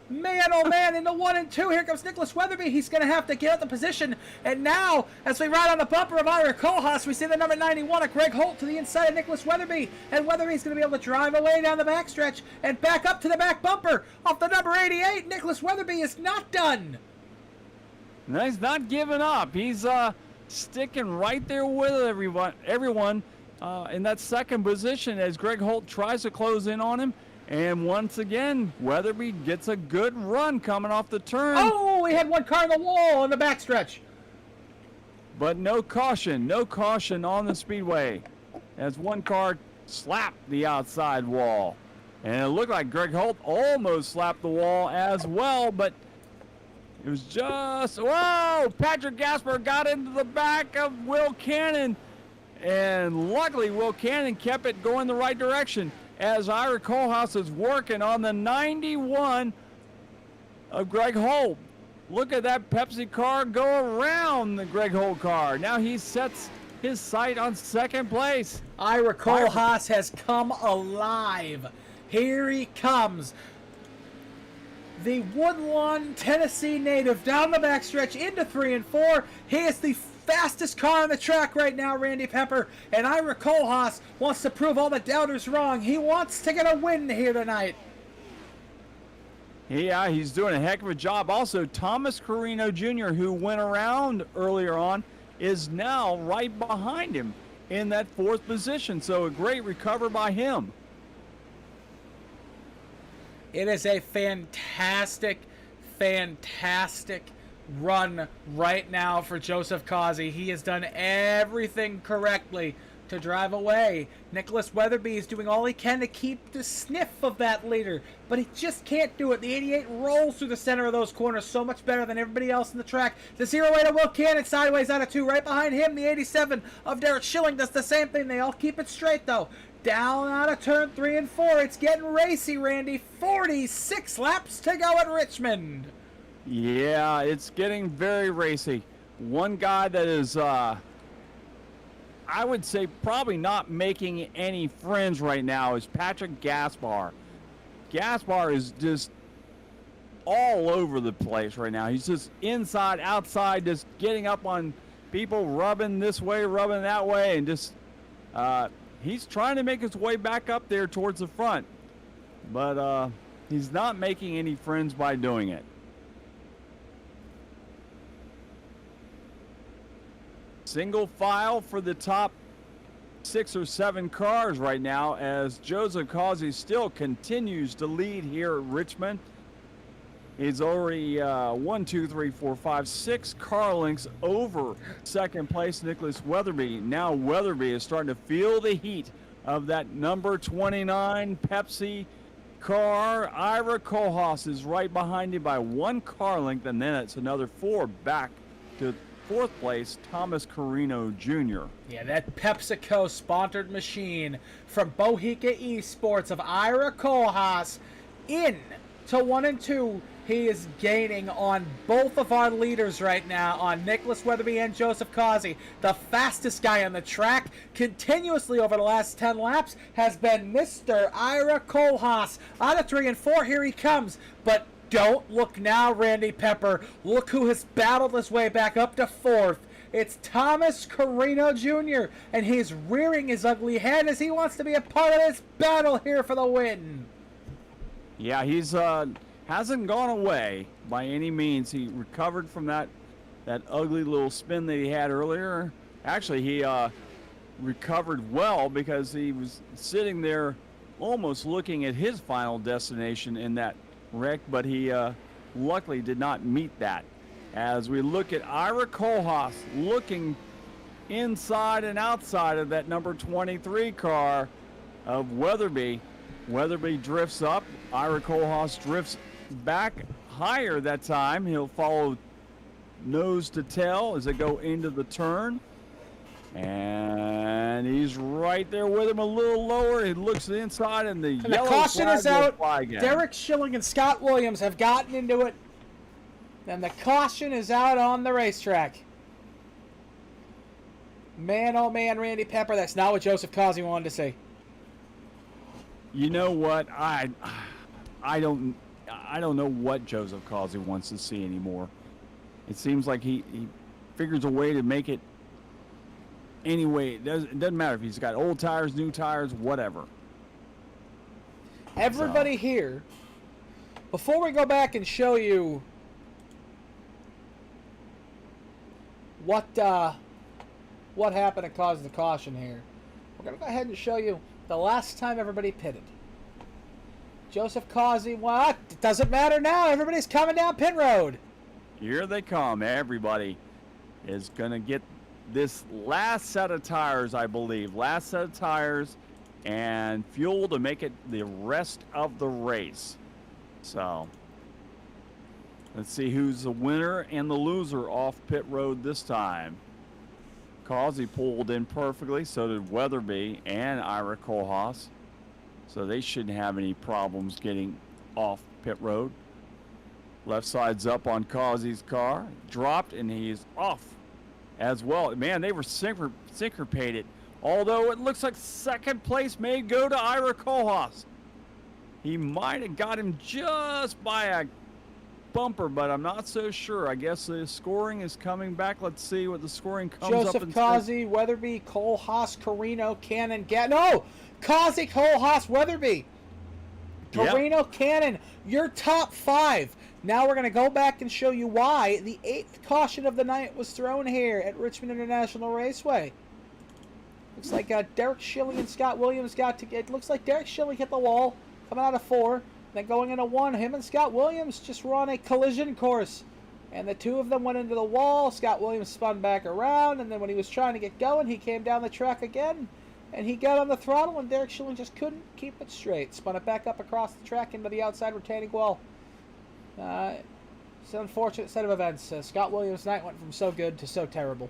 Man, oh man, into 1 and 2. Here comes Nicholas Weatherby. He's going to have to get out the position. And now, as we ride on the bumper of Ira Kohlhaas, we see the number 91 of Greg Holt to the inside of Nicholas Weatherby. And Weatherby's going to be able to drive away down the backstretch and back up to the back bumper off the number 88. Nicholas Weatherby is not done. No, he's not giving up. He's sticking right there with everyone in that second position as Greg Holt tries to close in on him. And once again, Weatherby gets a good run coming off the turn. Oh, we had one car on the wall on the backstretch. But no caution on the speedway as one car slapped the outside wall. And it looked like Greg Holt almost slapped the wall as well, but it was just, whoa! Patrick Gasper got into the back of Will Cannon. And luckily, Will Cannon kept it going the right direction as Ira Kohlhaas is working on the 91 of Greg Holt. Look at that Pepsi car go around the Greg Holt car. Now he sets his sight on second place. Ira Kohlhaas has come alive. Here he comes. The Woodlawn, Tennessee native down the backstretch into 3 and 4. He is the fastest car on the track right now, Randy Pepper. And Ira Kohlhaas wants to prove all the doubters wrong. He wants to get a win here tonight. Yeah, he's doing a heck of a job. Also, Thomas Carrino Jr., who went around earlier on, is now right behind him in that 4th position. So a great recover by him. It is a fantastic run right now for Joseph Causey. He has done everything correctly to drive away. Nicholas Weatherby is doing all he can to keep the sniff of that leader, but he just can't do it. The 88 rolls through the center of those corners so much better than everybody else in the track. The 08 of Will Cannon sideways out of 2. Right behind him, the 87 of Derek Schilling does the same thing. They all keep it straight, though. Down out of turn 3 and 4. It's getting racy, Randy. 46 laps to go at Richmond. Yeah, it's getting very racy. One guy that is, I would say, probably not making any friends right now is Patrick Gaspar. Gaspar is just all over the place right now. He's just inside, outside, just getting up on people, rubbing this way, rubbing that way, and just he's trying to make his way back up there towards the front. But he's not making any friends by doing it. Single file for the top 6 or 7 cars right now as Joseph Causey still continues to lead here at Richmond. He's already 6 car lengths over second place Nicholas Weatherby. Now Weatherby is starting to feel the heat of that number 29 Pepsi car. Ira Kohlhaas is right behind him by 1 car length, and then it's another 4 back to 4th place, Thomas Carrino Jr. Yeah, that PepsiCo sponsored machine from Bohica Esports of Ira Kohlhaas in to 1 and 2. He is gaining on both of our leaders right now, on Nicholas Weatherby and Joseph Causey. The fastest guy on the track continuously over the last 10 laps has been Mr. Ira Kohlhaas. Out of 3 and 4, here he comes. But don't look now, Randy Pepper. Look who has battled his way back up to 4th. It's Thomas Carrino Jr., and he's rearing his ugly head as he wants to be a part of this battle here for the win. Yeah, he's hasn't gone away by any means. He recovered from that ugly little spin that he had earlier. Actually, he recovered well because he was sitting there almost looking at his final destination in that wreck, but he luckily did not meet that. As we look at Ira Kohlhaas looking inside and outside of that number 23 car of Weatherby. Weatherby drifts up. Ira Kohlhaas drifts back higher that time. He'll follow nose to tail as they go into the turn. And he's right there with him a little lower. He looks inside and the yellow caution flag is out. will fly again. Derek Schilling and Scott Williams have gotten into it. And the caution is out on the racetrack. Man, oh man, Randy Pepper, that's not what Joseph Causey wanted to see. You know what? I don't know what Joseph Causey wants to see anymore. It seems like he figures a way to make it anyway. It doesn't matter if he's got old tires, new tires, whatever. Everybody here, before we go back and show you what happened that caused the caution here, we're going to go ahead and show you the last time everybody pitted. Joseph Causey, what? It doesn't matter now. Everybody's coming down pit road. Here they come. Everybody is going to get this last set of tires, I believe. Last set of tires and fuel to make it the rest of the race. So, let's see who's the winner and the loser off pit road this time. Causey pulled in perfectly, so did Weatherby and Ira Kohlhaas. So they shouldn't have any problems getting off pit road. Left side's up on Causey's car. Dropped, and he's off as well. Man, they were syncopated. Although it looks like second place may go to Ira Kohlhaas. He might have got him just by a bumper, but I'm not so sure. I guess the scoring is coming back. Let's see what the scoring comes up. Joseph Causey, Weatherby, Kohlhaas, Carrino, Cannon, no! Causey, Kohlhaas, Weatherby. Carrino, Cannon, your top 5. Now we're going to go back and show you why the 8th caution of the night was thrown here at Richmond International Raceway. Looks like Derek Schilling and Scott Williams got to get. Looks like Derek Schilling hit the wall coming out of 4. Then going into 1, him and Scott Williams just were on a collision course. And the two of them went into the wall. Scott Williams spun back around, and then when he was trying to get going, he came down the track again. And he got on the throttle, and Derek Schilling just couldn't keep it straight. Spun it back up across the track into the outside retaining wall. It's an unfortunate set of events. Scott Williams' night went from so good to so terrible.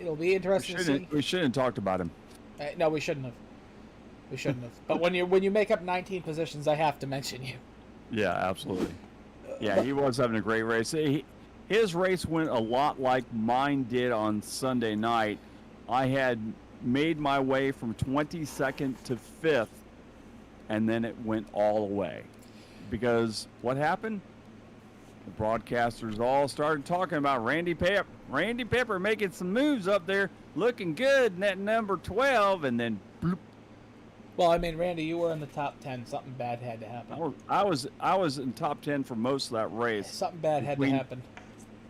It'll be interesting to see. We shouldn't have talked about him. No, we shouldn't have. We shouldn't have. But when you make up 19 positions, I have to mention you. Yeah, absolutely. Yeah, he was having a great race. His race went a lot like mine did on Sunday night. I had made my way from 22nd to 5th, and then it went all the way. Because what happened? The broadcasters all started talking about Randy Pepper. Randy Pepper making some moves up there, looking good in that number 12, and then bloop. Well, I mean, Randy, you were in the top 10. Something bad had to happen. I was in top 10 for most of that race. Something bad had to happen.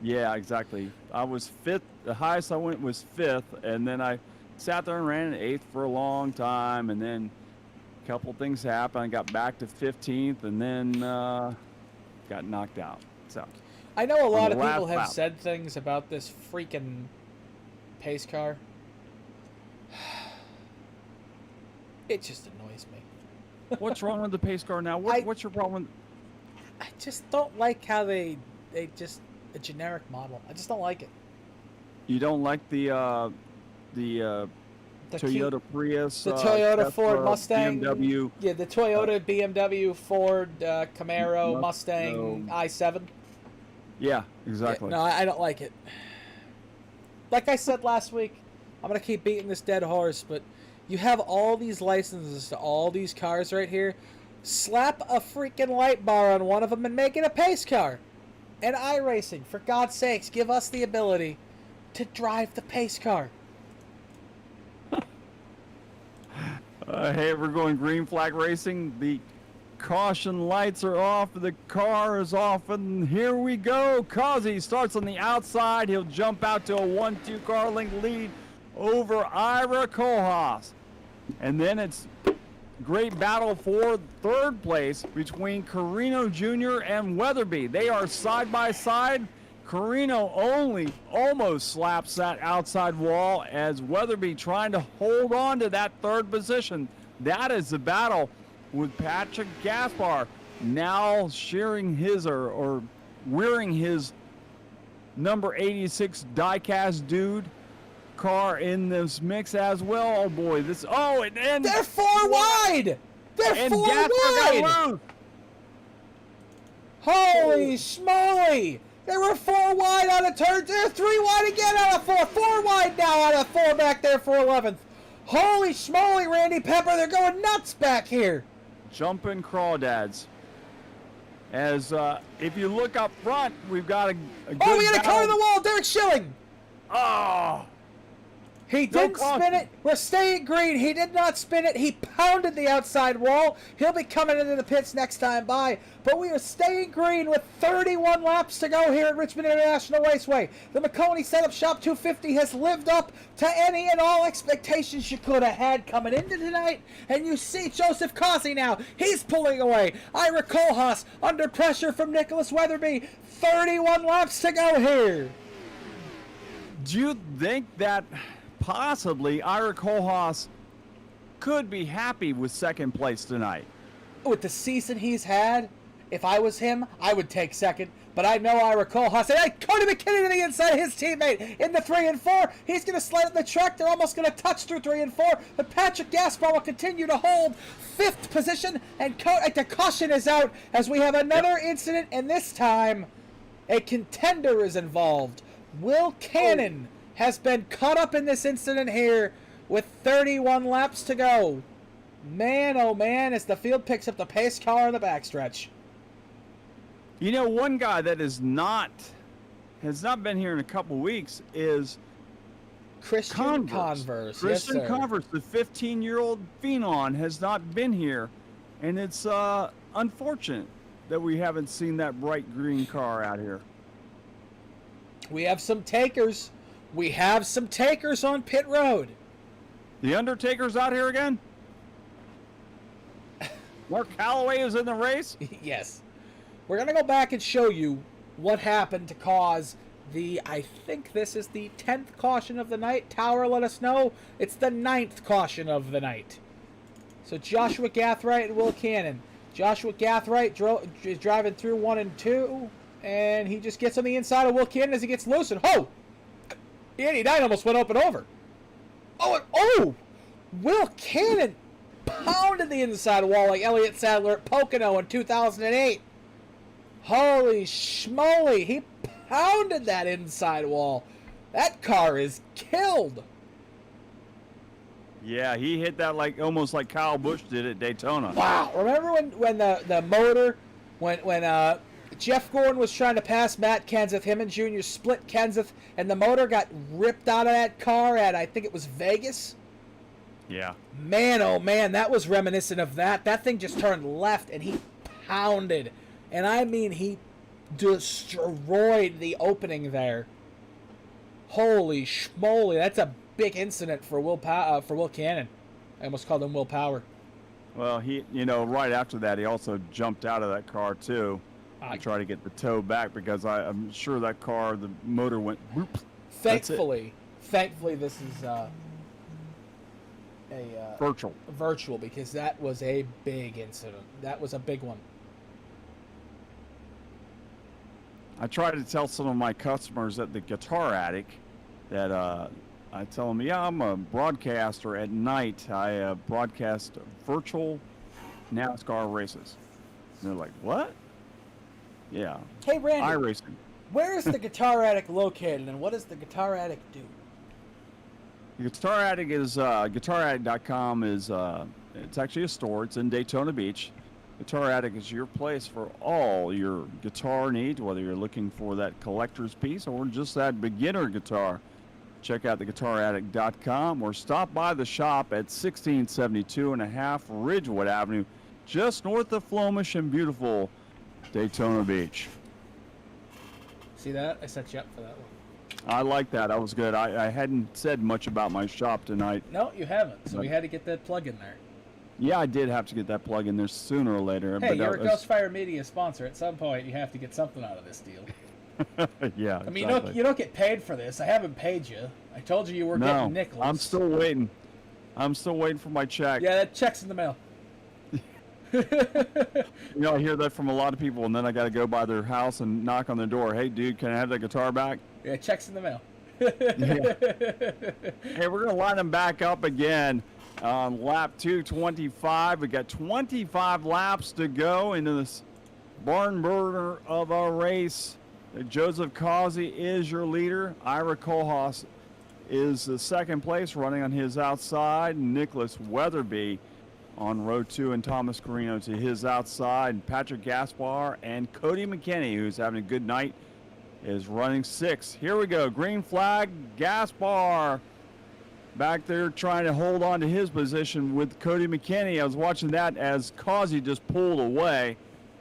Yeah, exactly. I was 5th. The highest I went was 5th, and then I sat there and ran in 8th for a long time, and then a couple things happened. I got back to 15th, and then got knocked out. So I know a lot of people have lap. said things about this freaking pace car. It just annoys me. What's wrong with the pace car now? What's your problem? I just don't like how they just a generic model. I just don't like it. You don't like the Toyota Prius, the Toyota Tesla, Ford Mustang, BMW. Yeah, the Toyota, BMW, Ford, Camaro, Mustang, i7. Yeah, exactly. Yeah, no, I don't like it. Like I said last week, I'm gonna keep beating this dead horse, but you have all these licenses to all these cars right here. Slap a freaking light bar on one of them and make it a pace car. And iRacing, for God's sakes, give us the ability to drive the pace car. Hey, we're going green flag racing. The caution lights are off. The car is off, and here we go. Kazi starts on the outside. He'll jump out to a 1-2 car length lead over Ira Kohlhaas. And then it's great battle for third place between Carrino Jr. and Weatherby. They are side by side. Carrino only almost slaps that outside wall as Weatherby trying to hold on to that third position. That is the battle with Patrick Gaspar now shearing his or wearing his number 86 diecast dude car in this mix as well. Oh boy, and they're four wide. They're four wide. Holy smoly! They were four wide on a turn. They're three wide again out of four. Four wide now out of four back there for 11th. Holy smoly, Randy Pepper! They're going nuts back here. Jumping crawdads. As if you look up front, we've got a good we got a car on the wall. Derek Schilling. Oh. He didn't spin it. We're staying green. He did not spin it. He pounded the outside wall. He'll be coming into the pits next time by. But we are staying green with 31 laps to go here at Richmond International Raceway. The Maconi Setup Shop 250 has lived up to any and all expectations you could have had coming into tonight. And you see Joseph Causey now. He's pulling away. Ira Kohlhaas under pressure from Nicholas Weatherby. 31 laps to go here. Do you think that possibly Ira Kohlhaas could be happy with second place tonight? With the season he's had, if I was him, I would take second. But I know Ira Kohlhaas. And Cody Mckinney to the inside of his teammate in the 3 and 4. He's going to slide up the track. They're almost going to touch through 3 and 4. But Patrick Gaspar will continue to hold 5th position. And the caution is out as we have another incident. And this time, a contender is involved. Will Cannon has been caught up in this incident here with 31 laps to go. Man, oh man, as the field picks up the pace car in the backstretch. You know, one guy that has not been here in a couple weeks is Christian Converse. Christian yes, Converse, the 15-year-old phenom, has not been here, and it's unfortunate that we haven't seen that bright green car out here. We have some takers. We have some takers on pit road. The Undertaker's out here again? Mark Calloway is in the race? Yes. We're going to go back and show you what happened to cause I think this is the 10th caution of the night. Tower, let us know. It's the 9th caution of the night. So Joshua Gathright and Will Cannon. Joshua Gathright is driving through 1 and 2, and he just gets on the inside of Will Cannon as he gets loose, and the 89 almost went up and over. Will Cannon pounded the inside wall like Elliott Sadler at Pocono in 2008. Holy schmoly, he pounded that inside wall. That car is killed. Yeah, he hit that almost like Kyle Busch did at Daytona. Wow, remember when the motor, when Jeff Gordon was trying to pass Matt Kenseth, him and Junior split Kenseth, and the motor got ripped out of that car at, I think it was Vegas? Yeah. Man, oh man, that was reminiscent of that. That thing just turned left, and he pounded. And I mean, he destroyed the opening there. Holy schmoly, that's a big incident for Will Cannon. I almost called him Will Power. Well, right after that, he also jumped out of that car, too. To try to get the tow back because I'm sure that car, the motor went whoop. Thankfully, this is virtual, because that was a big incident. That was a big one. I try to tell some of my customers at the Guitar Attic that I tell them, yeah, I'm a broadcaster at night. I broadcast virtual NASCAR races. And they're like, what? Yeah. Hey, Randy. iRacing. Where is the Guitar Attic located, and what does the Guitar Attic do? The Guitar Attic is GuitarAttic.com is it's actually a store. It's in Daytona Beach. Guitar Attic is your place for all your guitar needs, whether you're looking for that collector's piece or just that beginner guitar. Check out the GuitarAttic.com or stop by the shop at 1672.5 Ridgewood Avenue, just north of Flomish in beautiful Daytona Beach. See that? I set you up for that one. I like that. That was good. I hadn't said much about my shop tonight. No, you haven't. So we had to get that plug in there. Yeah, I did have to get that plug in there sooner or later. Hey, but you're a Ghostfire Media sponsor. At some point, you have to get something out of this deal. Yeah. I mean, exactly. you don't get paid for this. I haven't paid you. I told you were getting nickels. I'm still waiting. I'm still waiting for my check. Yeah, that check's in the mail. You know, I hear that from a lot of people, and then I got to go by their house and knock on their door. Hey, dude, can I have that guitar back? Yeah, check's in the mail. Yeah. Hey, we're going to line them back up again on lap 225. We got 25 laps to go into this barn burner of a race. Joseph Causey is your leader. Ira Kohlhaas is the second place, running on his outside. Nicholas Weatherby on row 2, and Thomas Carrino to his outside. Patrick Gaspar and Cody McKinney, who's having a good night, is running 6. Here we go. Green flag. Gaspar back there trying to hold on to his position with Cody McKinney. I was watching that as Causey just pulled away.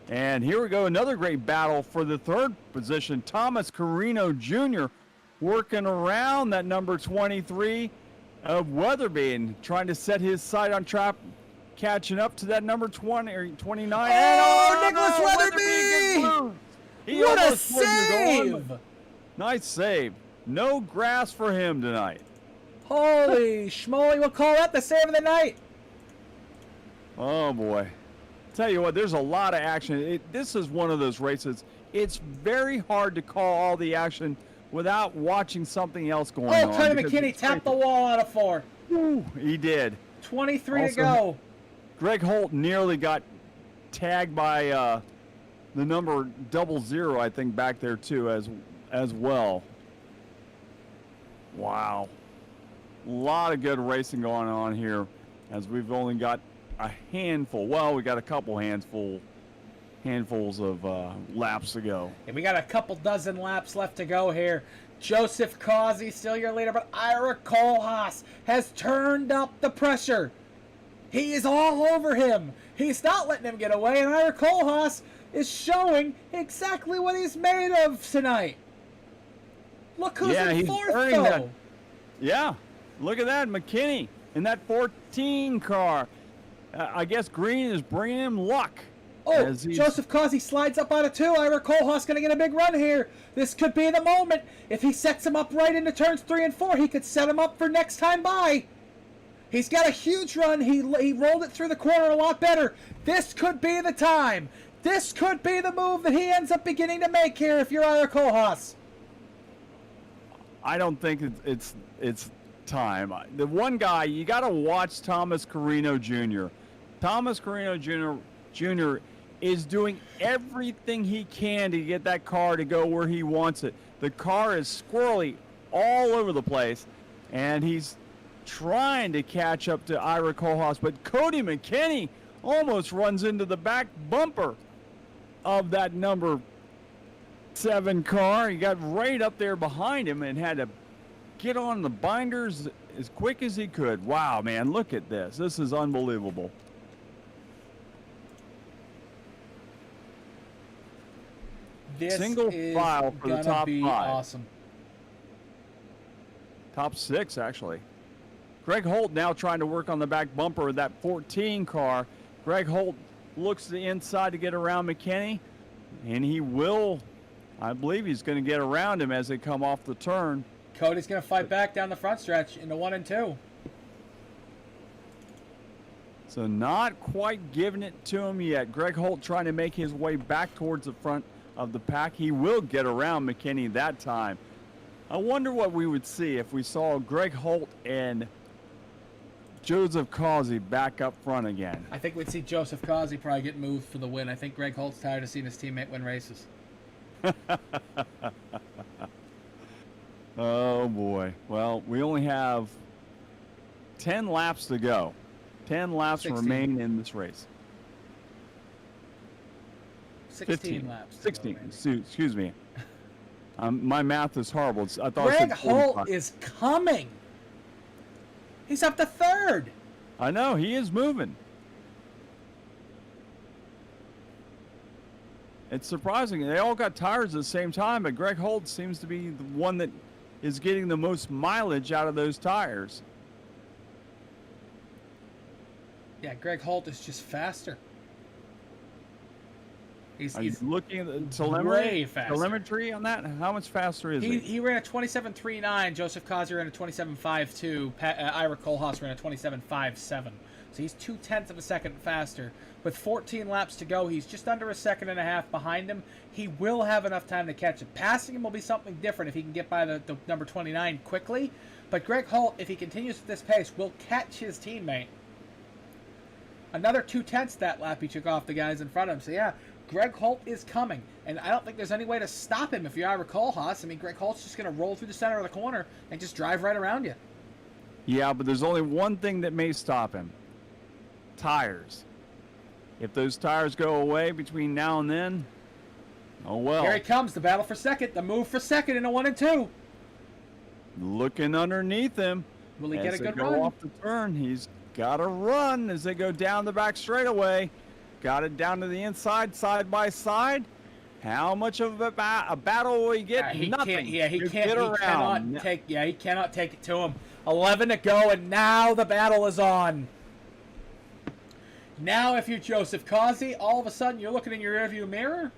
And here we go. Another great battle for the third position. Thomas Carrino Jr. working around that number 23 of Weatherby and trying to set his sight on trap, catching up to that number 20 or 29. Oh, Nicholas Weatherby! What a save! Nice save. No grass for him tonight. Holy schmoly, we'll call that the save of the night. Oh, boy. Tell you what, there's a lot of action. This is one of those races. It's very hard to call all the action without watching something else going on. Oh, Cody McKinney tapped the wall out of 4. Ooh, he did. 23 to go. Greg Holt nearly got tagged by the number 00, I think, back there too, as well. Wow. A lot of good racing going on here, as we've only got a handful. Well, we got a couple handfuls of laps to go. And we got a couple dozen laps left to go here. Joseph Causey still your leader, but Ira Kohlhaas has turned up the pressure. He is all over him. He's not letting him get away, and Ira Kohlhaas is showing exactly what he's made of tonight. Look who's in fourth, though. That. Yeah, look at that, McKinney in that 14 car. I guess Green is bringing him luck. Oh, Joseph Causey slides up out of 2. Ira Kohlhaas going to get a big run here. This could be the moment. If he sets him up right into turns 3 and 4, he could set him up for next time by. He's got a huge run. He rolled it through the corner a lot better. This could be the time. This could be the move that he ends up beginning to make here if you're Ira Kohlhaas. I don't think it's time. The one guy, you got to watch Thomas Carrino Jr. Thomas Carrino Jr. is doing everything he can to get that car to go where he wants it. The car is squirrely all over the place, and he's trying to catch up to Ira Kohlhaas, but Cody McKinney almost runs into the back bumper of that number 7 car. He got right up there behind him and had to get on the binders as quick as he could. Wow, man, look at this. This is unbelievable. This Single file for the top 5. Awesome. Top 6, actually. Greg Holt now trying to work on the back bumper of that 14 car. Greg Holt looks to the inside to get around McKinney, and he will. I believe he's going to get around him as they come off the turn. Cody's going to fight back down the front stretch into 1 and 2. So not quite giving it to him yet. Greg Holt trying to make his way back towards the front of the pack. He will get around McKinney that time. I wonder what we would see if we saw Greg Holt and Joseph Causey back up front again. I think we'd see Joseph Causey probably get moved for the win. I think Greg Holt's tired of seeing his teammate win races. Oh, boy. Well, we only have 10 laps to go. 10 laps 16. remain in this race. 16 laps. 16. Excuse me. My math is horrible. I thought Greg I said Holt is coming. He's up to third. I know. He is moving. It's surprising. They all got tires at the same time, but Greg Holt seems to be the one that is getting the most mileage out of those tires. Yeah, Greg Holt is just faster. Are He's you looking at the way faster. telemetry on that? How much faster is he? He ran a 27.39. Joseph Causey ran a 27.52. Ira Kohlhaas ran a 27.57. So he's 0.2 of a second faster. With 14 laps to go, he's just under a second and a half behind him. He will have enough time to catch him. Passing him will be something different if he can get by the number 29 quickly. But Greg Holt, if he continues at this pace, will catch his teammate. Another 0.2 that lap he took off the guys in front of him. So yeah, Greg Holt is coming. And I don't think there's any way to stop him if you're Ira Kohlhaas. I mean, Greg Holt's just going to roll through the center of the corner and just drive right around you. Yeah, but there's only one thing that may stop him. Tires. If those tires go away between now and then, oh well. Here he comes, the battle for second, the move for second in a 1 and 2. Looking underneath him. Will he get a good go run? off the turn, he's got to run as they go down the back straightaway. Got it down to the inside, side by side. How much of a battle will he get? Nothing. He cannot take it to him. 11 to go, and now the battle is on. Now, if you're Joseph Causey, all of a sudden you're looking in your rearview mirror,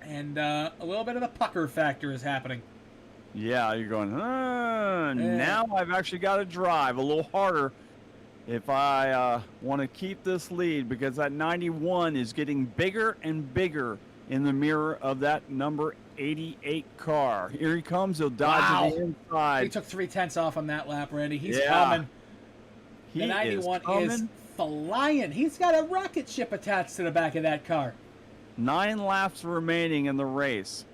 and a little bit of the pucker factor is happening. Yeah, you're going, now I've actually got to drive a little harder if I want to keep this lead, because that 91 is getting bigger and bigger in the mirror of that number 88 car. Here he comes. He'll dodge to the inside. He took 0.3 off on that lap, Randy. He's coming. The 91 is flying. He's got a rocket ship attached to the back of that car. 9 laps remaining in the race.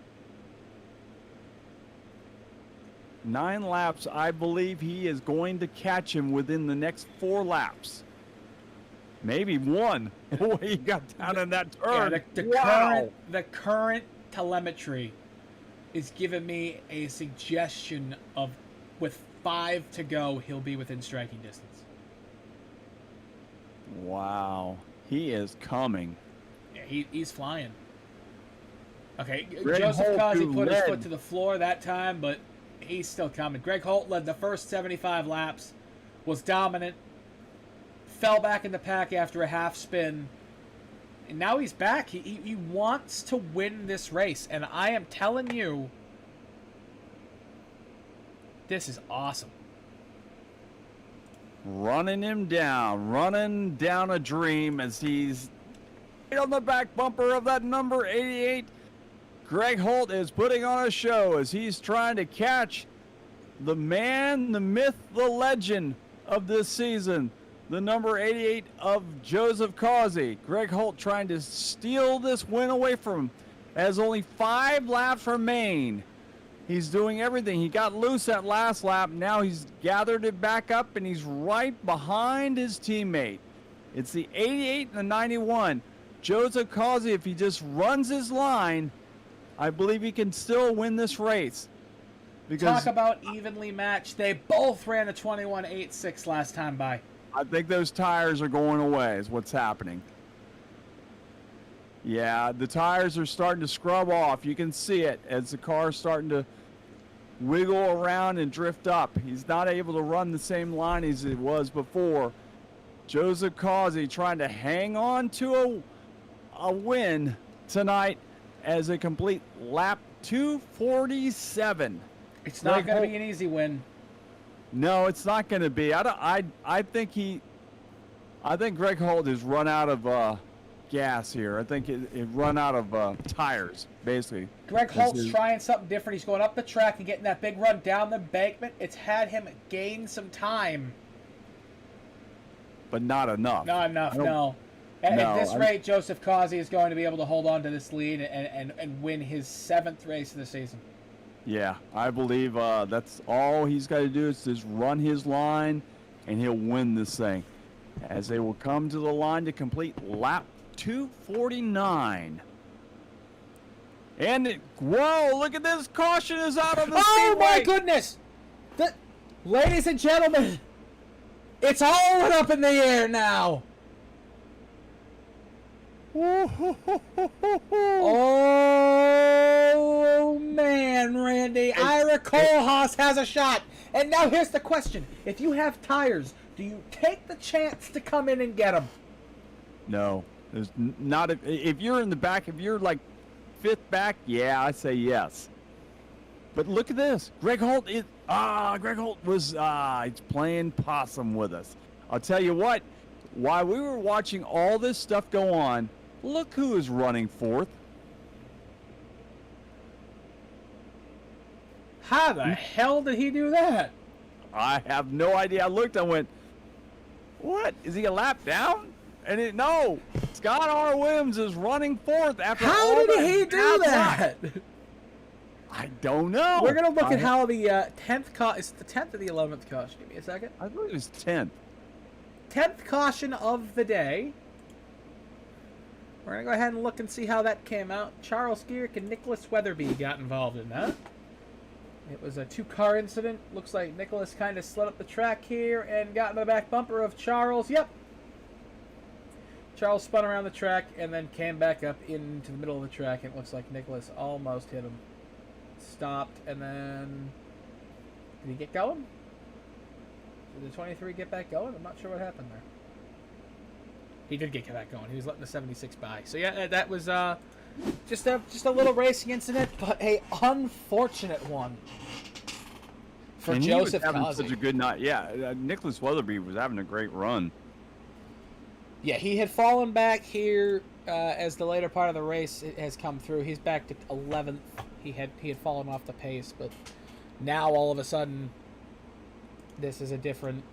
9 laps. I believe he is going to catch him within the next 4 laps. Maybe 1. The way he got down in that turn. Yeah, the current telemetry is giving me a suggestion of, with 5 to go, he'll be within striking distance. Wow. He is coming. Yeah, he's flying. Okay, Greg Joseph Holt, Causey who put his led- foot to the floor that time, but he's still coming. Greg Holt led the first 75 laps, was dominant, fell back in the pack after a half spin, and now he's back. He wants to win this race, and I am telling you, this is awesome. Running down a dream as he's right on the back bumper of that number 88. Greg Holt is putting on a show as he's trying to catch the man, the myth, the legend of this season, the number 88 of Joseph Causey. Greg Holt trying to steal this win away from him as only 5 laps remain. He's doing everything. He got loose that last lap. Now he's gathered it back up, and he's right behind his teammate. It's the 88 and the 91. Joseph Causey, if he just runs his line, I believe he can still win this race. Because talk about evenly matched. They both ran a 21.86 last time by. I think those tires are going away is what's happening. Yeah, the tires are starting to scrub off. You can see it as the car's starting to wiggle around and drift up. He's not able to run the same line as it was before. Joseph Causey trying to hang on to a win tonight as a complete lap 247. It's not going to be an easy win. No, it's not going to be. I I think Greg Holt has run out of gas here. I think it run out of tires, basically. Greg Holt's trying something different. He's going up the track and getting that big run down the embankment. It's had him gain some time. But not enough. Not enough, no. At this rate, Joseph Causey is going to be able to hold on to this lead and win his 7th race of the season. Yeah, I believe that's all he's got to do is just run his line, and he'll win this thing. As they will come to the line to complete lap 249. And, whoa, look at this. Caution is out on the speedway. Oh, my goodness. Ladies and gentlemen, it's all up in the air now. Oh, man, Randy. Ira Kohlhaas has a shot. And now here's the question. If you have tires, do you take the chance to come in and get them? No. There's not if you're in the back, if you're like 5th back, yeah, I say yes. But look at this. Greg Holt was he's playing possum with us. I'll tell you what, while we were watching all this stuff go on, look who is running 4th. How the hell did he do that? I have no idea. I looked, I went, what? Is he a lap down? And no, Scott R. Williams is running 4th after how all did he do that? I don't know. We're going to look at how the 10th is it the 10th or the 11th caution? Give me a second. I believe it was 10th. 10th caution of the day. We're going to go ahead and look and see how that came out. Charles Gearick and Nicholas Weatherby got involved in that. It was a 2-car incident. Looks like Nicholas kind of slid up the track here and got in the back bumper of Charles. Yep. Charles spun around the track and then came back up into the middle of the track. And it looks like Nicholas almost hit him. Stopped and then... Did he get going? Did the 23 get back going? I'm not sure what happened there. He did get back going. He was letting the 76 by. So yeah, that was just a little racing incident, but a unfortunate one for and Joseph he was having Causey. such a good night. Yeah, Nicholas Weatherby was having a great run. Yeah, he had fallen back here as the later part of the race has come through. He's back to 11th. He had fallen off the pace, but now all of a sudden, this is a different.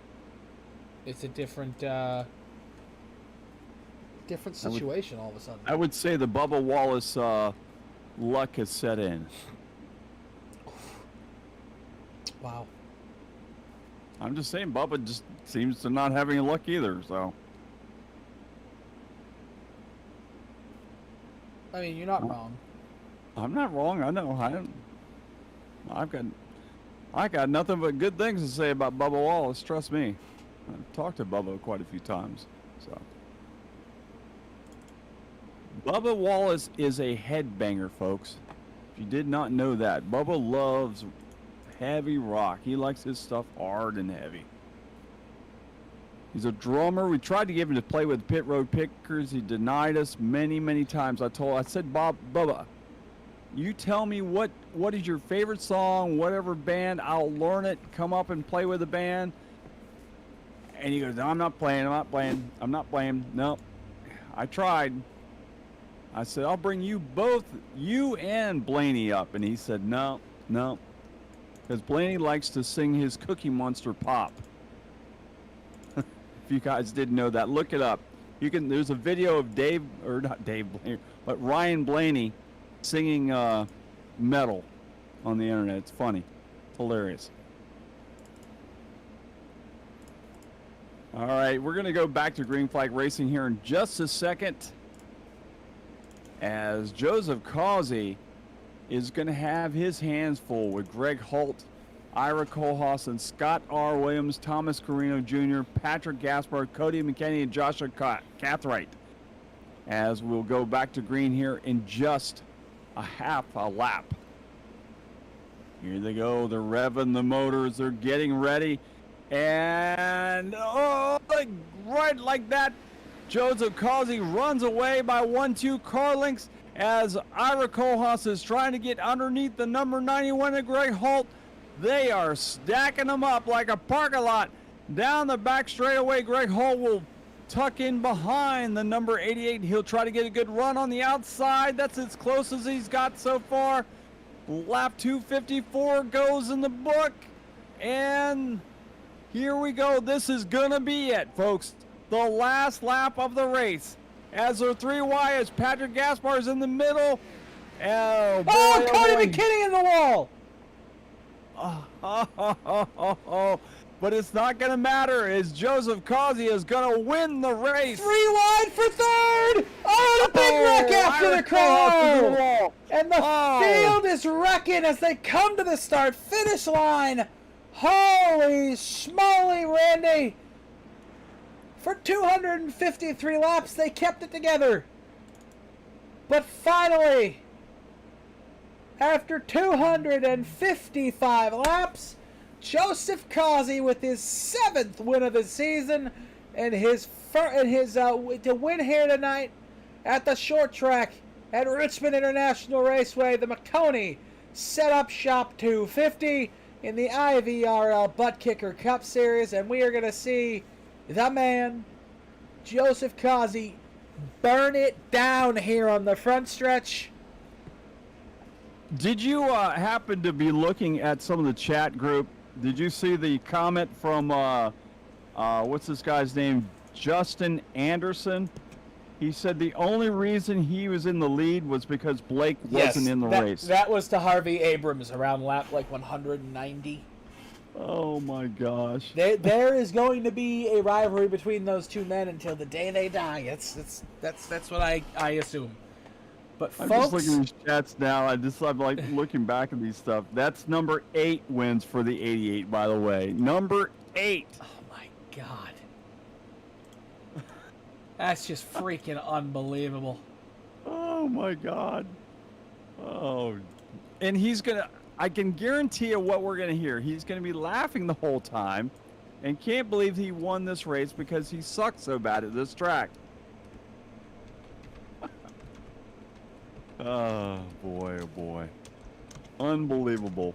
It's a different situation. All of a sudden, I would say the Bubba Wallace luck has set in. Wow. I'm just saying, Bubba just seems to not have any luck either. So. I mean, you're not wrong. I'm not wrong. I know. I got nothing but good things to say about Bubba Wallace. Trust me. I've talked to Bubba quite a few times. So. Bubba Wallace is a headbanger, folks. If you did not know that, Bubba loves heavy rock. He likes his stuff hard and heavy. He's a drummer. We tried to get him to play with Pit Road Pickers. He denied us many, many times. I said, Bubba, you tell me what is your favorite song, whatever band, I'll learn it, come up and play with the band. And he goes, no, I'm not playing. No, I tried. I said, I'll bring you both, you and Blaney up. And he said, no. Because Blaney likes to sing his Cookie Monster pop. If you guys didn't know that, look it up. There's a video of Ryan Blaney singing metal on the internet. It's funny. It's hilarious. All right, we're going to go back to Green Flag Racing here in just a second, as Joseph Causey is going to have his hands full with Greg Holt, Ira Kohlhaas, and Scott R. Williams, Thomas Carrino Jr., Patrick Gaspard, Cody McKinney, and Joshua Cathright, as we'll go back to green here in just a half a lap. Here they go. They're revving the motors. They're getting ready. And, right like that, Joseph Causey runs away by 1-2 car lengths as Ira Kohlhaas is trying to get underneath the number 91 of Greg Holt. They are stacking them up like a parking lot. Down the back straightaway, Greg Holt will tuck in behind the number 88. He'll try to get a good run on the outside. That's as close as he's got so far. Lap 254 goes in the book. And here we go. This is going to be it, folks. The last lap of the race. As our 3 wires, Patrick Gaspar's in the middle. Oh, boy, Oh, Cody boy. McKinney in the wall. But it's not going to matter, as Joseph Causey is going to win the race. 3 wide for third. Oh, the big wreck after the car. And the field is wrecking as they come to the start-finish line. Holy schmoly, Randy. For 253 laps, they kept it together. But finally, after 255 laps, Joseph Causey with his 7th win of the season and to win here tonight at the short track at Richmond International Raceway. The Maconi set up shop 250 in the IVRL Butt Kicker Cup Series, and we are going to see the man, Joseph Causey, burn it down here on the front stretch. Did you happen to be looking at some of the chat group? Did you see the comment from, what's this guy's name? Justin Anderson? He said the only reason he was in the lead was because Blake wasn't in the race. That was to Harvey Abrams around lap like 190. Oh my gosh. There is going to be a rivalry between those two men until the day they die. That's what I assume. But I'm folks, just looking at these chats now. I'm like looking back at these stuff. That's number 8 wins for the 88, by the way. Number 8. oh my God, that's just freaking unbelievable. Oh my God. Oh, and he's gonna. I can guarantee you what we're gonna hear. He's gonna be laughing the whole time, and can't believe he won this race because he sucked so bad at this track. Oh boy, oh boy. Unbelievable.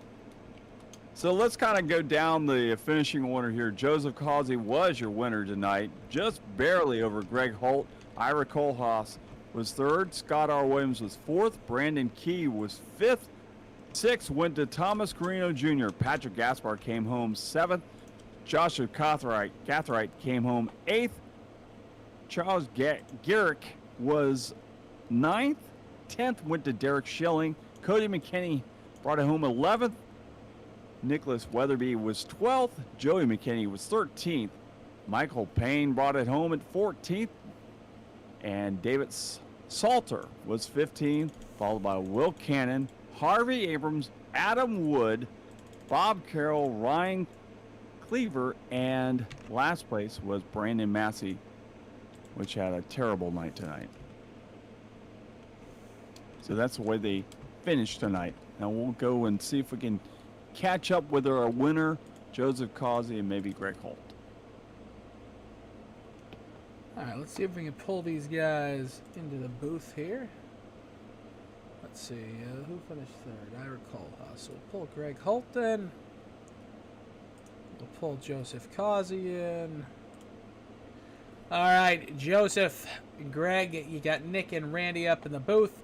So let's kind of go down the finishing order here. Joseph Causey was your winner tonight, just barely over Greg Holt. Ira Kohlhaas was 3rd. Scott R. Williams was 4th. Brandon Key was 5th. 6th went to Thomas Carrino Jr. Patrick Gaspar came home 7th. Joshua Cathright came home 8th. Charles Garrick was 9th. 10th went to Derek Schilling. Cody McKinney brought it home 11th. Nicholas Weatherby was 12th. Joey McKinney was 13th. Michael Payne brought it home at 14th. And David Salter was 15th, followed by Will Cannon, Harvey Abrams, Adam Wood, Bob Carroll, Ryan Cleaver, and last place was Brandon Massey, which had a terrible night tonight. So that's the way they finished tonight. Now we'll go and see if we can catch up with our winner, Joseph Causey, and maybe Greg Holt. All right, let's see if we can pull these guys into the booth here. Let's see, who finished 3rd? Ira Kohlhaas. So we'll pull Greg Holt in. We'll pull Joseph Causey in. All right, Joseph, Greg, you got Nick and Randy up in the booth.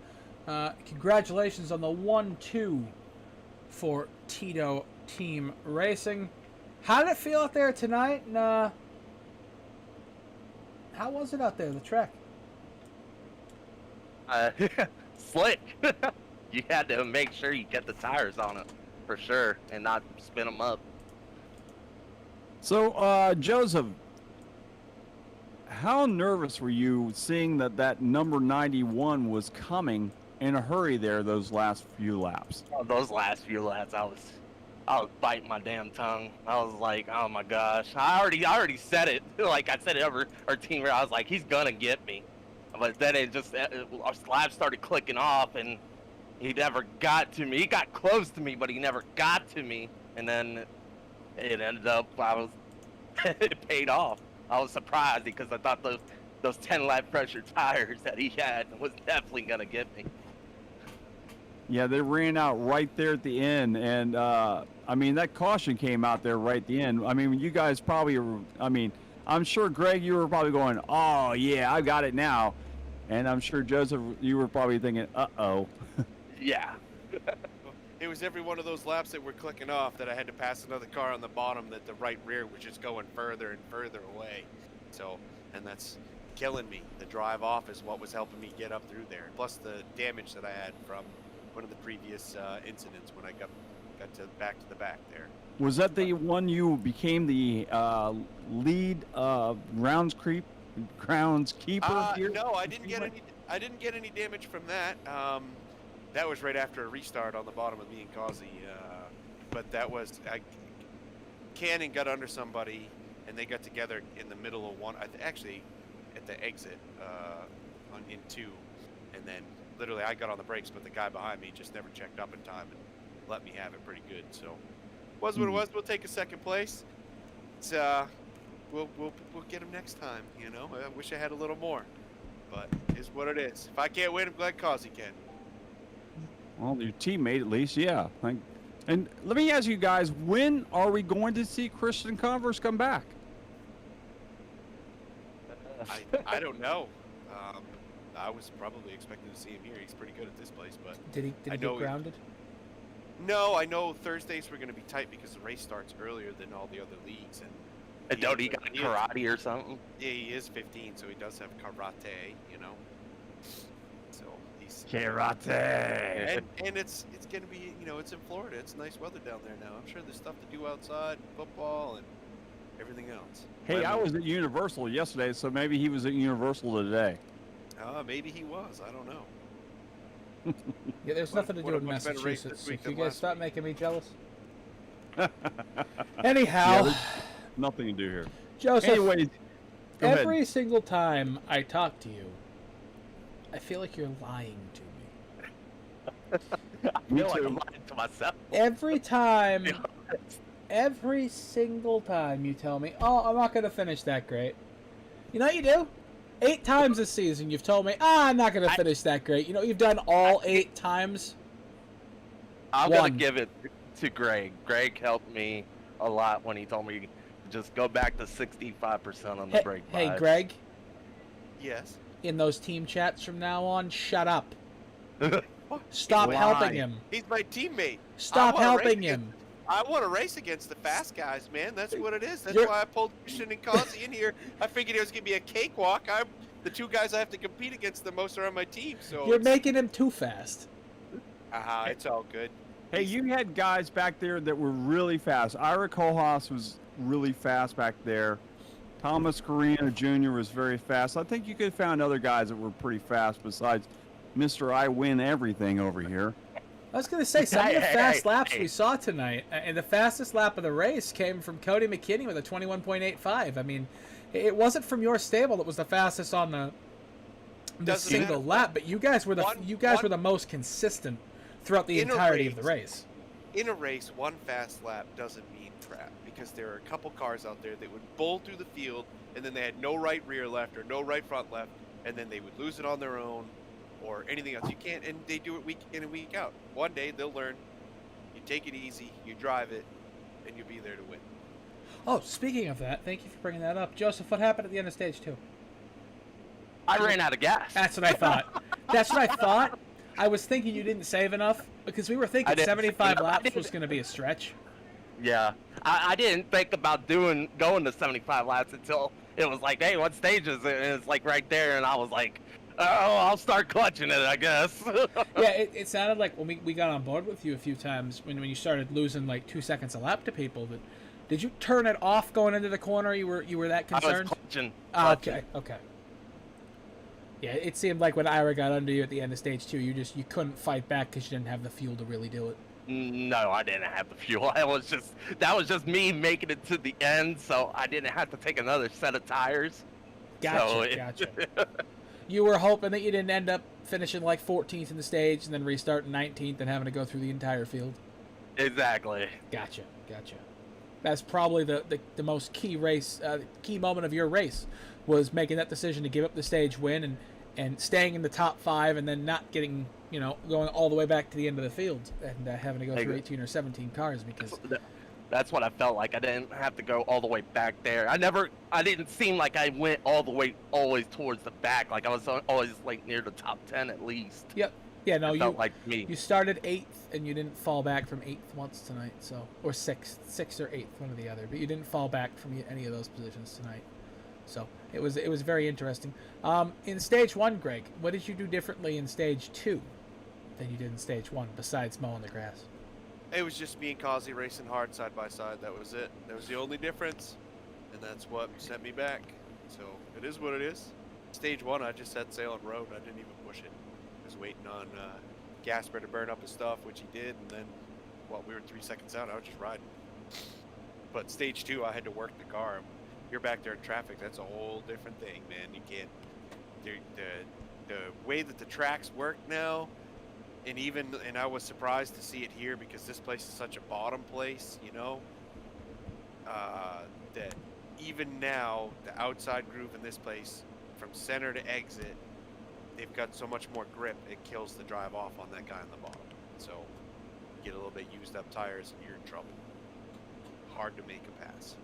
Congratulations on the 1-2 for Tito Team Racing. How did it feel out there tonight? And, how was it out there, the track? Slick. You had to make sure you get the tires on it, for sure, and not spin them up. So, Joseph, how nervous were you seeing that number 91 was coming in a hurry there those last few laps? Oh, those last few laps, I was biting my damn tongue. I was like, oh my gosh. I already said it. Like I said it over our team. I was like, he's gonna get me. But then our laps started clicking off, and he never got to me. He got close to me, but he never got to me. And then it ended up, it paid off. I was surprised because I thought those 10 lap pressure tires that he had was definitely gonna get me. Yeah, they ran out right there at the end, and I mean, that caution came out there right at the end. I mean, you guys probably, I'm sure, Greg, you were probably going, oh, yeah, I got it now. And I'm sure, Joseph, you were probably thinking, uh-oh. Yeah. It was every one of those laps that were clicking off that I had to pass another car on the bottom that the right rear was just going further and further away. So, and that's killing me. The drive off is what was helping me get up through there. Plus the damage that I had from one of the previous incidents when I got to the back there. Was that the one you became the lead groundskeeper here? No, I didn't get any. I didn't get any damage from that. That was right after a restart on the bottom of me and Causey. But that was Cannon got under somebody, and they got together in the middle of one. Actually, at the exit in two, and then literally I got on the brakes, but the guy behind me just never checked up in time and let me have it pretty good. So was what it was. We'll take a second place. It's we'll get him next time. You know, I wish I had a little more, but it's what it is. If I can't win, I'm glad Causey can. Well, your teammate at least, yeah. And let me ask you guys, when are we going to see Christian Converse come back? I don't know. I was probably expecting to see him here. He's pretty good at this place, but Did he get grounded? No, I know Thursdays were going to be tight because the race starts earlier than all the other leagues, And don't he got karate or something? Yeah, he is 15, so he does have karate. You know, so he's Karate. and it's going to be, you know, it's in Florida. It's nice weather down there now. I'm sure there's stuff to do outside, football and everything else. Hey, I was at Universal yesterday, so maybe he was at Universal today. Maybe he was. I don't know. Yeah, there's nothing to do in Massachusetts. If you guys stop making me jealous. Anyhow, there's nothing to do here. Joseph, Anyways, go ahead. every single time I talk to you, I feel like you're lying to me. I feel like I'm lying to myself. Every single time you tell me, oh, I'm not going to finish that great. You know what you do? 8 times this season you've told me, I'm not going to finish that great. You know what you've done all 8 times? I'm going to give it to Greg. Greg helped me a lot when he told me to just go back to 65% on the brake Hey, bias. Greg, Yes. in those team chats from now on, shut up. Stop helping him. He's my teammate. Stop helping him. I want to race against the fast guys, man. That's what it is. That's You're- why I pulled Christian and Causey in here. I figured it was going to be a cakewalk. The 2 guys I have to compete against the most are on my team. So You're making him too fast. it's all good. Hey, you had guys back there that were really fast. Ira Kohlhaas was really fast back there. Thomas Carrino Jr. was very fast. I think you could have found other guys that were pretty fast besides Mr. I Win Everything over here. I was going to say, some of the fast laps we saw tonight, and the fastest lap of the race came from Cody Mckinney with a 21.85. I mean, it wasn't from your stable that was the fastest on the single lap, but you guys were the most consistent throughout the entirety of the race. In a race, one fast lap doesn't mean crap because there are a couple cars out there that would bowl through the field and then they had no right rear left or no right front left, and then they would lose it on their own or anything else. You can't, and they do it week in and week out. One day they'll learn. You take it easy, you drive it, and you'll be there to win. Oh, speaking of that, thank you for bringing that up. Joseph, what happened at the end of stage 2? I ran out of gas. That's what I thought. I was thinking you didn't save enough because we were thinking 75 laps was going to be a stretch. Yeah. I didn't think about going to 75 laps until it was like, hey, what stage is it? And it's like right there, and I was like, oh, I'll start clutching it, I guess. Yeah, it sounded like when we got on board with you a few times, when you started losing like 2 seconds a lap to people, did you turn it off going into the corner? You were that concerned? I was clutching. Okay. Yeah, it seemed like when Ira got under you at the end of stage 2, you couldn't fight back because you didn't have the fuel to really do it. No, I didn't have the fuel. That was just me making it to the end, so I didn't have to take another set of tires. Gotcha. You were hoping that you didn't end up finishing like 14th in the stage and then restarting 19th and having to go through the entire field. Exactly. Gotcha. That's probably the most key moment of your race was making that decision to give up the stage win and staying in the top 5 and then not getting, going all the way back to the end of the field and having to go through 18 or 17 cars because That's what I felt like. I didn't have to go all the way back there. I didn't seem like I went all the way always towards the back. Like I was always like near the top 10 at least. Yep. Yeah, no, It felt like me. You started 8th and you didn't fall back from 8th once tonight, so or 6th or 8th, one or the other. But you didn't fall back from any of those positions tonight. So it was very interesting. In stage 1, Greg, what did you do differently in stage 2 than you did in stage 1 besides mowing the grass? It was just me and Causey racing hard side by side. That was it. That was the only difference, and that's what sent me back. So it is what it is. Stage 1, I just set sail and rode. I didn't even push it. I was waiting on Gasper to burn up his stuff, which he did, and then while we were 3 seconds out, I was just riding. But stage 2, I had to work the car. You're back there in traffic. That's a whole different thing, man. You can't. The way that the tracks work now. And I was surprised to see it here because this place is such a bottom place, you know, that even now, the outside groove in this place, from center to exit, they've got so much more grip, it kills the drive off on that guy on the bottom. So, you get a little bit used up tires and you're in trouble. Hard to make a pass.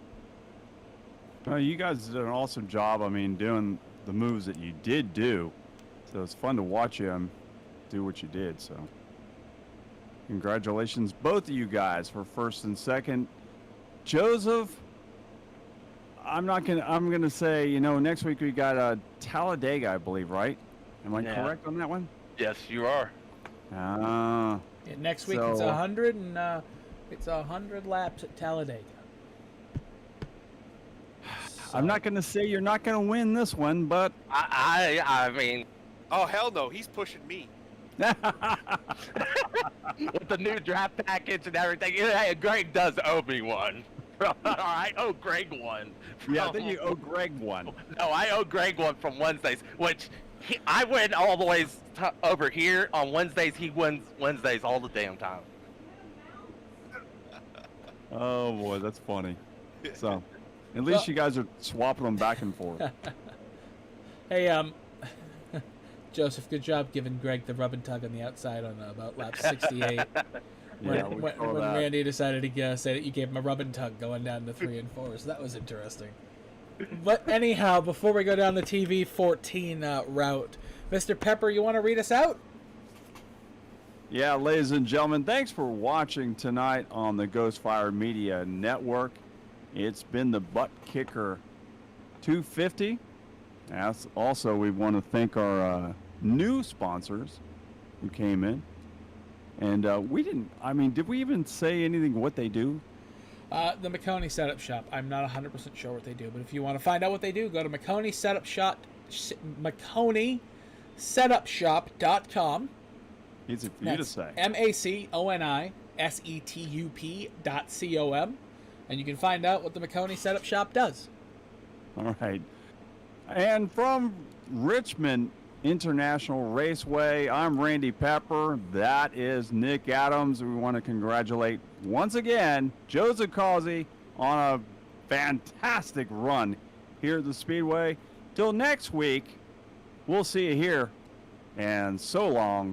You guys did an awesome job, I mean, doing the moves that you did do. So it's fun to watch you do what you did, so congratulations both of you guys for first and second. Joseph, I'm gonna say, you know, next week we got Talladega, I believe, right? Am I correct on that one? Yes, you are. Yeah, next week it's 100 and it's 100 laps at Talladega. So. I'm not gonna say you're not gonna win this one, but I mean, oh hell no, he's pushing me. with the new draft package and everything, hey, Greg does owe me one. I owe Greg one. Yeah, then you owe Greg one. No, I owe Greg one from Wednesdays, which I win all the ways over here on Wednesdays. He wins Wednesdays all the damn time. Oh boy, that's funny. So, at least you guys are swapping them back and forth. Hey, Joseph, good job giving Greg the rub and tug on the outside on about lap 68. when Randy decided to say that you gave him a rub and tug going down to 3 and 4, so that was interesting. But anyhow, before we go down the TV 14 route, Mr. Pepper, you want to read us out? Yeah, ladies and gentlemen, thanks for watching tonight on the Ghostfire Media Network. It's been the Butt Kicker 250. Also, we want to thank our new sponsors who came in. And did we even say anything what they do? The Maconi Setup Shop. I'm not 100% sure what they do, but if you want to find out what they do, go to MaconiSetupShop.com. Easy for you to say. MaconiSetup.com. And you can find out what the Maconi Setup Shop does. All right. And from Richmond International Raceway, I'm Randy Pepper. That is Nick Adams. We want to congratulate once again Joseph Causey on a fantastic run here at the Speedway. Till next week, we'll see you here. And so long